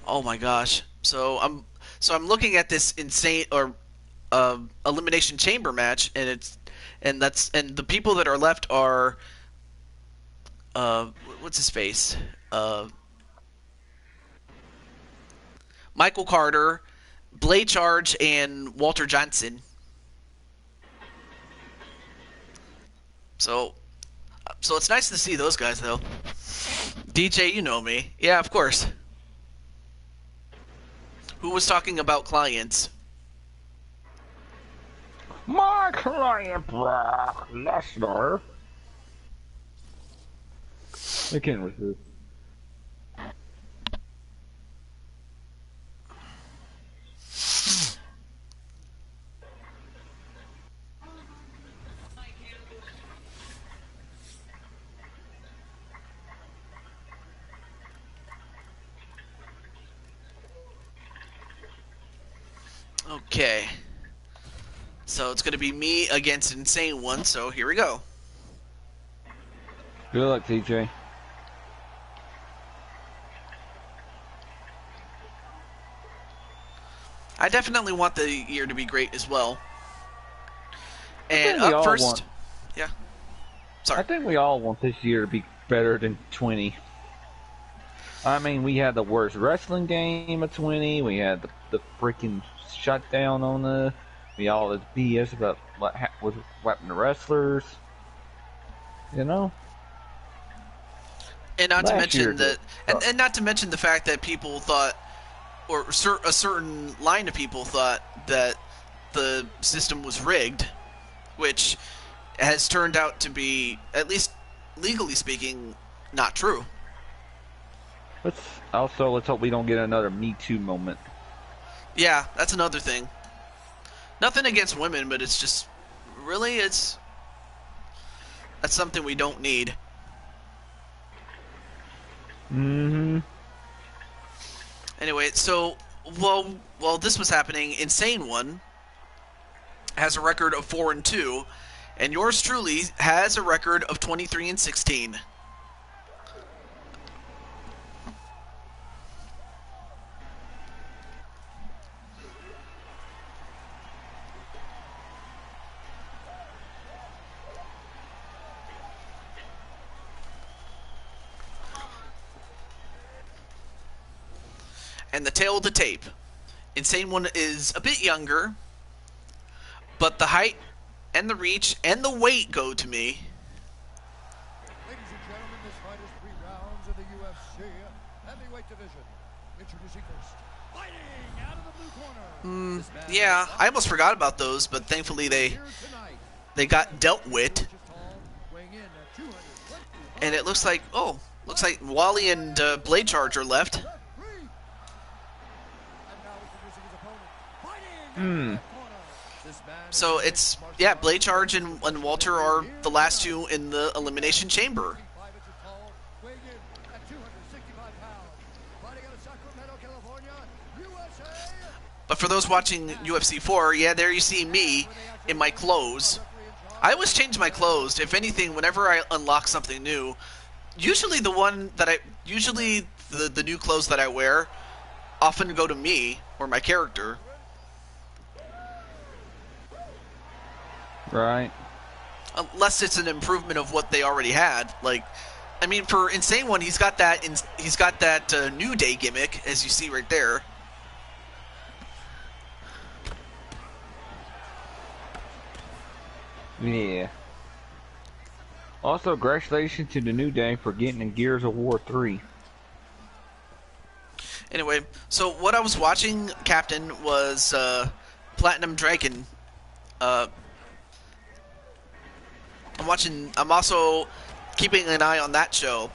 Oh my gosh. So I'm looking at this insane or elimination chamber match, and the people that are left are what's his face? Michael Carter, Blade Charge, and Walter Johnson. So it's nice to see those guys, though. DJ, you know me. Yeah, of course. Who was talking about clients? My client, Brock Lesnar. I can't resist. Okay. So it's going to be me against Insane One, so here we go. Good luck, TJ. I definitely want the year to be great as well. And up first... Yeah. Sorry. I think we all want this year to be better than 20. I mean, we had the worst wrestling game of 20. We had the freaking shutdown on the... We all had BS about what happened to wrestlers. You know? And not to mention that... And not to mention the fact that people thought... Or a certain line of people thought that the system was rigged. Which has turned out to be... At least legally speaking, not true. Let's hope we don't get another Me Too moment. Yeah, that's another thing. Nothing against women, but it's just really that's something we don't need. Mm-hmm. Anyway, so while this was happening, Insane One has a record of 4-2, and yours truly has a record of 23-16. And the tail of the tape. Insane One is a bit younger, but the height and the reach and the weight go to me. Ladies and gentlemen, this fight is 3 rounds in the UFC heavyweight division. Introducing first, fighting out of the blue corner. Yeah, I almost forgot about those, but thankfully they got dealt with. And it looks like Wally and Blade Charger left. So it's, yeah, Blade Charge and Walter are the last two in the Elimination Chamber. But for those watching UFC 4, yeah, there you see me in my clothes. I always change my clothes. If anything, whenever I unlock something new, usually the new clothes that I wear often go to me or my character. Right. Unless it's an improvement of what they already had. Like, I mean, for Insane One, he's got that New Day gimmick, as you see right there. Yeah. Also, congratulations to the New Day for getting in Gears of War 3. Anyway, so what I was watching, Captain, was Platinum Dragon. I'm also keeping an eye on that show.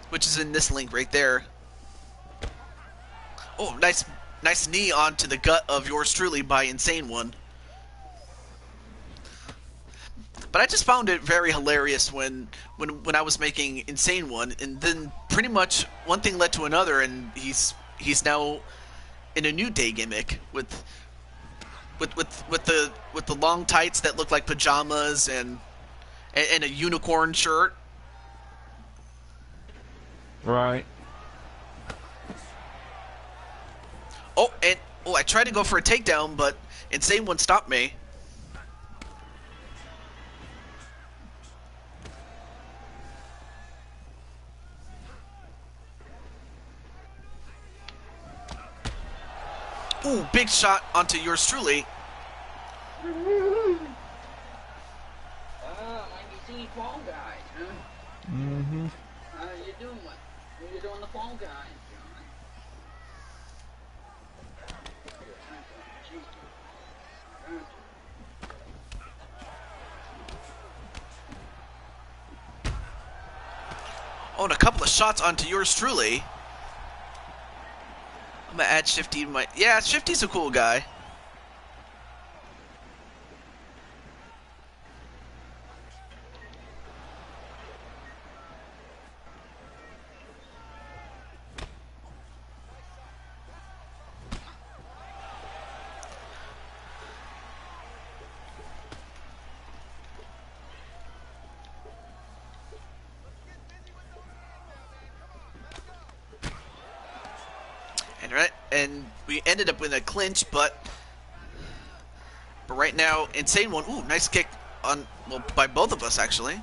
Which is in this link right there. Oh, nice knee onto the gut of yours truly by Insane One. But I just found it very hilarious when I was making Insane One, and then pretty much one thing led to another, and he's now in a New Day gimmick with the long tights that look like pajamas and a unicorn shirt. Right. I tried to go for a takedown, but Insane One stopped me. Ooh, big shot onto yours truly. Like you see Fall Guys, huh? Mm-hmm. How you doing? What you doing the Fall Guys, John? Oh, and a couple of shots onto yours truly. I'm gonna add Shifty to my... Yeah, Shifty's a cool guy. And we ended up in a clinch, but right now, Insane One. Ooh, nice kick by both of us actually.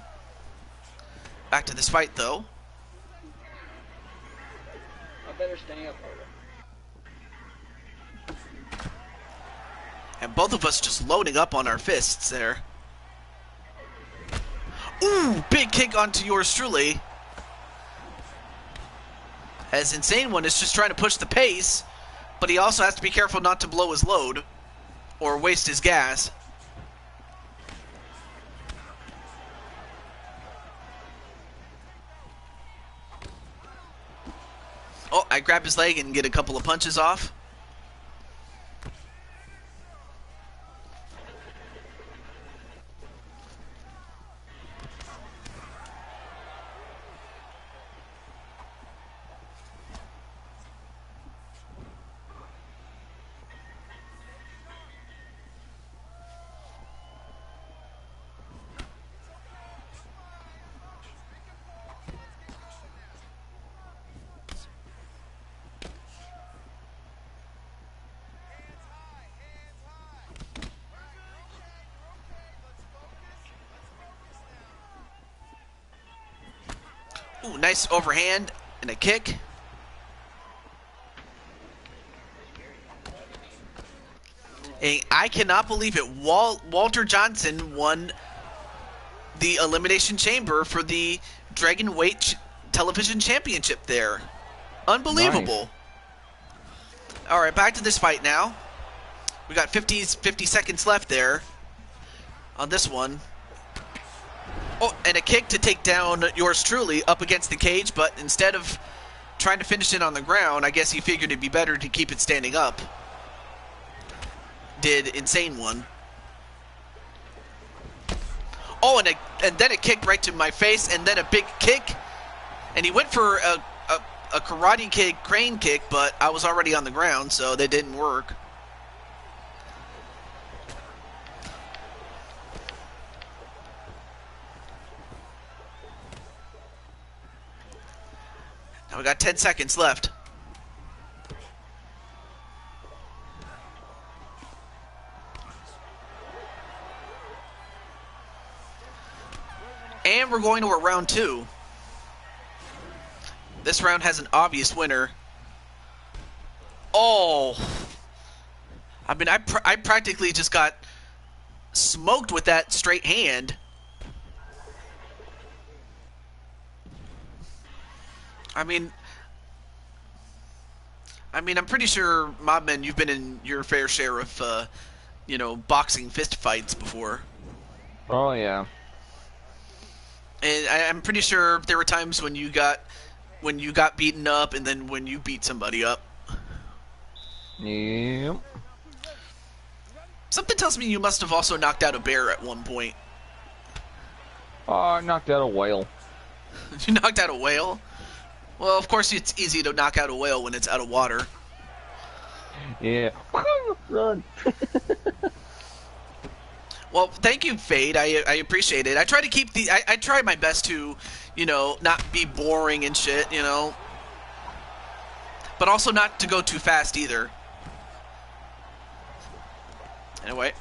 Back to this fight though. I better stay up over. And both of us just loading up on our fists there. Ooh, big kick onto yours truly. As Insane One is just trying to push the pace, but he also has to be careful not to blow his load or waste his gas. Oh, I grab his leg and get a couple of punches off. Ooh, nice overhand and a kick. And I cannot believe it. Walter Johnson won the Elimination Chamber for the Dragon Weight Television Championship there. Unbelievable. Nice. All right, back to this fight now. We got 50 seconds left there on this one. Oh, and a kick to take down yours truly up against the cage, but instead of trying to finish it on the ground, I guess he figured it'd be better to keep it standing up. Did Insane one. Oh, and then a kick right to my face, and then a big kick. And he went for a karate kick, crane kick, but I was already on the ground, so that didn't work. Now we got 10 seconds left. And we're going to a round 2. This round has an obvious winner. Oh. I mean, I practically just got smoked with that straight hand. I mean, I'm pretty sure, Mobman, you've been in your fair share of, boxing fist fights before. Oh, yeah. And I'm pretty sure there were times when you got beaten up, and then when you beat somebody up. Yep. Something tells me you must have also knocked out a bear at one point. Oh, I knocked out a whale. You knocked out a whale? Well, of course it's easy to knock out a whale when it's out of water. Yeah. Run. Well, thank you, Fade. I appreciate it. I try to keep I try my best to, not be boring and shit, but also not to go too fast either. Anyway.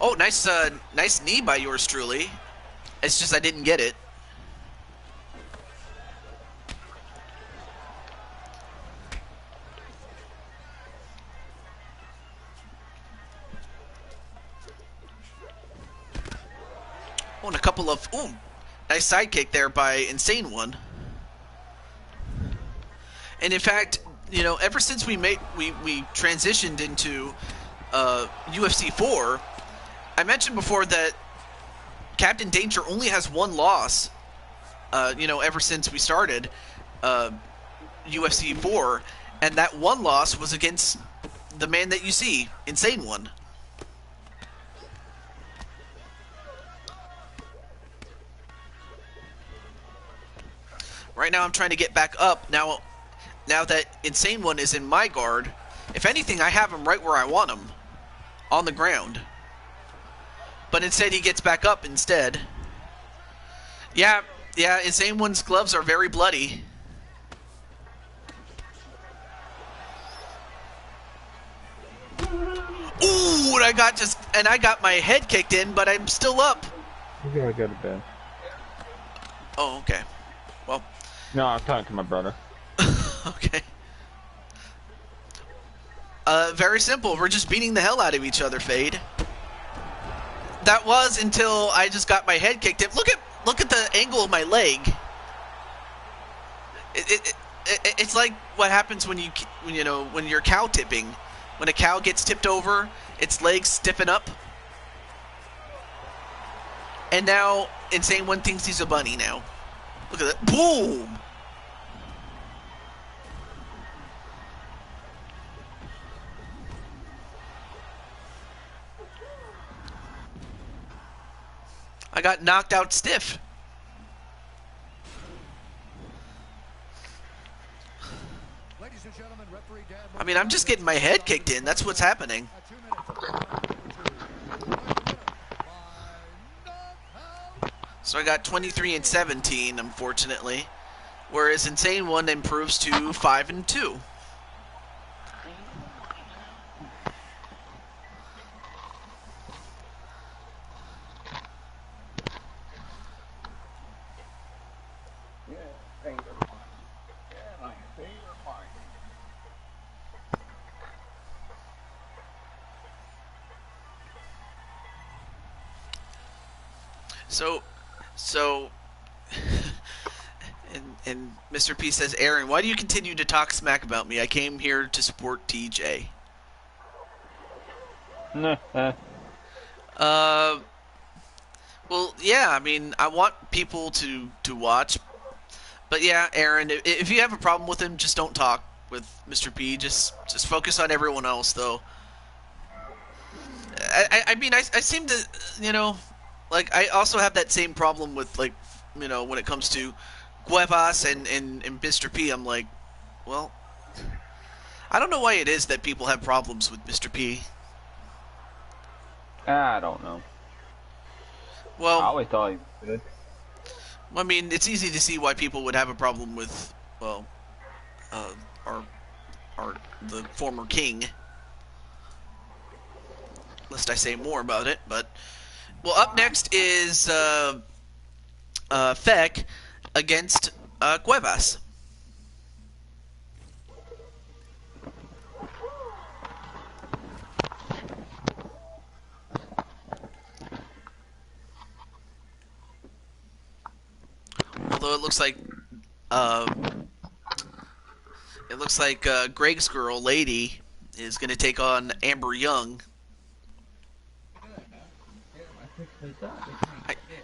Oh, nice knee by yours truly. It's just I didn't get it. Oh, and a couple of nice sidekick there by Insane One. And in fact, ever since we transitioned into UFC 4, I mentioned before that Captain Danger only has one loss. Ever since we started UFC 4, and that one loss was against the man that you see, Insane One. Right now I'm trying to get back up. Now that Insane One is in my guard, if anything, I have him right where I want him. On the ground. But instead he gets back up instead. Yeah, Insane One's gloves are very bloody. Ooh, and I got my head kicked in, but I'm still up. You gotta go to bed. Oh, okay. Well. No, I'm talking to my brother. Okay. Very simple. We're just beating the hell out of each other, Fade. That was until I just got my head kicked in. Look at the angle of my leg. It's like what happens when you're cow tipping. When a cow gets tipped over, its legs stiffen up. And now Insane One thinks he's a bunny now. Look at that. Boom! I got knocked out stiff. Ladies and gentlemen, referee Dan I mean, I'm just getting my head kicked in. That's what's happening. at 2 minutes of round number 2. By knockout. So I got 23 and 17, unfortunately. Whereas Insane One improves to 5 and 2. Yeah, finger mine. Yeah, like a finger mine. So, and Mr. P says, Aaron, why do you continue to talk smack about me? I came here to support TJ. Well, yeah, I mean, I want people to watch. But yeah, Aaron, if you have a problem with him, just don't talk with Mr. P. Just focus on everyone else, though. I mean, I seem to, like, I also have that same problem with, like, when it comes to Cuevas and Mr. P. I'm like, well, I don't know why it is that people have problems with Mr. P. I don't know. Well, I always thought he was good. I mean, it's easy to see why people would have a problem with, well, our the former king. Lest I say more about it, but well, up next is Feck against Cuevas. Although it looks like Greg's girl, Lady, is going to take on Amber Young.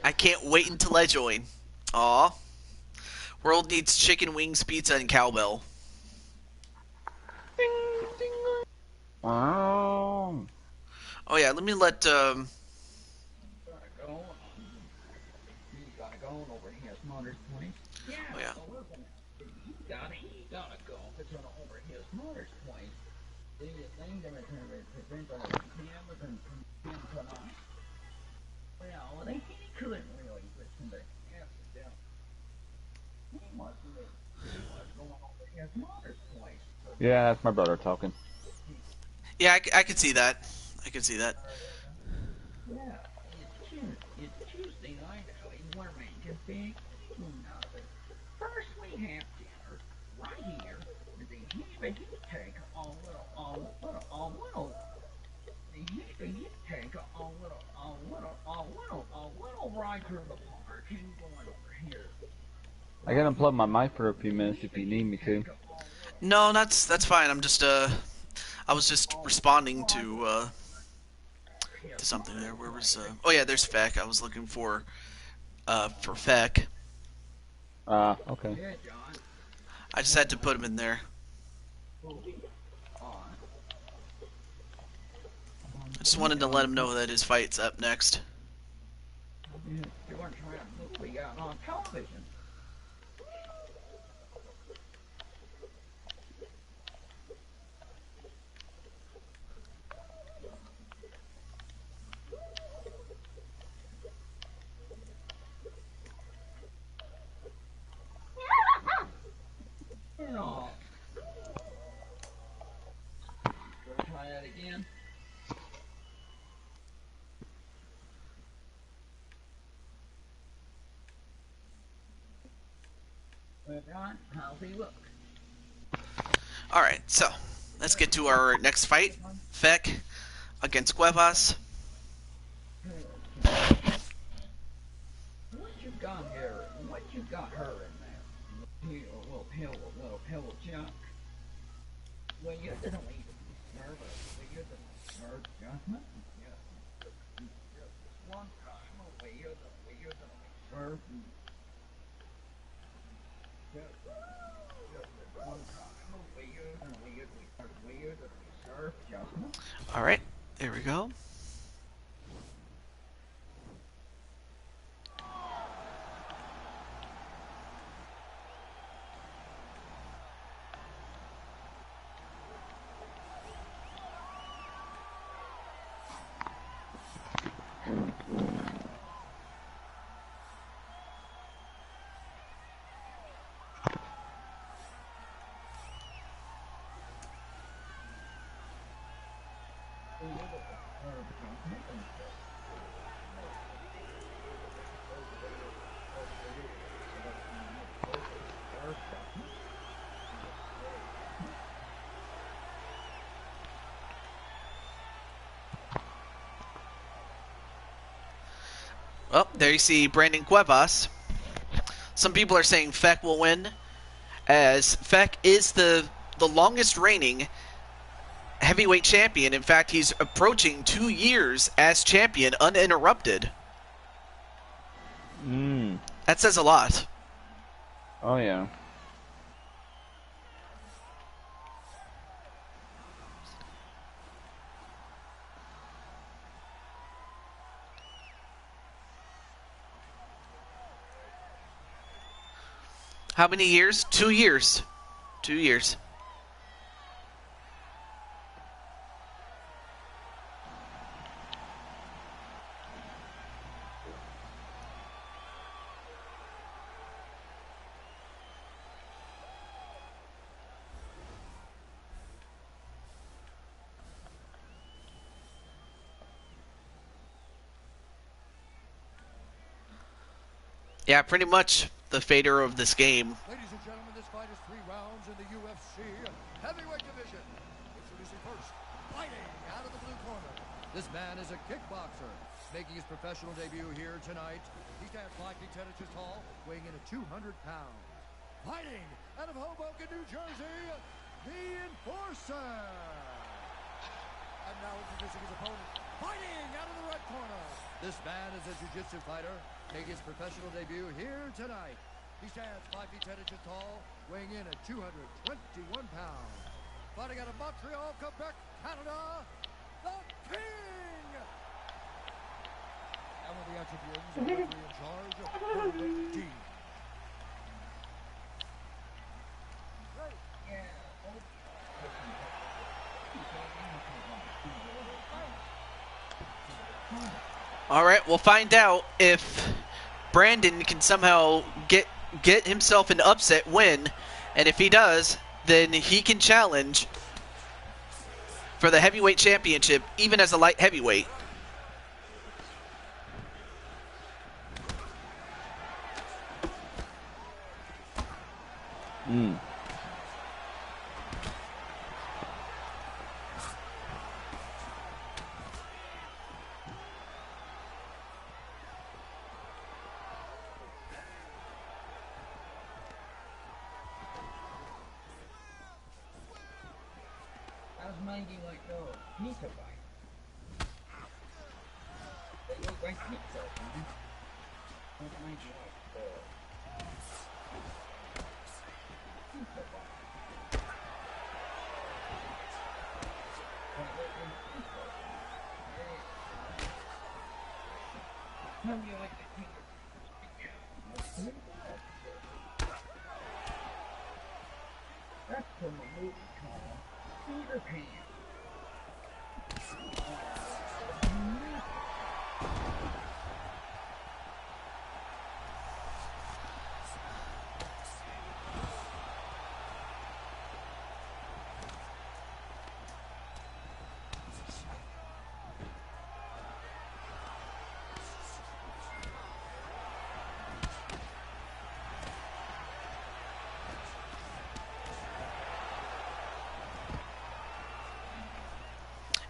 I can't wait until I join. Aw. World needs chicken wings, pizza, and cowbell. Oh. Oh yeah, let me let Gotta go over here, Mother's Point. Yeah, oh yeah. so we're gonna, he gotta go over his Mother's Point. They gonna present our cameras and him tonight. Well, he couldn't really listen to answer them. He was going over his Mother's Point. Yeah, that's my brother talking. Yeah, I can see that. I can see that. Yeah, it's Tuesday night, so we're making big eating of it. First we have dinner right here, and then he take a little, he take a little ride through the park and going over here. I can unplug my mic for a few minutes if you need me to. No, that's fine. I'm just I was just responding to something there. Where was oh yeah, there's Feck. I was looking for Feck. Okay. I just had to put him in there. I just wanted to let him know that his fight's up next. You weren't trying to put me out on television. No. Try that again. John, how's he look? Alright, so let's get to our next fight. Feck against Cuevas. What you got here? What you got her in there? Here, a little pill of junk. Well, you didn't leave it nervous. Well, you didn't nerve judgment. Just one time, well, you didn't serve. Just one time, well, you didn't serve judgment. Alright, there we go. Oh, there you see Brandon Cuevas. Some people are saying Feck will win, as Feck is the longest reigning heavyweight champion. In fact, he's approaching 2 years as champion uninterrupted. That says a lot. Oh, yeah. How many years? 2 years. 2 years. Yeah, pretty much the fader of this game. Ladies and gentlemen, this fight is 3 rounds in the UFC heavyweight division. Introducing first, fighting out of the blue corner. This man is a kickboxer, making his professional debut here tonight. He stands 5 feet 10 inches tall, weighing in at 200 pounds. Fighting out of Hoboken, New Jersey, the Enforcer. And now introducing his opponent, fighting out of the red corner. This man is a jiu-jitsu fighter, making his professional debut here tonight. He stands 5 feet 10 inches tall, weighing in at 221 pounds. Fighting out of Montreal, Quebec, Canada, the King! And with the action begins, the referee in charge, Robert D. All right, we'll find out if Brandon can somehow get himself an upset win, and if he does, then he can challenge for the heavyweight championship, even as a light heavyweight. How's Mangy like those? Pizza bite. They look like pizza, man. How's Mangy like those? Pizza bite. They look like pizza. How do you like the pizza? That's from a movie called Peter Pan.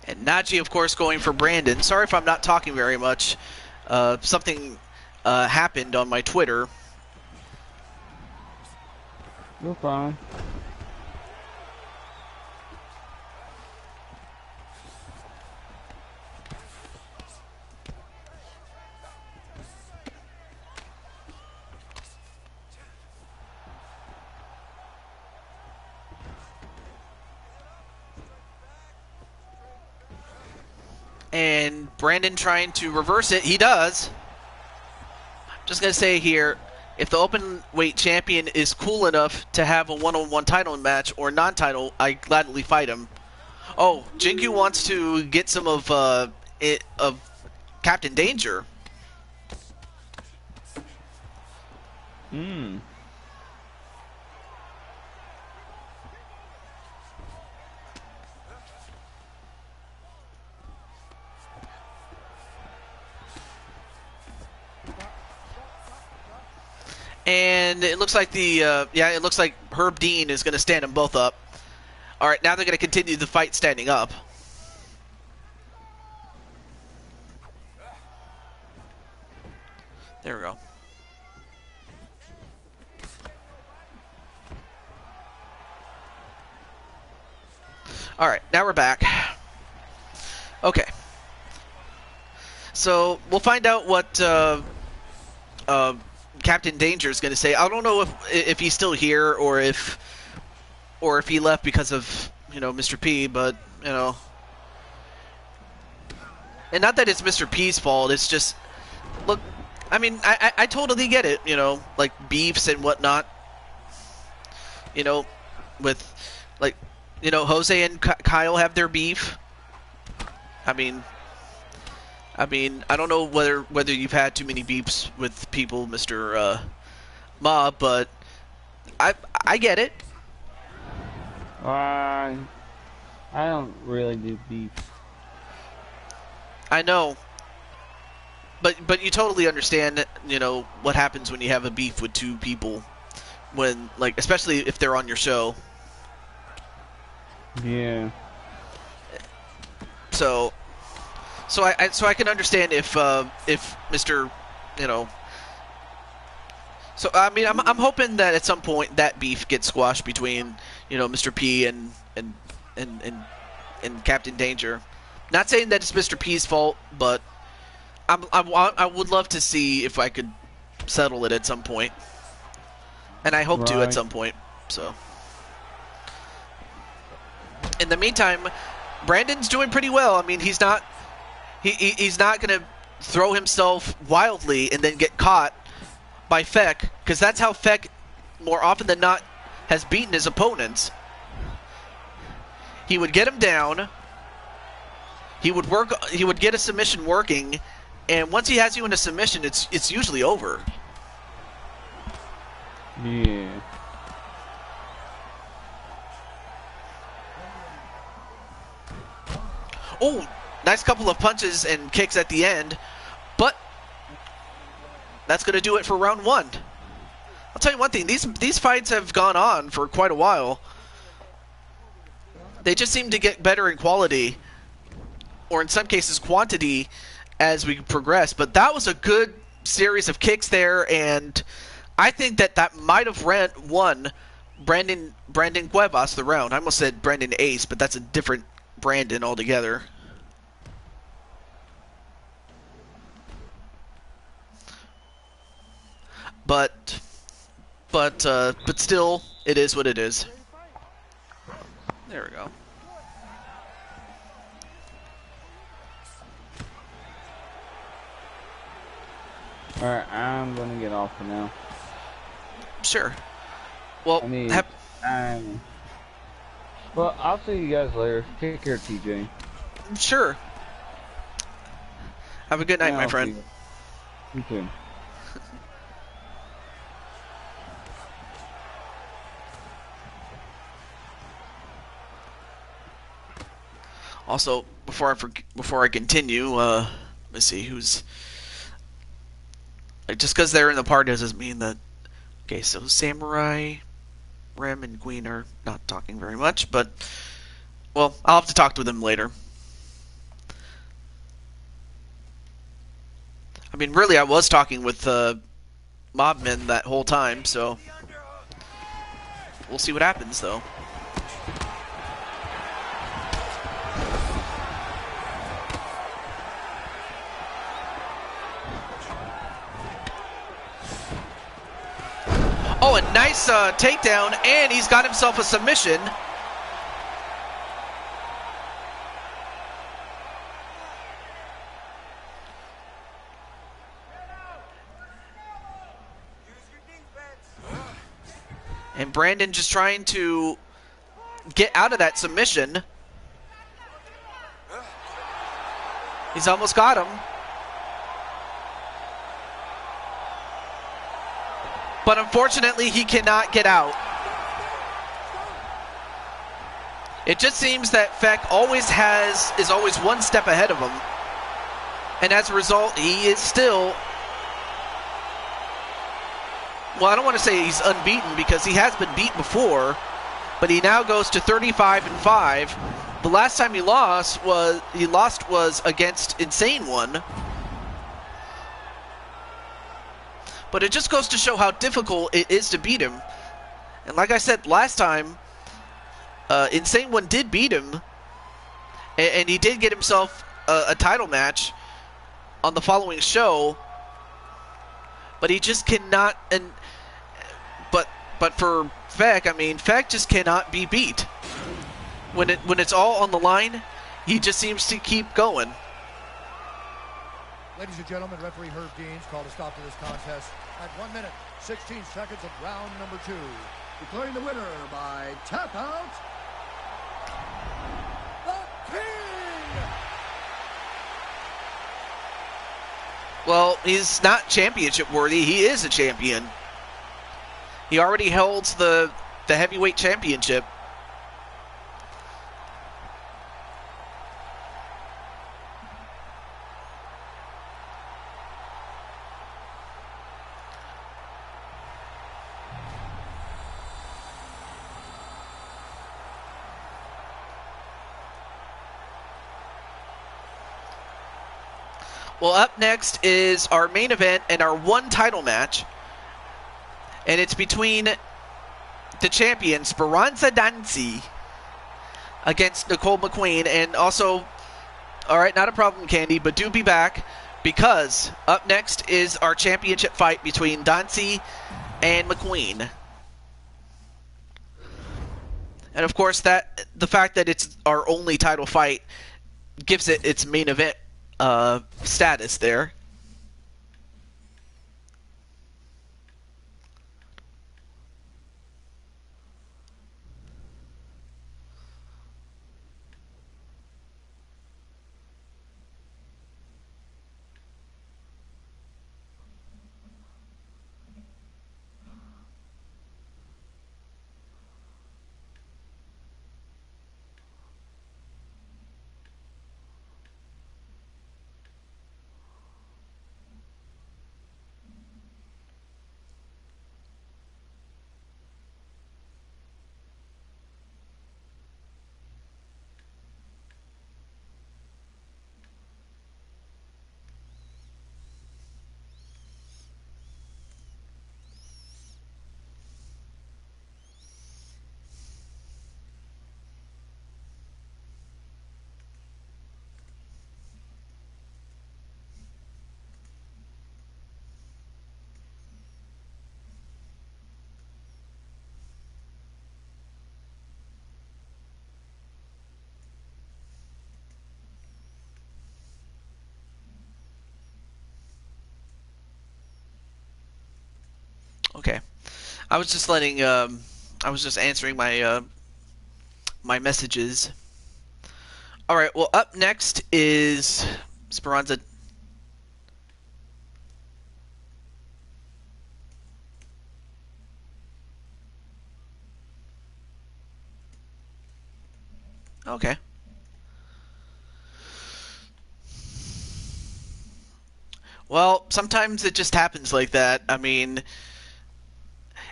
And Najee, of course, going for Brandon. Sorry if I'm not talking very much. Something happened on my Twitter. You're fine. And Brandon trying to reverse it. He does. Just going to say here, if the open weight champion is cool enough to have a one-on-one title match or non-title, I gladly fight him. Oh, Jinku wants to get some of Captain Danger. And it looks like it looks like Herb Dean is going to stand them both up. All right, now they're going to continue the fight standing up. There we go. All right, now we're back. Okay. So we'll find out what Captain Danger is going to say. I don't know if he's still here or if he left because of Mr. P, but and not that it's Mr. P's fault. It's just look. I mean, I totally get it. Like beefs and whatnot. With like. Jose and Kyle have their beef. I mean, I don't know whether you've had too many beefs with people, Mr. Mob, but I get it. I don't really do beef. I know, but you totally understand, what happens when you have a beef with two people, when especially if they're on your show. Yeah. So I can understand if Mr. So I mean I'm hoping that at some point that beef gets squashed between Mr. P and Captain Danger. Not saying that it's Mr. P's fault, but I would love to see if I could settle it at some point, and I hope to at some point. So. In the meantime, Brandon's doing pretty well. I mean, he's not going to throw himself wildly and then get caught by Feck, because that's how Feck, more often than not, has beaten his opponents. He would get him down. He would get a submission working, and once he has you in a submission, it's usually over. Yeah. Oh, nice couple of punches and kicks at the end, but that's going to do it for round one. I'll tell you one thing, these fights have gone on for quite a while. They just seem to get better in quality, or in some cases quantity, as we progress, but that was a good series of kicks there, and I think that might have won Brandon Cuevas the round. I almost said Brandon Ace, but that's a different Brandon altogether. But still, it is what it is. There we go. Alright, I'm gonna get off for now. Sure. Well, well, I'll see you guys later. Take care, TJ. Sure. Have a good night, my friend. You too. Also, before I continue, let's see who's. Just because they're in the party doesn't mean that. Okay, so Samurai, Rem, and Queen are not talking very much, but well, I'll have to talk to them later. I mean, really, I was talking with Mobmen that whole time, so we'll see what happens, though. Oh, a nice takedown, and he's got himself a submission. And Brandon just trying to get out of that submission. He's almost got him. But unfortunately, he cannot get out. It just seems that Feck is always one step ahead of him. And as a result, he is still well, I don't want to say he's unbeaten because he has been beat before, but he now goes to 35-5. The last time he lost was against Insane One. But it just goes to show how difficult it is to beat him. And like I said last time, Insane One did beat him, and he did get himself a title match on the following show. But he just cannot. But for Feck, I mean, Feck just cannot be beat. When it's all on the line, he just seems to keep going. Ladies and gentlemen, referee Herb Deans called a stop to this contest at 1 minute, 16 seconds of round number 2. Declaring the winner by tap out, the King! Well, he's not championship worthy. He is a champion. He already holds the heavyweight championship. Well, up next is our main event and our one title match. And it's between the champion, Speranza Dancy, against Nicole McQueen. And also, all right, not a problem, Candy, but do be back, because up next is our championship fight between Dancy and McQueen. And of course, the fact that it's our only title fight gives it its main event status there. Okay. I was just answering my my messages. All right. Well, up next is Speranza. Okay. Well, sometimes it just happens like that. I mean,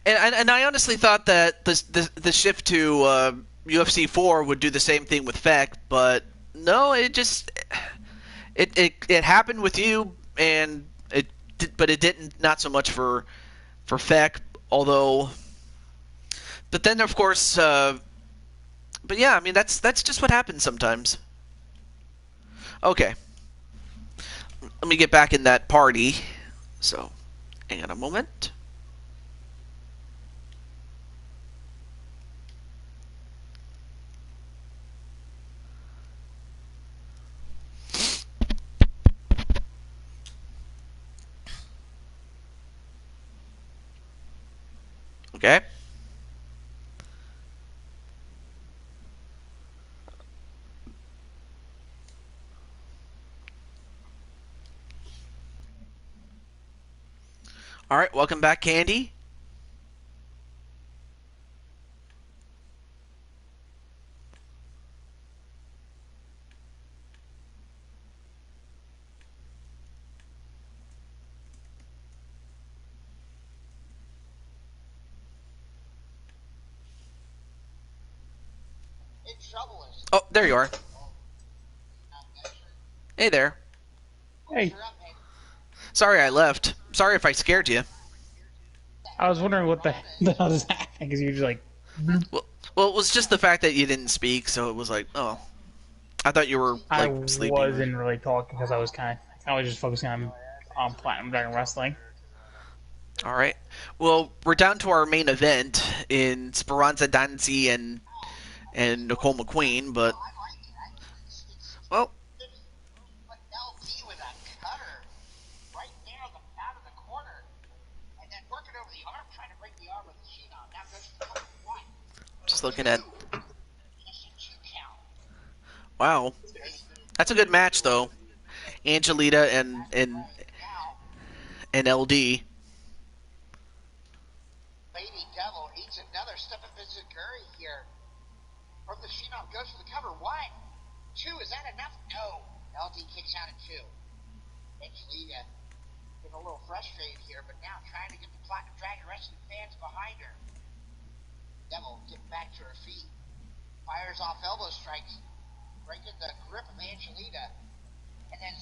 and I honestly thought that the shift to UFC 4 would do the same thing with Feck, but no, it happened with you, and but it didn't, not so much for Feck, although. But then of course, but yeah, I mean that's just what happens sometimes. Okay, let me get back in that party. So, hang on a moment. Okay. All right, welcome back, Candy. Oh, there you are. Hey there. Hey, Sorry I left. Sorry if I scared you. I was wondering what the hell does that happen? Because you're just like, Well, it was just the fact that you didn't speak, so it was like, oh. I thought you were, I like, sleeping. wasn't really talking because I was just focusing on Platinum Dragon Wrestling. Alright. Well, we're down to our main event in Speranza Danzi and Nicole McQueen, but, well, just looking at... Wow. That's a good match, though. Angelita and LD. Lady Devil eats another step of Curry here. From the Sheenop goes for the cover. 1, 2, is that enough? No. LD kicks out at 2. Angelita getting a little frustrated here, but now trying to get the Platinum Dragon Wrestling fans behind her. Devil getting back to her feet. Fires off elbow strikes. Breaking the grip of Angelita. And then...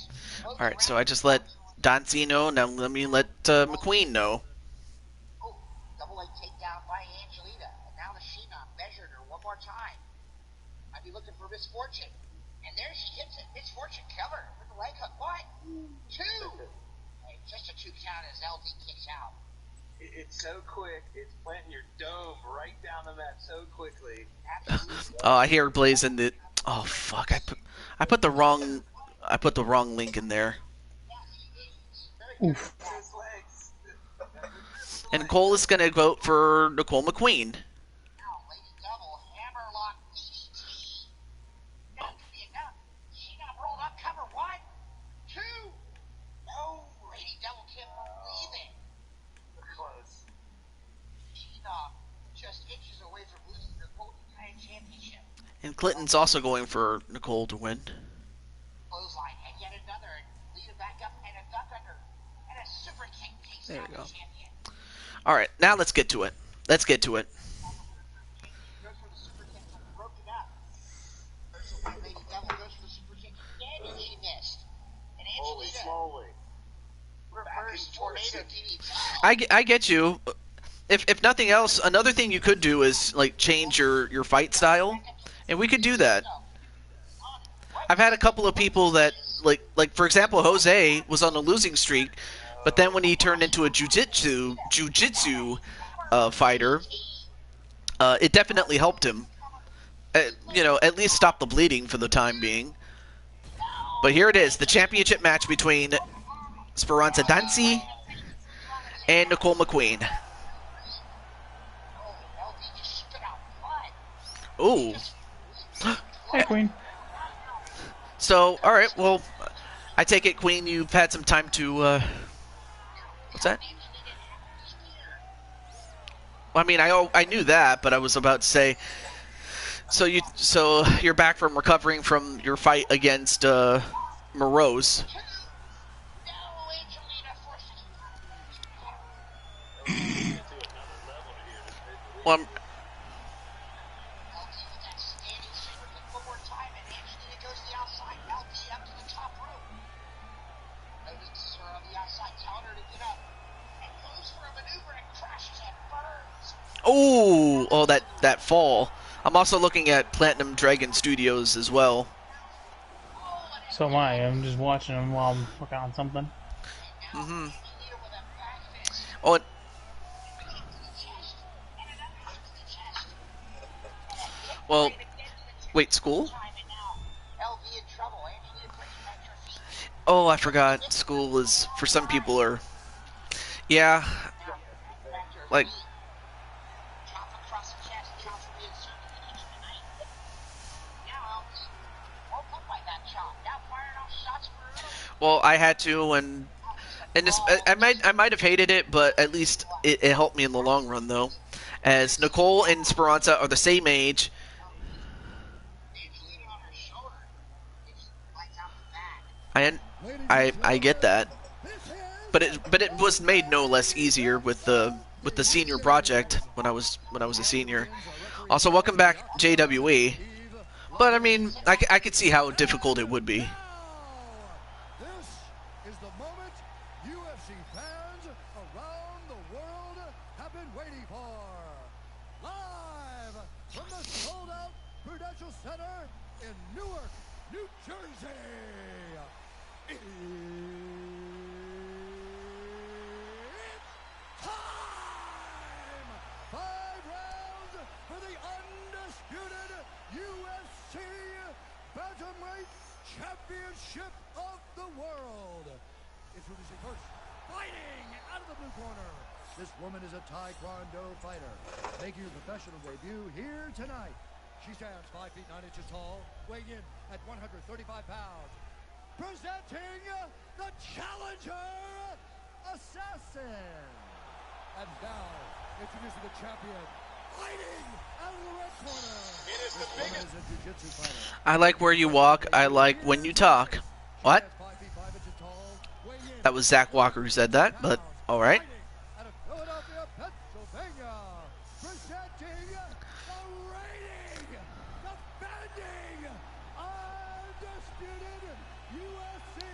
Alright, so I just let Danzi know, now let me let McQueen know. Oh, double leg takedown by Angelita. And now the Sheenop measured her one more time. Might be looking for Misfortune. And there she hits it. Misfortune cover with the leg hook. 1, 2. Hey, just a 2 count as LD kicks out. It's so quick. It's planting your dome right down the mat so quickly. Oh, I hear Blaze in the... Oh, fuck. I put the wrong link in there. Oof. And Cole is going to vote for Nicole McQueen. And Clinton's also going for Nicole to win. Clothesline, and yet another, lead it back up, and a duck under, and a super kick takes There down we go. the champion. Alright, now let's get to it. Let's get to it. Goes for the super kick, but broke it up. Reversal by Lady Devil goes for the super kick again, and she missed. And Holy Angelita smoly. reverse tornado DDT. I get you. If nothing else, another thing you could do is like change your fight style, and we could do that. I've had a couple of people that like for example, Jose was on a losing streak, but then when he turned into a jujitsu fighter, it definitely helped him. You know, at least stop the bleeding for the time being. But here it is, the championship match between Speranza Danzi and Nicole McQueen. Ooh. Hey, Queen. So, alright, well, I take it, Queen, you've had some time to, what's that? Well, I mean, I knew that, but I was about to say, so you're back from recovering from your fight against, Morose. Well, oh, that fall. I'm also looking at Platinum Dragon Studios as well. So am I. I'm just watching them while I'm working on something. Mm-hmm. Oh, and well, wait, school? Oh, I forgot. School is, for some people, are... Yeah. Like... Well, I had to, and this, I might have hated it, but at least it helped me in the long run, though. As Nicole and Speranza are the same age. I get that, but it was made no less easier with the senior project when I was a senior. Also, welcome back, JWE. But I mean, I could see how difficult it would be. This is the moment UFC fans around the world have been waiting for. Live from the sold-out Prudential Center in Newark, New Jersey. It's time! 5 rounds for the undisputed UFC Bantamweight Championship of the world. Introducing first, fighting out of the blue corner. This woman is a Taekwondo fighter, making her professional debut here tonight. She stands 5 feet 9 inches tall, weighing in at 135 pounds. Presenting the challenger, Assassin. And now, introducing the champion, fighting out of the red corner. This woman is a jiu-jitsu fighter. I like where you walk. I like when you talk. What? That was Zach Walker who said that, but all right. Out of Philadelphia, Pennsylvania, presenting the reigning, defending, undisputed UFC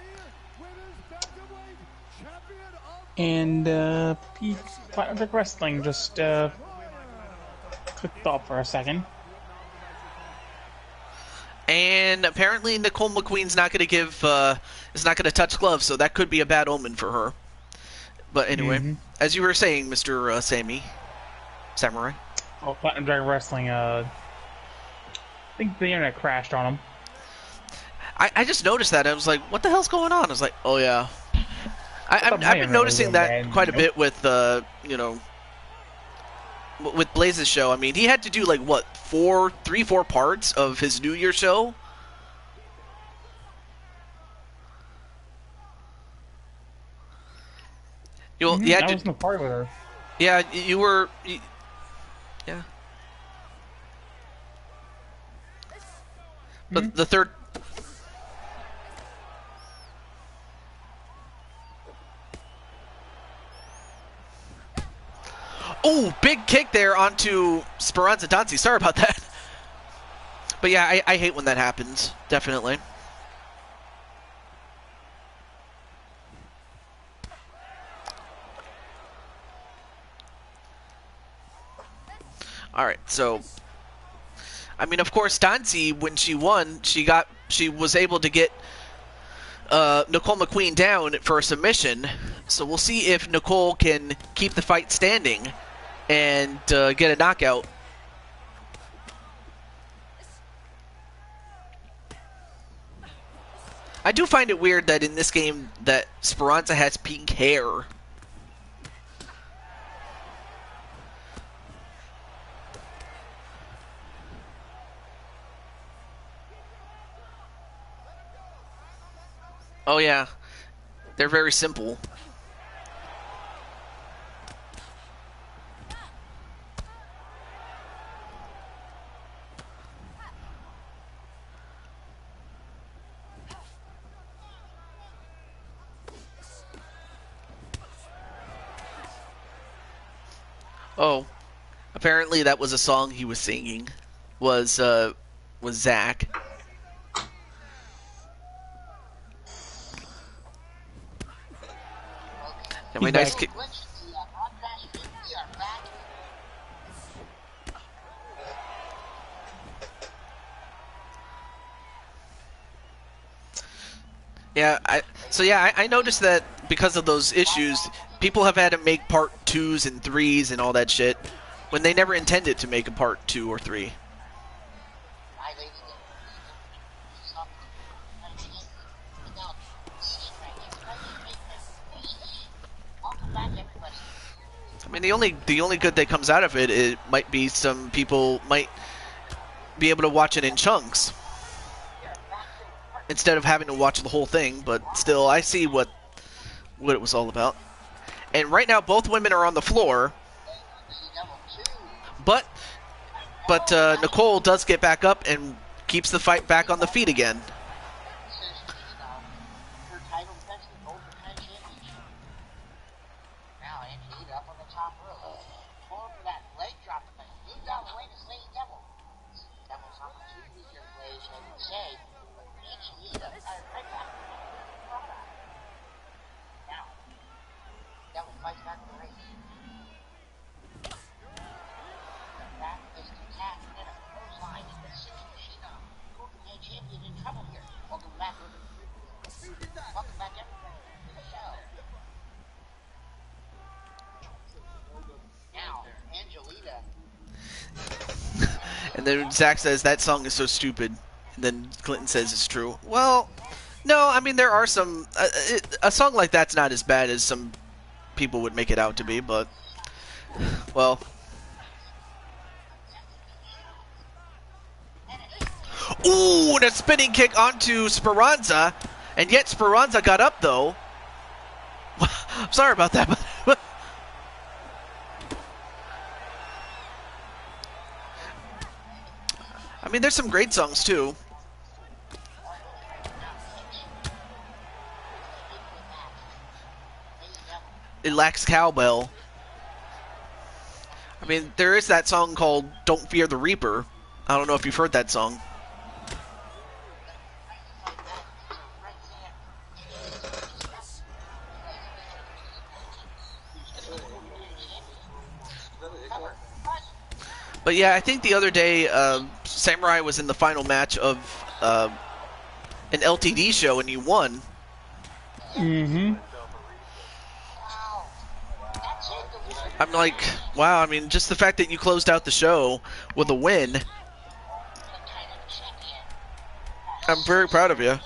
Women's Bantamweight Champion of And Platinum Wrestling just clicked off for a second. And apparently Nicole McQueen's not going to is not going to touch gloves, so that could be a bad omen for her. But anyway, as you were saying, Mr. Samurai. Oh, Platinum Dragon Wrestling, I think the internet crashed on them. I just noticed that. I was like, what the hell's going on? I was like, oh yeah. I've been noticing that quite a bit with, you know, with Blaze's show. I mean, he had to do like, what, 4 parts of his New Year show? You had I to, was in the party with her. yeah, you were... yeah. But the third... Oh, big kick there onto Speranza Danzi. Sorry about that. But yeah, I hate when that happens. Definitely. All right, so I mean, of course, Danzi, when she won, she was able to get Nicole McQueen down for a submission. So we'll see if Nicole can keep the fight standing and get a knockout. I do find it weird that in this game that Speranza has pink hair. Oh yeah, they're very simple. Oh, apparently that was a song he was singing. Was Zach. Anyway, nice kick. Yeah, I noticed that because of those issues, people have had to make part 2s and 3s and all that shit when they never intended to make a part 2 or 3. I mean, the only good that comes out of it might be some people might be able to watch it in chunks instead of having to watch the whole thing. But still, I see what it was all about. And right now, both women are on the floor, but Nicole does get back up and keeps the fight back on the feet again. And then Zach says that song is so stupid. And then Clinton says it's true. Well, no, I mean there are some. A song like that's not as bad as some people would make it out to be, but well. Ooh, and a spinning kick onto Speranza, and yet Speranza got up though. Sorry about that. But I mean, there's some great songs too. It lacks cowbell. I mean, there is that song called "Don't Fear the Reaper." I don't know if you've heard that song. But yeah, I think the other day, Samurai was in the final match of an LTD show, and you won. Mm-hmm. I'm like, wow, I mean, just the fact that you closed out the show with a win, I'm very proud of you.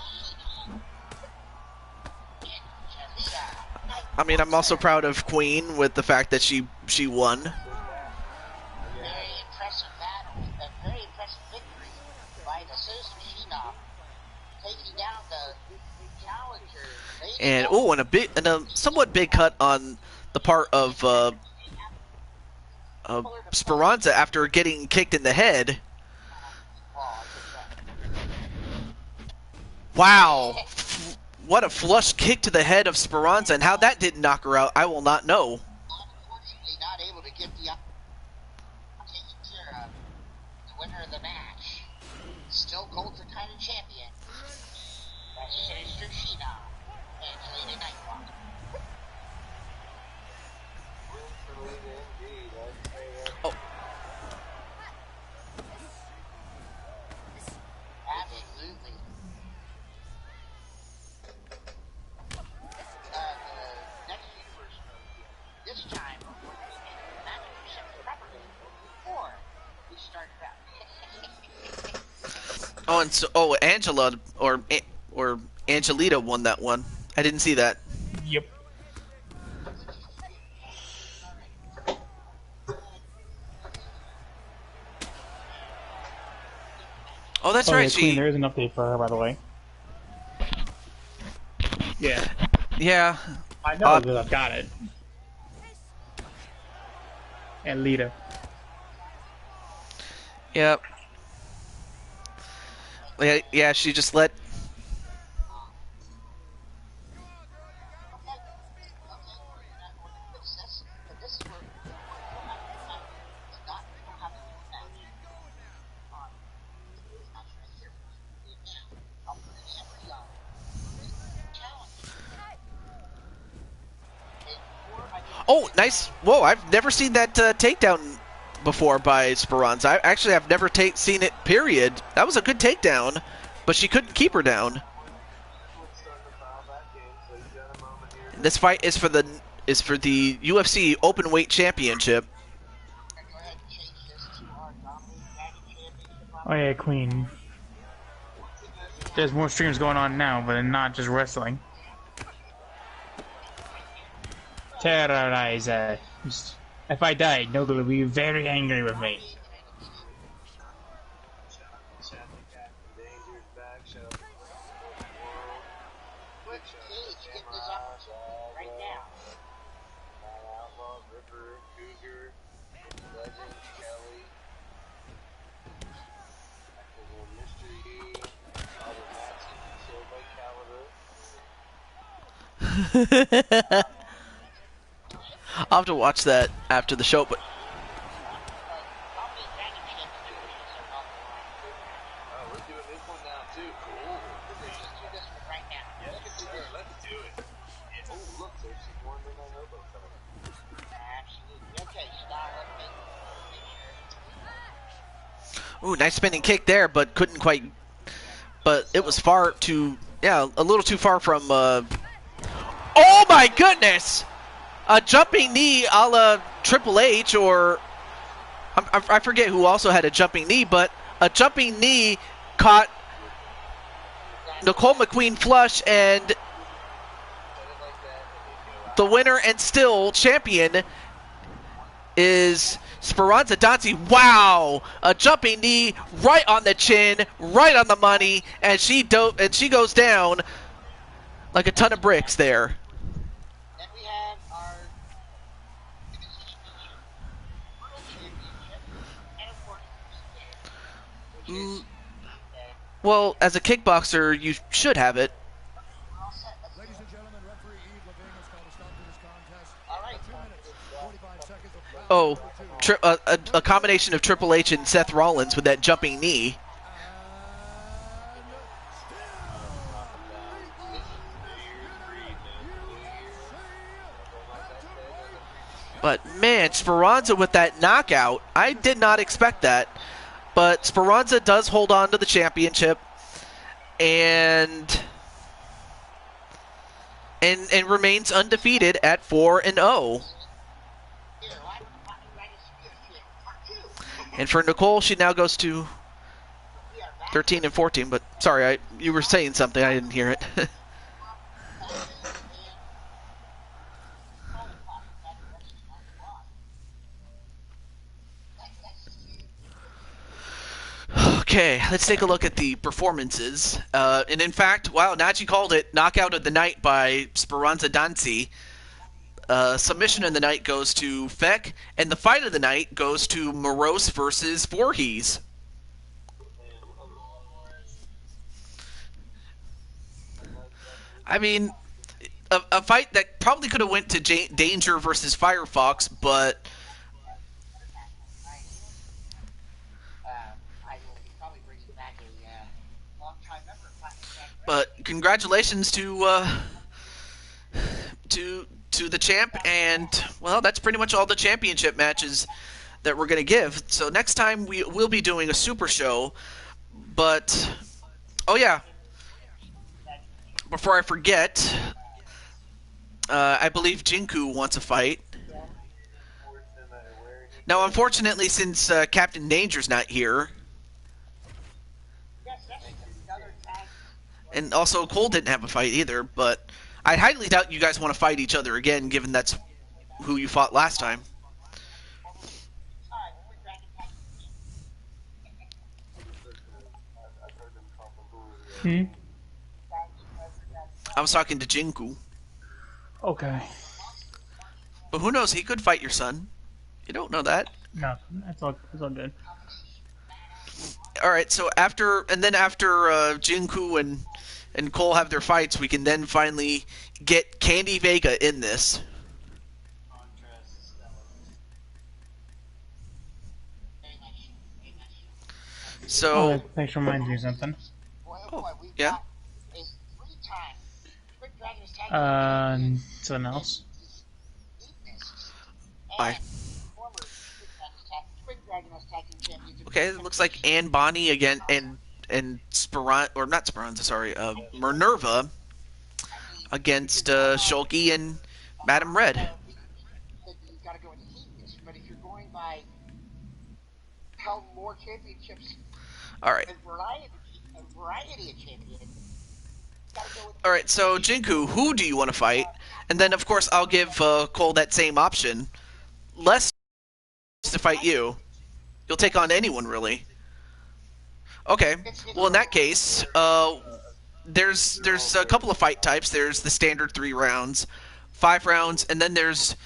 I mean, I'm also proud of Queen with the fact that she won. Very impressive battle, a very impressive victory by the Citizen Phenom, taking down the challenger. And oh, and a somewhat big cut on the part of Speranza after getting kicked in the head. Wow. What a flush kick to the head of Speranza, and how that didn't knock her out, I will not know. Unfortunately, not able to get the taken care of. The winner of the match, still Colter kind of champion. That's Sinister Sheena and Lady Nightwalker. Oh. Absolutely. Next universe movie. This time, match was set properly before we started out. Oh, and so Angela or Angelita won that one. I didn't see that. Yep. Oh, that's Oh, right. yeah, She. Queen, there is an update for her, by the way. Yeah. Yeah. I know that I've got it. And Lita. Yep. Yeah. She just let. Oh, nice. Whoa, I've never seen that takedown before by Speranza. I actually have never seen it, period. That was a good takedown, but she couldn't keep her down. This fight is for the UFC Openweight Championship. Oh yeah, Queen. There's more streams going on now, but not just wrestling. Terrorize. If I die, Noble will be very angry with me. I'll have to watch that after the show, but ooh, nice spinning kick there, but couldn't quite. But it was far too, yeah, a little too far from. Oh my goodness! A jumping knee a la Triple H or I forget who also had a jumping knee, but a jumping knee caught Nicole McQueen flush, and the winner and still champion is Speranza Danzi. Wow! A jumping knee right on the chin, right on the money, and she goes down like a ton of bricks there. Then we have our World Championship, and of course, which is Well, as a kickboxer, you should have it. we're all set. Let's Ladies and gentlemen, referee Eve Levine has called a stop to this contest. all right. 2 minutes, 45 seconds of round Oh, number 2. a combination of Triple H and Seth Rollins with that jumping knee. But man, Speranza with that knockout, I did not expect that. But Speranza does hold on to the championship, and remains undefeated at 4-0. And for Nicole, she now goes to 13-14. But sorry, you were saying something, I didn't hear it. Okay, let's take a look at the performances. And in fact, wow, Nachi called it knockout of the night by Speranza Danzi. Submission of the night goes to Feck, and the fight of the night goes to Morose versus Voorhees. I mean, a fight that probably could have went to Danger versus Firefox, but congratulations to the champ, and well, that's pretty much all the championship matches that we're going to give. So next time we will be doing a super show, but oh yeah, before I forget, I believe Jinku wants a fight. Now, unfortunately, since Captain Danger's not here, and also Cole didn't have a fight either, but I highly doubt you guys want to fight each other again, given that's who you fought last time. I was talking to Jinku. Okay. But who knows, he could fight your son. You don't know that. No, it's all good. Alright, so after Jinku and Cole have their fights, we can then finally get Candy Vega in this. So, Oh, thanks for reminding me of something. yeah? Something else. Bye. Okay, it looks like Ann Bonnie again and Speranza, or not Speranza, sorry, Minerva against Shulky and Madam Red. But if you're going by how more championships, Alright. a variety of champions. Alright, so Jinku, who do you want to fight? And then, of course, I'll give Cole that same option. Les to fight you. You'll take on anyone, really. Okay. Well, in that case, there's a couple of fight types. There's the standard 3 rounds, 5 rounds, and then there's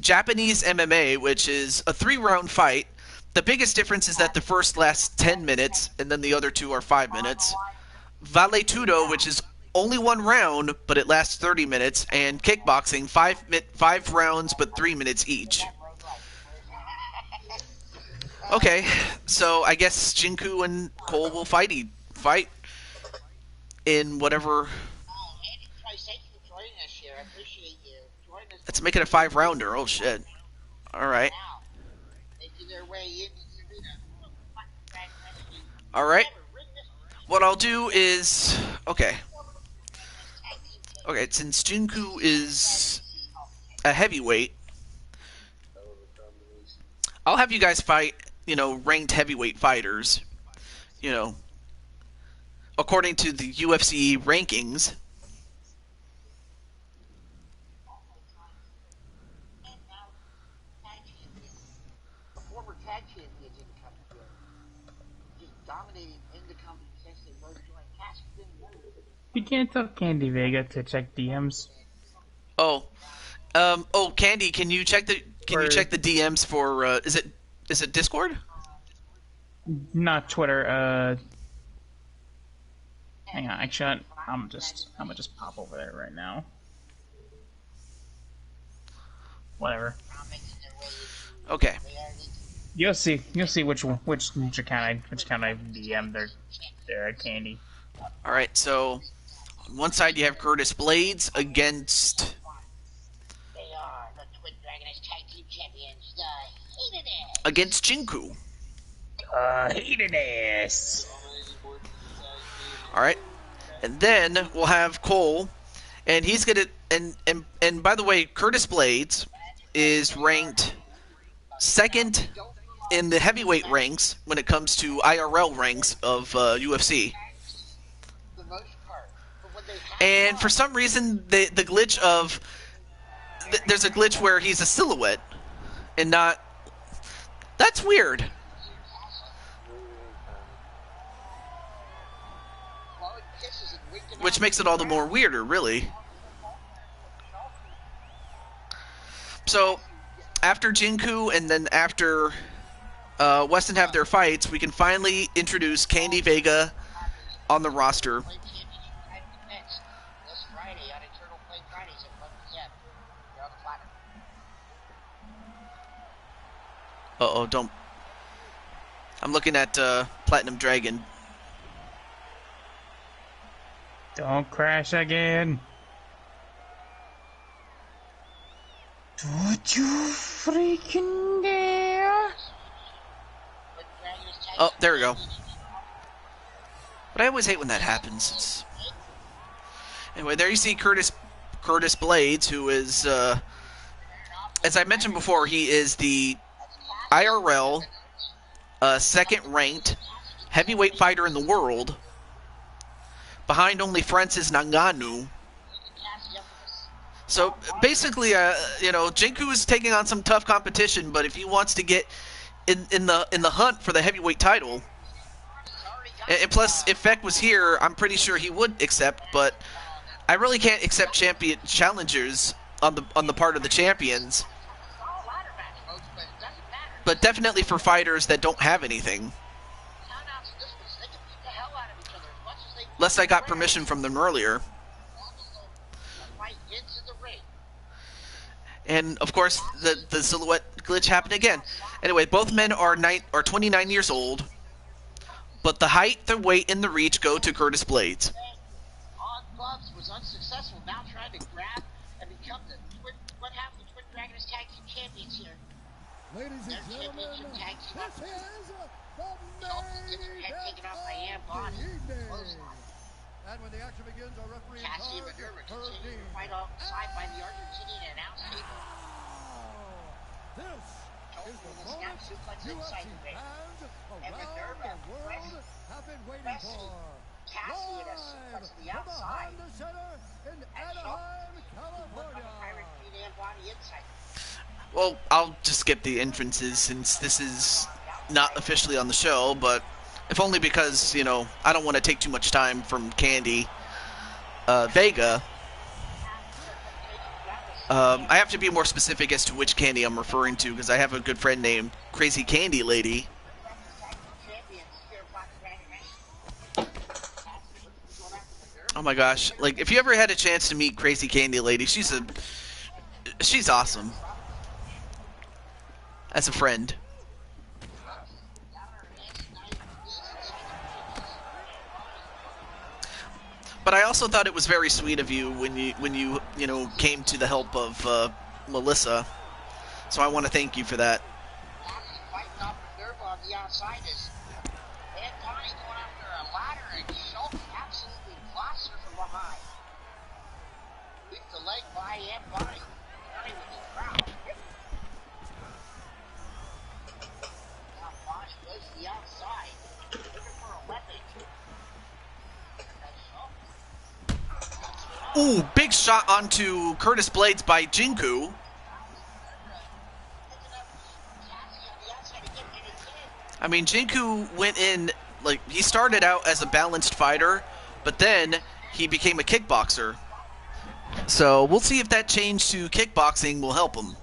Japanese MMA, which is a 3-round fight. The biggest difference is that the first lasts 10 minutes, and then the other 2 are 5 minutes. Vale Tudo, which is only 1 round, but it lasts 30 minutes, and kickboxing, 5 rounds, but 3 minutes each. Okay, so I guess Jinku and Cole will fight in whatever. Let's make it a 5-rounder. Oh shit! All right. All right. What I'll do is okay. Okay, since Jinku is a heavyweight, I'll have you guys fight ranked heavyweight fighters. You know, according to the UFC rankings. Former tag champions in the company here. Just dominating in the company since they both joined. Cash been You can't tell Candy Vega to check DMs. Oh, Candy, can you check the DMs for is it Discord? Not Twitter. Hang on, actually, I'm gonna just pop over there right now. Whatever. Okay. You'll see which account I DM their Candy. All right. So on one side you have Curtis Blades against. They are the Twin Dragoness Tag Team Champions, the Heatheness. Against Jinku. Heatheness. All right, and then we'll have Cole, and he's gonna and by the way, Curtis Blades is ranked second in the heavyweight ranks when it comes to IRL ranks of UFC. And for some reason, the glitch of there's a glitch where he's a silhouette and not. That's weird. Which makes it all the more weirder, really. So, after Jinku and then after Weston have their fights, we can finally introduce Candy Vega on the roster. Uh-oh, don't... I'm looking at Platinum Dragon. Don't crash again. Don't you freaking dare. Oh, there we go. But I always hate when that happens. Anyway, there you see Curtis Blades, who is, as I mentioned before, he is the IRL second-ranked heavyweight fighter in the world, behind only Francis Ngannou. So basically, Jinku is taking on some tough competition, but if he wants to get in the hunt for the heavyweight title, and plus if Feck was here, I'm pretty sure he would accept. But I really can't accept challengers on the part of the champions. But definitely for fighters that don't have anything. Unless I got permission from them earlier. And of course, the silhouette glitch happened again. Anyway, both men are 29 years old, but the height, the weight, and the reach go to Curtis Blades. On gloves was unsuccessful. Now trying to grab and become one half of the Twin Dragoness Tag Team Champions here. Ladies and gentlemen, this is the main taken off by Ann Bonnie. And when the action begins, our referee Cassie Minerva continuing to fight alongside by the Argentinian announce table. This is the moment UFC fans around the world have been waiting for. Cassie in a suplex to the outside. From the center in Anaheim, California. Well, I'll just skip the entrances since this is not officially on the show, but if only because, I don't want to take too much time from Candy Vega. I have to be more specific as to which Candy I'm referring to, because I have a good friend named Crazy Candy Lady. Oh my gosh, like, if you ever had a chance to meet Crazy Candy Lady, she's awesome. As a friend. But I also thought it was very sweet of you when you came to the help of Melissa. So I want to thank you for that. goes to the outside, looking for a weapon. Ooh, big shot onto Curtis Blades by Jinku. I mean, Jinku went in, like, he started out as a balanced fighter, but then he became a kickboxer. So we'll see if that change to kickboxing will help him.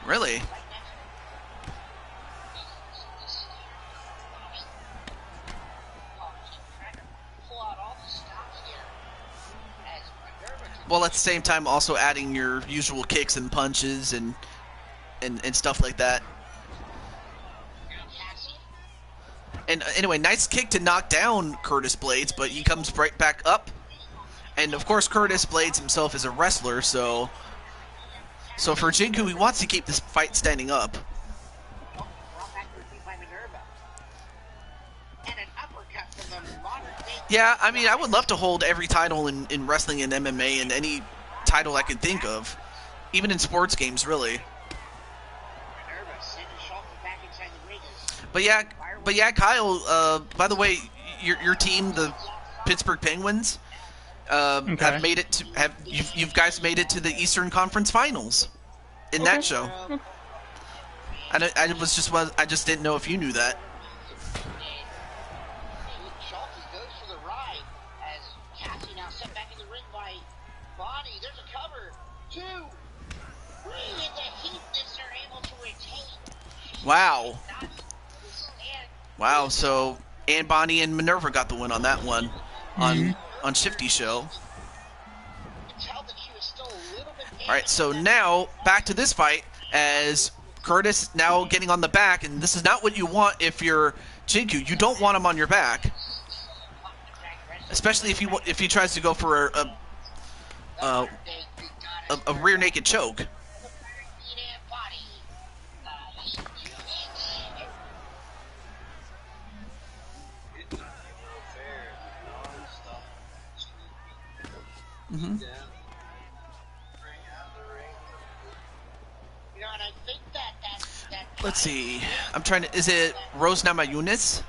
Really? Well, at the same time, also adding your usual kicks and punches and stuff like that. And anyway, nice kick to knock down Curtis Blades, but he comes right back up. And of course, Curtis Blades himself is a wrestler, so for Jinku, he wants to keep this fight standing up. Yeah, I mean, I would love to hold every title in wrestling and MMA and any title I could think of. Even in sports games, really. But yeah, Kyle, by the way, your team, the Pittsburgh Penguins, have made it to you guys made it to the Eastern Conference Finals in that show. I just didn't know if you knew that. Wow. Wow, so Ann Bonnie and Minerva got the win on that one on Shifty's show. Alright, so now back to this fight as Curtis now getting on the back, and this is not what you want if you're Jinku. You don't want him on your back. Especially if he tries to go for a rear naked choke. Mm-hmm. Let's see. I'm trying to. Is it Rose Namajunas?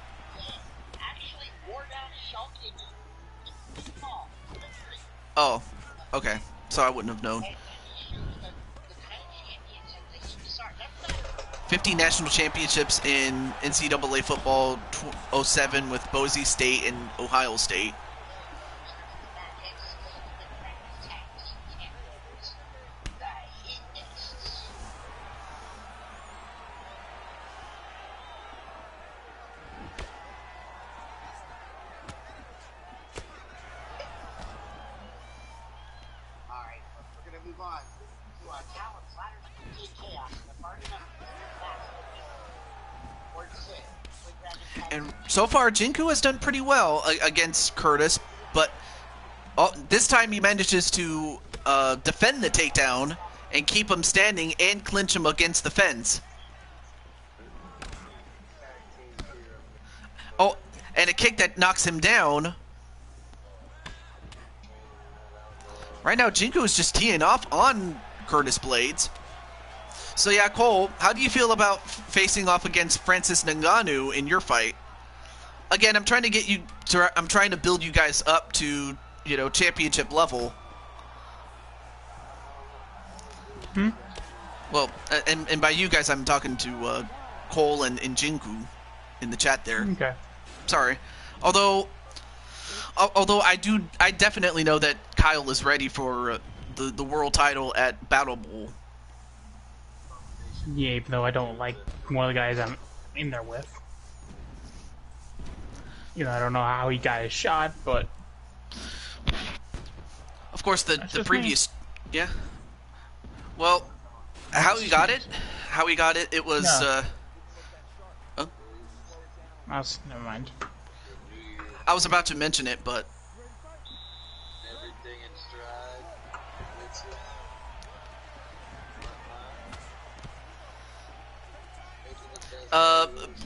Oh, okay. So I wouldn't have known. 50 national championships in NCAA football, 07 with Boise State and Ohio State. And so far, Jinku has done pretty well against Curtis, but this time he manages to defend the takedown and keep him standing and clinch him against the fence. Oh, and a kick that knocks him down. Right now, Jinku is just teeing off on Curtis Blades. So yeah, Cole, how do you feel about facing off against Francis Ngannou in your fight? Again, I'm trying to build you guys up to, championship level. Well, and by you guys, I'm talking to Cole and Jinku in the chat there. Okay. Sorry. Although I definitely know that Kyle is ready for the world title at Battle Bowl. Yeah, even though I don't like one of the guys I'm in there with. I don't know how he got his shot, but... Of course, the previous... Me. Yeah. Well, how he got it, it was... No. Never mind. I was about to mention it, but...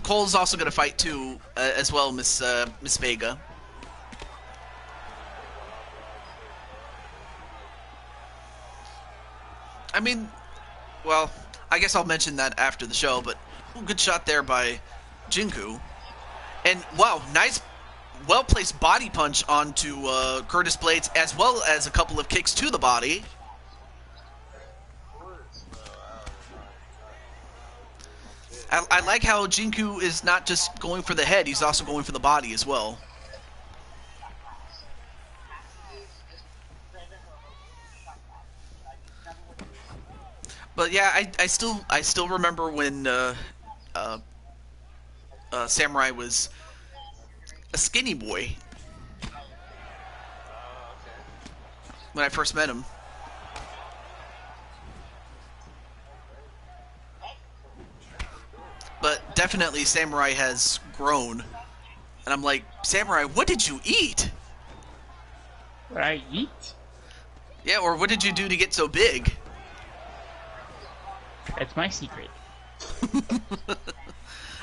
Cole's also going to fight too, as well, Miss Vega. I mean, well, I guess I'll mention that after the show, but good shot there by Jinku. And, wow, nice, well-placed body punch onto Curtis Blades, as well as a couple of kicks to the body. I like how Jinku is not just going for the head, he's also going for the body as well. But yeah, I still remember when Samurai was a skinny boy when I first met him. But definitely Samurai has grown. And I'm like, Samurai, what did you eat? What I eat? Yeah, or what did you do to get so big? That's my secret.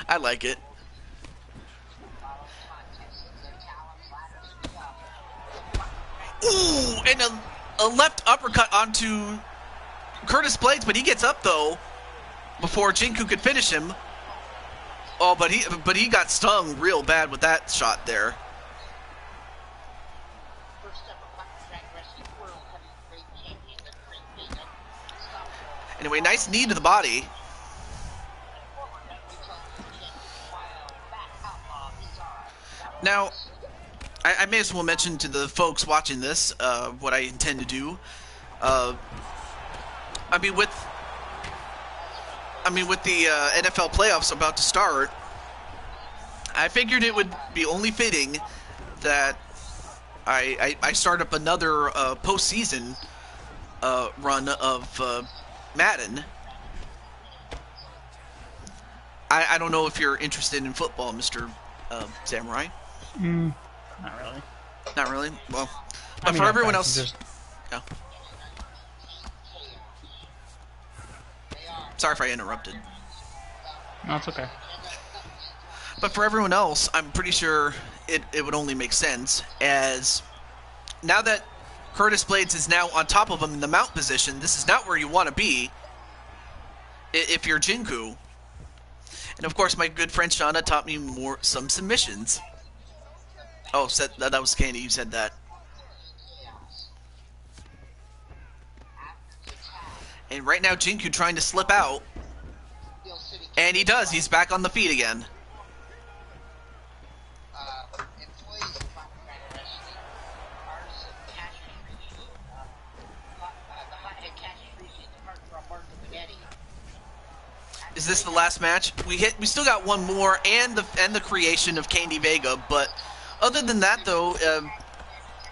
I like it. Ooh, and a left uppercut onto Curtis Blades, but he gets up though before Jinku could finish him. Oh, but he got stung real bad with that shot there. Anyway, nice knee to the body. Now, I may as well mention to the folks watching this what I intend to do. I mean, with the NFL playoffs about to start, I figured it would be only fitting that I start up another postseason run of Madden. I don't know if you're interested in football, Mr. Samurai. Not really. Not really? Well, but for everyone else... Just... Yeah. Sorry if I interrupted. No, it's okay. But for everyone else, I'm pretty sure it would only make sense, as now that Curtis Blades is now on top of him in the mount position, this is not where you want to be if you're Jinku. And of course, my good friend Shauna taught me some submissions. Oh, that was Candy, you said that. And right now, Jinku trying to slip out. And he does. He's back on the feet again. Is this the last match? We still got one more, and the creation of Candy Vega. But other than that, though,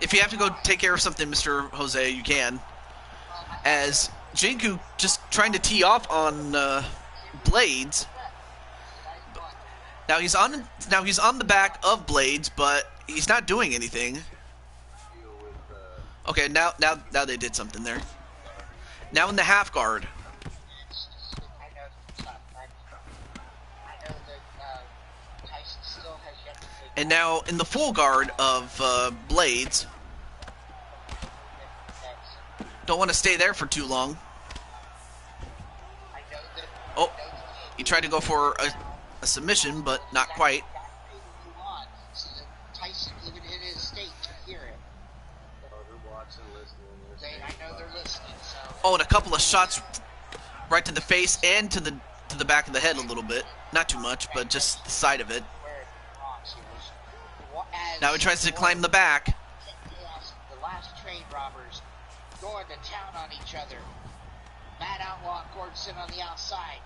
if you have to go take care of something, Mr. Jose, you can. As Jinku just trying to tee off on Blades. Now he's on the back of Blades, but he's not doing anything. Okay, now they did something there. Now in the half guard. And now in the full guard of Blades. Don't want to stay there for too long. Oh, he tried to go for a submission, but not quite. Oh, and a couple of shots right to the face and to the back of the head a little bit. Not too much, but just the side of it. Now he tries to climb the back. The last train robbers going to town on each other. Matt Outlaw and Gordon on the outside.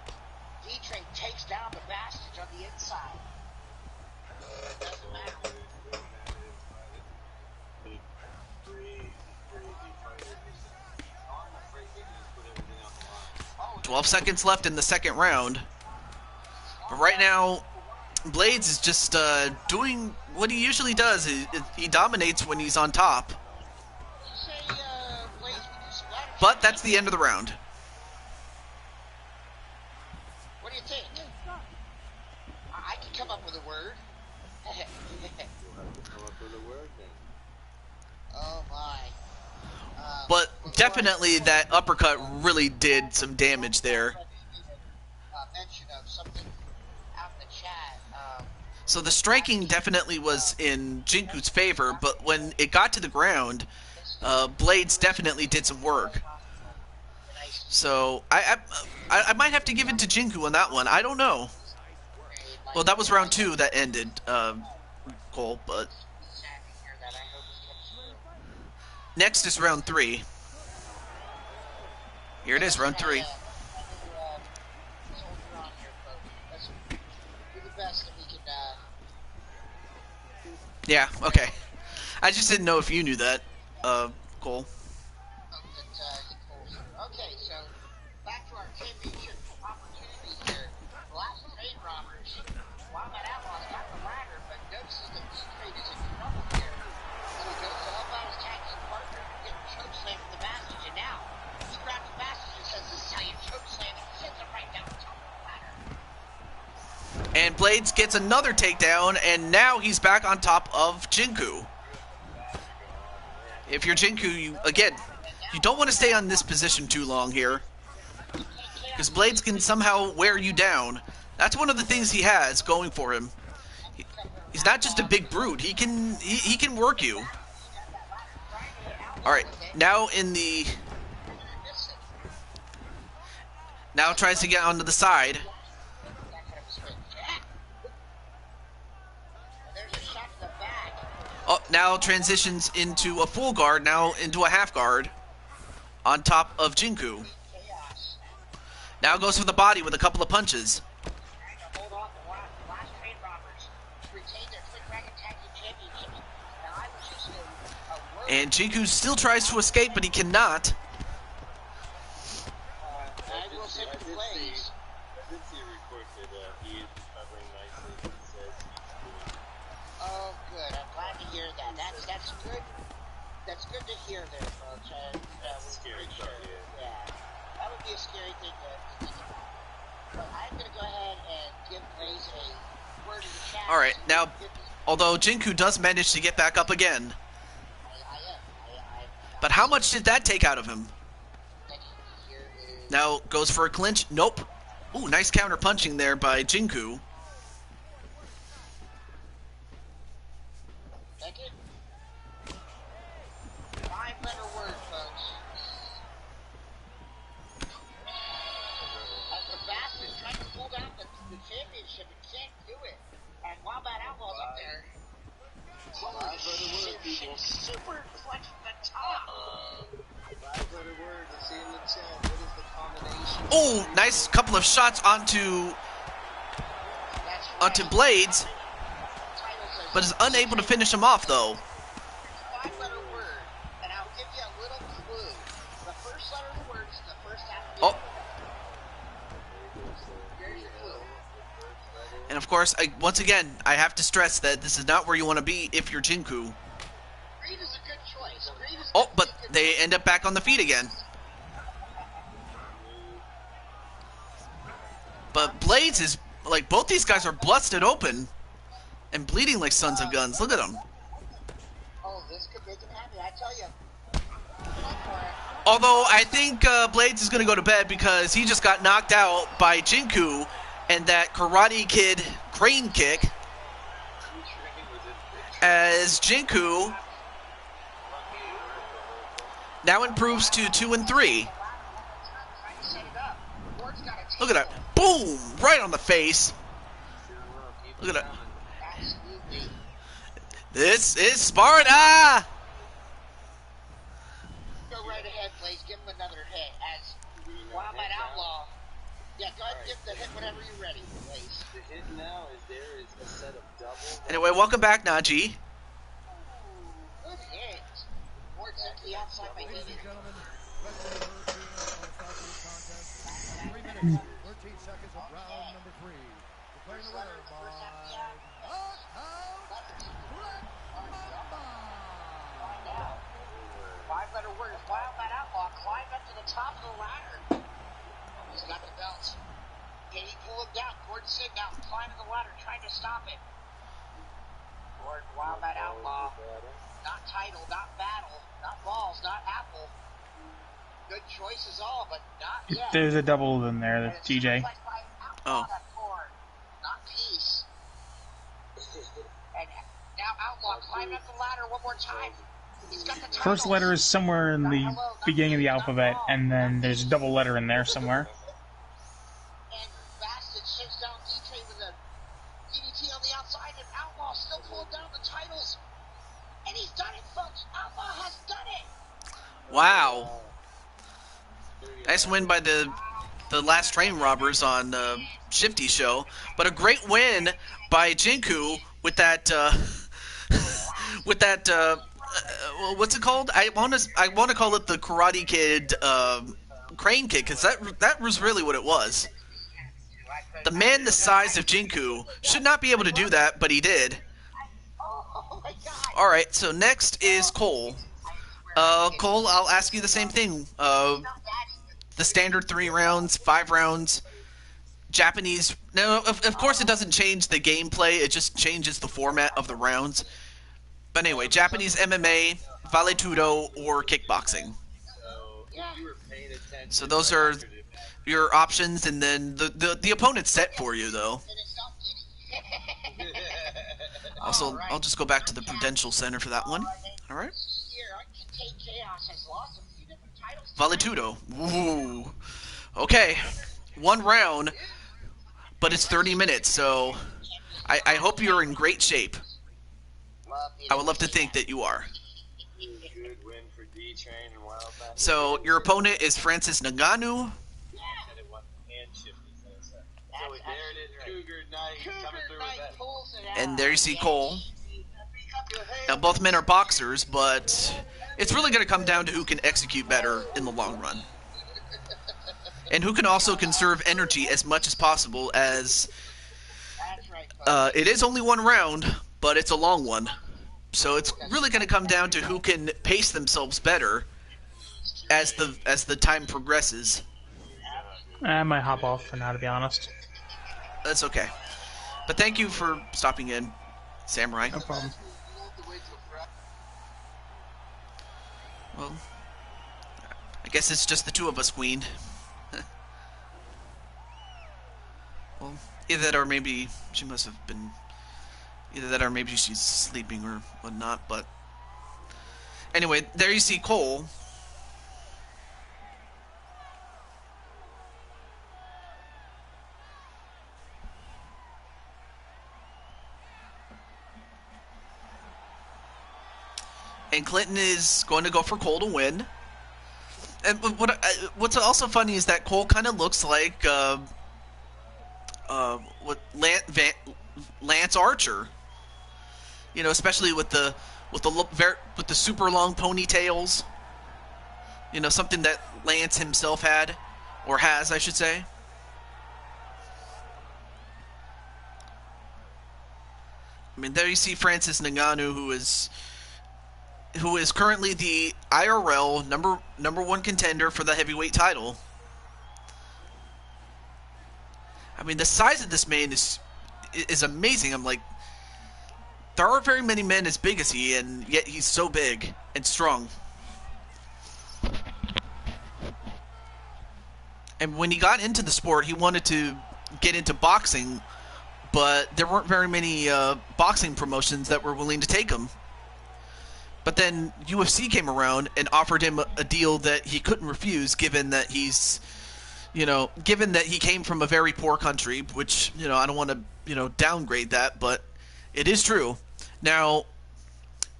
D-Train takes down the Bastards on the inside. Doesn't matter. 12 seconds left in the second round. But right now, Blades is just doing what he usually does. He dominates when he's on top. But that's the end of the round. What do you think? I can come up with a word. Oh my. But definitely that uppercut really did some damage there. Mention of something out in the chat. So the striking definitely was in Jinku's favor, but when it got to the ground, Blades definitely did some work. So I might have to give it to Jinku on that one. I don't know. Well, that was round 2 that ended, Cole, but next is round 3. Here it is, round 3. Yeah, okay. I just didn't know if you knew that, Cole. Okay, so back to our championship opportunity here. The last trade robbers. Wildcat Outlaws got the ladder, but notices that E-Trade is in trouble here. So he goes to help out his tag team partner and get chokeslam from the Bastage. And now he grabs the Bastage and says, "This is how you chokeslam," and sends him right down the top of the ladder. And Blades gets another takedown, and now he's back on top of Jinku. If you're Jinku, you don't want to stay on this position too long here, because Blades can somehow wear you down. That's one of the things he has going for him. He's not just a big brute. He can work you. All right, now tries to get onto the side. Oh, now transitions into a full guard, now into a half guard on top of Jinku. Now goes for the body with a couple of punches. And Jinku still tries to escape, but he cannot. That's good to hear there, folks. Scary thought, yeah. That would be a scary thing to think about. But I'm going to go ahead and give Blaze a word in the chat. Alright, now, although Jinku does manage to get back up again. But how much did that take out of him? Now goes for a clinch. Nope. Ooh, nice counter punching there by Jinku. Super clutch from the top. 5-letter word to see in the chat. What is the combination? Oh, nice couple of shots onto Blades, but is unable to finish him off though. 5-letter word, and I'll give you a little clue. The first letter of the word is the first half of the word. Here's your clue. And of course, once again, I have to stress that this is not where you want to be if you're Jinku. Green is a good choice. Oh, but they end up back on the feet again. But Blades is, like, both these guys are busted open and bleeding like sons of guns. Look at them. Oh, this could make him happy, I tell you. Although, I think Blades is going to go to bed because he just got knocked out by Jinku and that Karate Kid crane kick. As Jinku now improves to 2-3. Look at that. Boom! Right on the face. Look at that. This is Sparta! Go right ahead, Blaze. Give him another hit. As Wildcat Outlaw. Yeah, go ahead and give the hit whenever you're ready, Blaze. The hit now is there is a set of double. Anyway, welcome back, Najee. Good hit. Wards into the outside by David. 13 seconds of round number 3. Declaring the winner by knockout. 5-letter word is Wildcat Outlaw. Climbed up to the top of the ladder. He's got the belt. Can he pull him down? Gordon Sid now climbing the ladder, trying to stop it. Wildcat Outlaw. Not title, not battle, not balls, not apple. good choices all, but not yet. There's a double in there, the TJ. Oh. Not Peace. And now Outlaw climbing up the ladder one more time. He's got the First letter is somewhere in the beginning of the alphabet, and then there's a double letter in there somewhere. And Bastard shoots down D-Train with a DDT on the outside, and Outlaw still pulling down the titles. And he's done it, folks. Outlaw has done it. Wow. Nice win by the last train robbers on Shifty Show, but a great win by Jinku with that what's it called? I want to call it the Karate Kid crane kick, because that was really what it was. The man the size of Jinku should not be able to do that, but he did. All right, so next is Cole. Cole, I'll ask you the same thing. The standard 3 rounds, 5 rounds, Japanese. No, of course it doesn't change the gameplay. It just changes the format of the rounds. But anyway, Japanese MMA, Vale Tudo, or kickboxing. So those are your options, and then the opponent's set for you, though. Also, I'll just go back to the Prudential Center for that one. All right. Vale Tudo. Ooh. Okay. 1 round, but it's 30 minutes, so I hope you're in great shape. I would love to think that you are. So, your opponent is Francis Ngannou. And there you see Cole. Now, both men are boxers, but it's really going to come down to who can execute better in the long run. And who can also conserve energy as much as possible, as it is only 1 round, but it's a long one. So it's really going to come down to who can pace themselves better as the time progresses. I might hop off for now, to be honest. That's okay. But thank you for stopping in, Samurai. No problem. Well, I guess it's just the 2 of us, Queen. Well, either that or maybe she must have been... Either that or maybe she's sleeping or whatnot, but... Anyway, there you see Cole. And Clinton is going to go for Cole to win. And what's also funny is that Cole kind of looks like Lance Archer. You know, especially with the super long ponytails. You know, something that Lance himself had, or has, I should say. I mean, there you see Francis Ngannou, who is currently the IRL number 1 contender for the heavyweight title. I mean, the size of this man is amazing. I'm like, there aren't very many men as big as he, and yet he's so big and strong. And when he got into the sport, he wanted to get into boxing, but there weren't very many boxing promotions that were willing to take him. But then UFC came around and offered him a deal that he couldn't refuse, given that he came from a very poor country, which, I don't want to, downgrade that, but it is true. Now,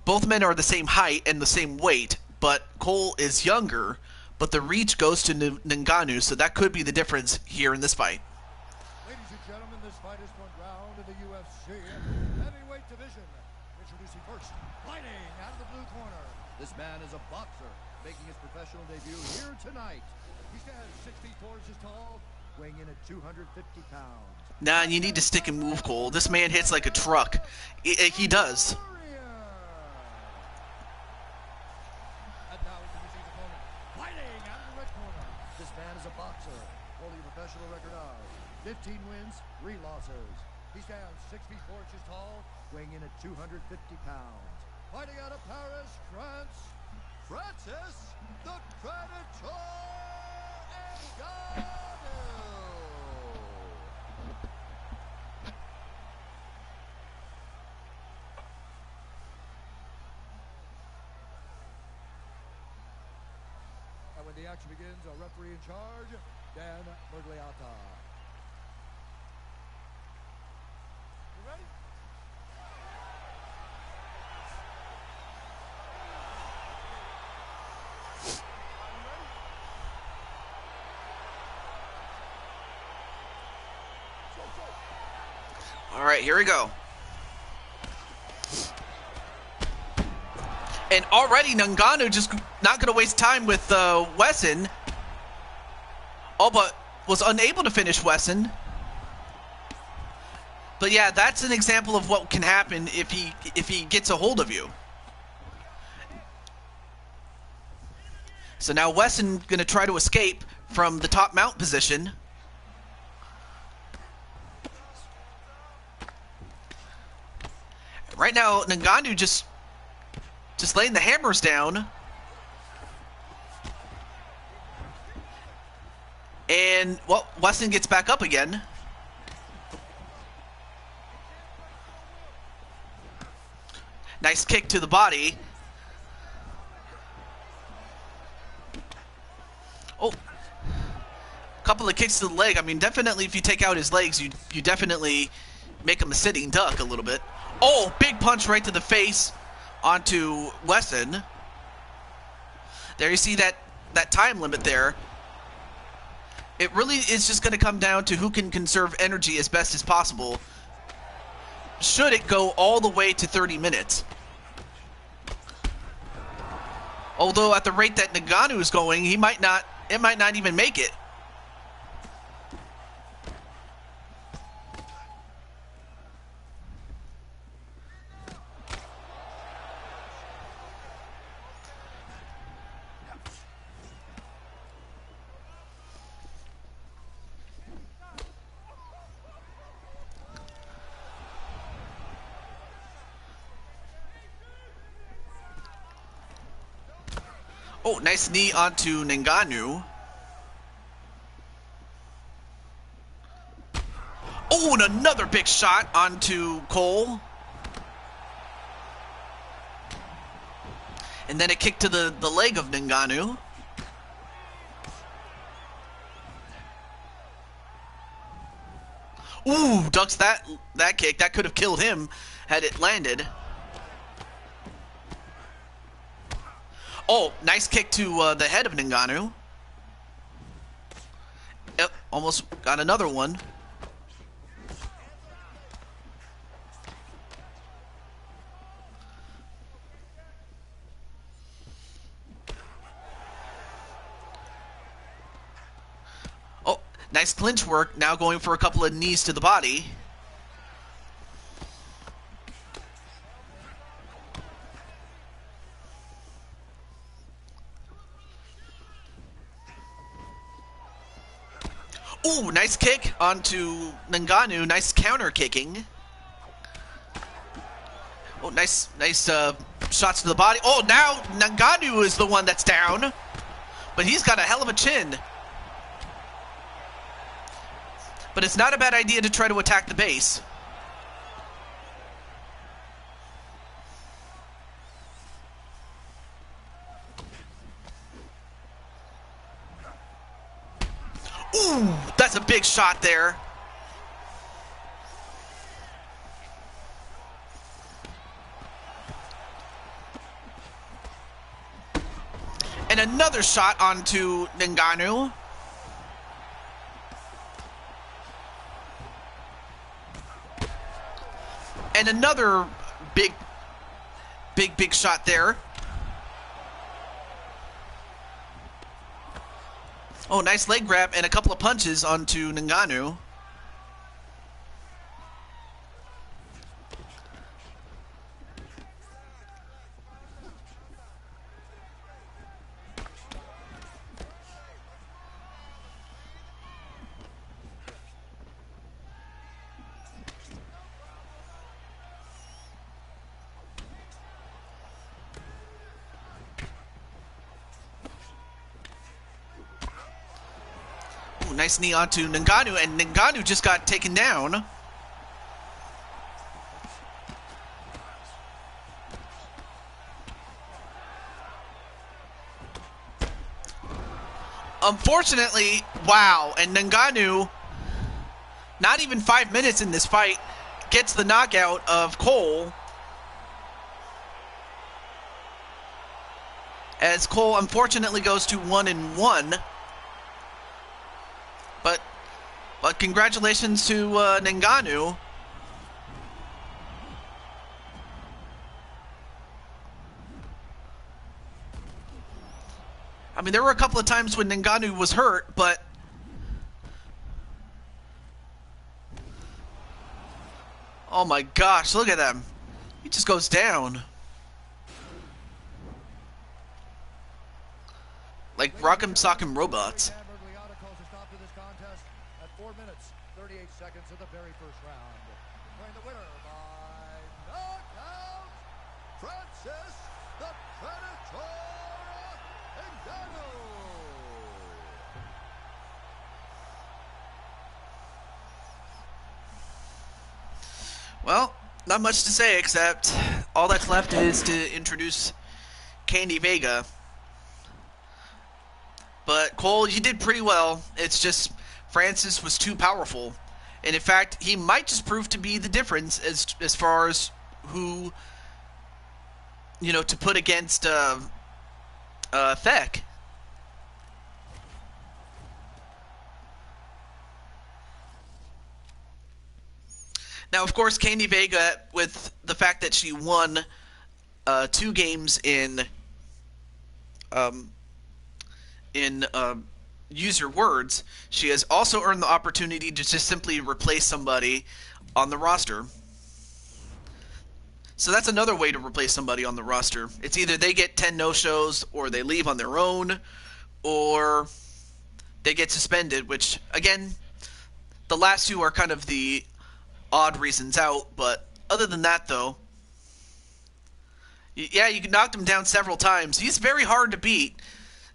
both men are the same height and the same weight, but Cole is younger, but the reach goes to Ngannou, so that could be the difference here in this fight. Ladies and gentlemen, this fight is 1 round in the UFC heavyweight division. Introducing first, fighting out of the blue corner. This man is a boxer, making his professional debut here tonight. He stands 6 feet 4 inches tall, weighing in at 250 pounds. Nah, you need to stick and move, Cole. This man hits like a truck. He does. And now introducing his opponent, fighting out of the red corner. This man is a boxer, holding a professional record of 15 wins, 3 losses. He stands 6 feet 4 inches tall, weighing in at 250 pounds. Fighting out of Paris, France, Francis the Predator Ngannou. And when the action begins, our referee in charge, Dan Bergliata. You ready? All right, here we go. And already Ngannou just not going to waste time with Wesson. Oh, but was unable to finish Wesson. But yeah, that's an example of what can happen if he gets a hold of you. So now Wesson going to try to escape from the top mount position. Right now, Ngannou just laying the hammers down. And, well, Wesson gets back up again. Nice kick to the body. Oh. Couple of kicks to the leg. I mean, definitely if you take out his legs, you definitely make him a sitting duck a little bit. Oh, big punch right to the face onto Wesson. There you see that time limit there. It really is just going to come down to who can conserve energy as best as possible. Should it go all the way to 30 minutes? Although at the rate that Ngannou is going, it might not even make it. Oh, nice knee onto Ngannou. Oh, and another big shot onto Cole. And then a kick to the leg of Ngannou. Ooh, ducks that kick. That could have killed him had it landed. Oh, nice kick to the head of Ngannou. Yep, almost got another one. Oh, nice clinch work. Now going for a couple of knees to the body. Ooh, nice kick onto Ngannou. Nice counter kicking. Oh, nice shots to the body. Oh, now Ngannou is the one that's down. But he's got a hell of a chin. But it's not a bad idea to try to attack the base. Ooh, that's a big shot there. And another shot onto Ngannou. And another big shot there. Oh, nice leg grab and a couple of punches onto Ngannou. nice knee onto Ngannou, and Ngannou just got taken down. Unfortunately, wow, and Ngannou, not even 5 minutes in this fight, gets the knockout of Cole. As Cole unfortunately goes to 1-1. But congratulations to Ngannou. I mean, there were a couple of times when Ngannou was hurt, but oh my gosh, look at them. He just goes down. Like Rock'em Sock'em Robots. 4 minutes, 38 seconds of the very first round. Declaring the winner by knockout, Francis the Predator Ngannou. Well, not much to say except all that's left is to introduce Candy Vega. But Cole, you did pretty well. It's just Francis was too powerful. And in fact, he might just prove to be the difference as far as who, you know, to put against Thek. Now, of course, Candy Vega, with the fact that she won 2 games in Use Your Words, she has also earned the opportunity to just simply replace somebody on the roster. So that's another way to replace somebody on the roster. It's either they get 10 no-shows, or they leave on their own, or they get suspended, which, again, the last 2 are kind of the odd reasons out, but other than that, though, yeah, you knocked him down several times. He's very hard to beat.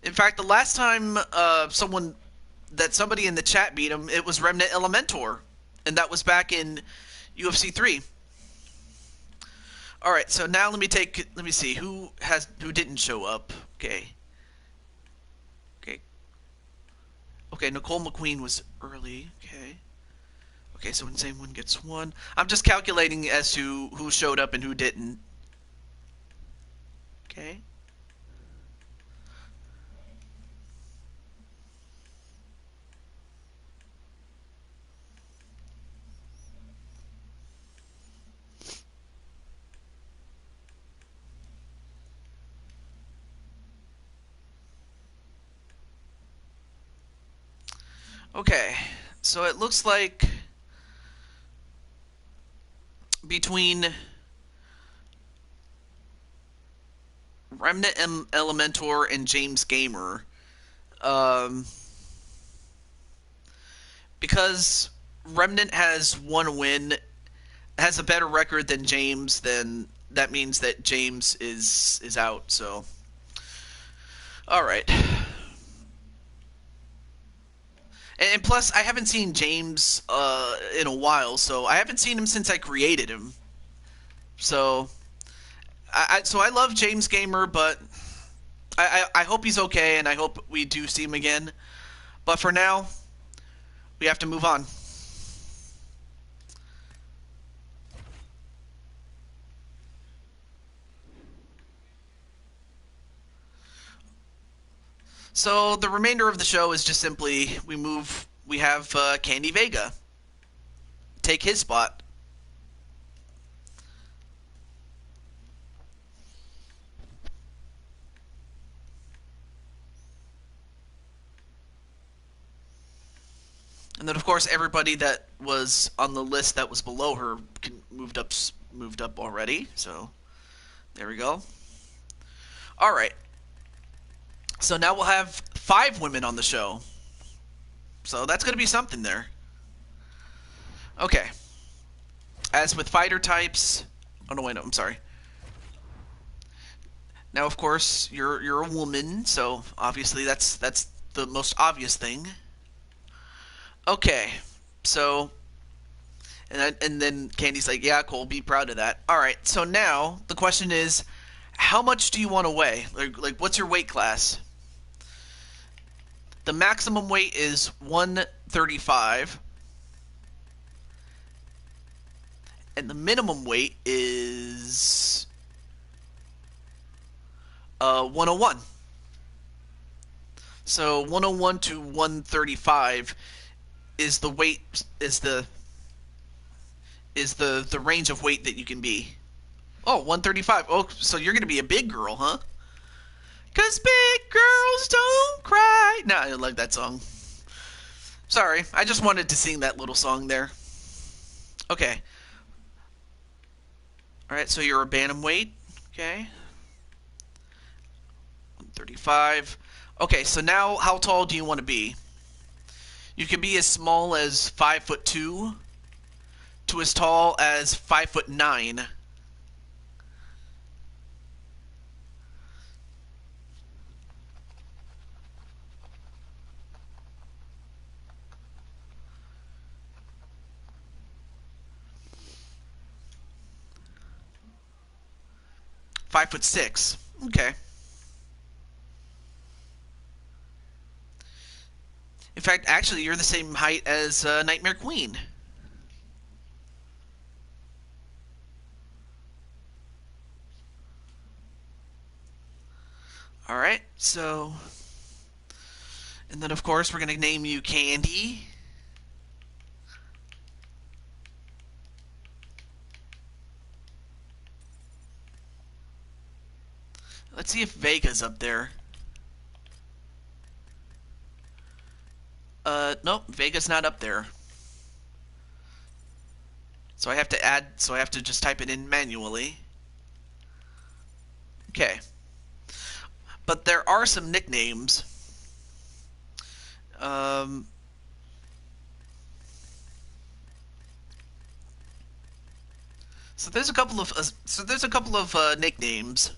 In fact, the last time somebody in the chat beat him, it was Remnant Elementor, and that was back in UFC 3. All right, so now let me see who didn't show up. Okay, Nicole McQueen was early. Okay, so Insane One gets 1. I'm just calculating as to who showed up and who didn't. Okay. Okay, so it looks like between Remnant Elementor and James Gamer, because Remnant has 1 win, has a better record than James, then that means that James is out. So, all right. And plus, I haven't seen James in a while, so I haven't seen him since I created him. So, I love James Gamer, but I hope he's okay, and I hope we do see him again. But for now, we have to move on. So the remainder of the show is just simply we have Candy Vega take his spot. And then, of course, everybody that was on the list that was below her moved up already. So there we go. All right. So now we'll have 5 women on the show. So that's going to be something there. Okay. As with fighter types... Oh, no, wait, no, I'm sorry. Now, of course, you're a woman, so obviously that's the most obvious thing. Okay, so and then Candy's like, yeah, cool, be proud of that. All right, so now the question is, how much do you want to weigh? Like what's your weight class? The maximum weight is 135, and the minimum weight is 101. So 101 to 135 is the weight is the range of weight that you can be. Oh, 135. Oh, so you're gonna be a big girl, huh? 'Cause big girls don't cry. No, I like that song. Sorry, I just wanted to sing that little song there. Okay. All right, so you're a bantamweight. Okay. 135. Okay, so now how tall do you want to be? You can be as small as 5'2" to as tall as 5'9". 5'6". Okay. In fact, actually, you're the same height as Nightmare Queen. All right, so, and then of course we're gonna name you Candy. Let's see if Vega's up there. Nope, Vega's not up there. So I have to add, so I have to just type it in manually. Okay. But there are some nicknames. Um, so there's a couple of nicknames.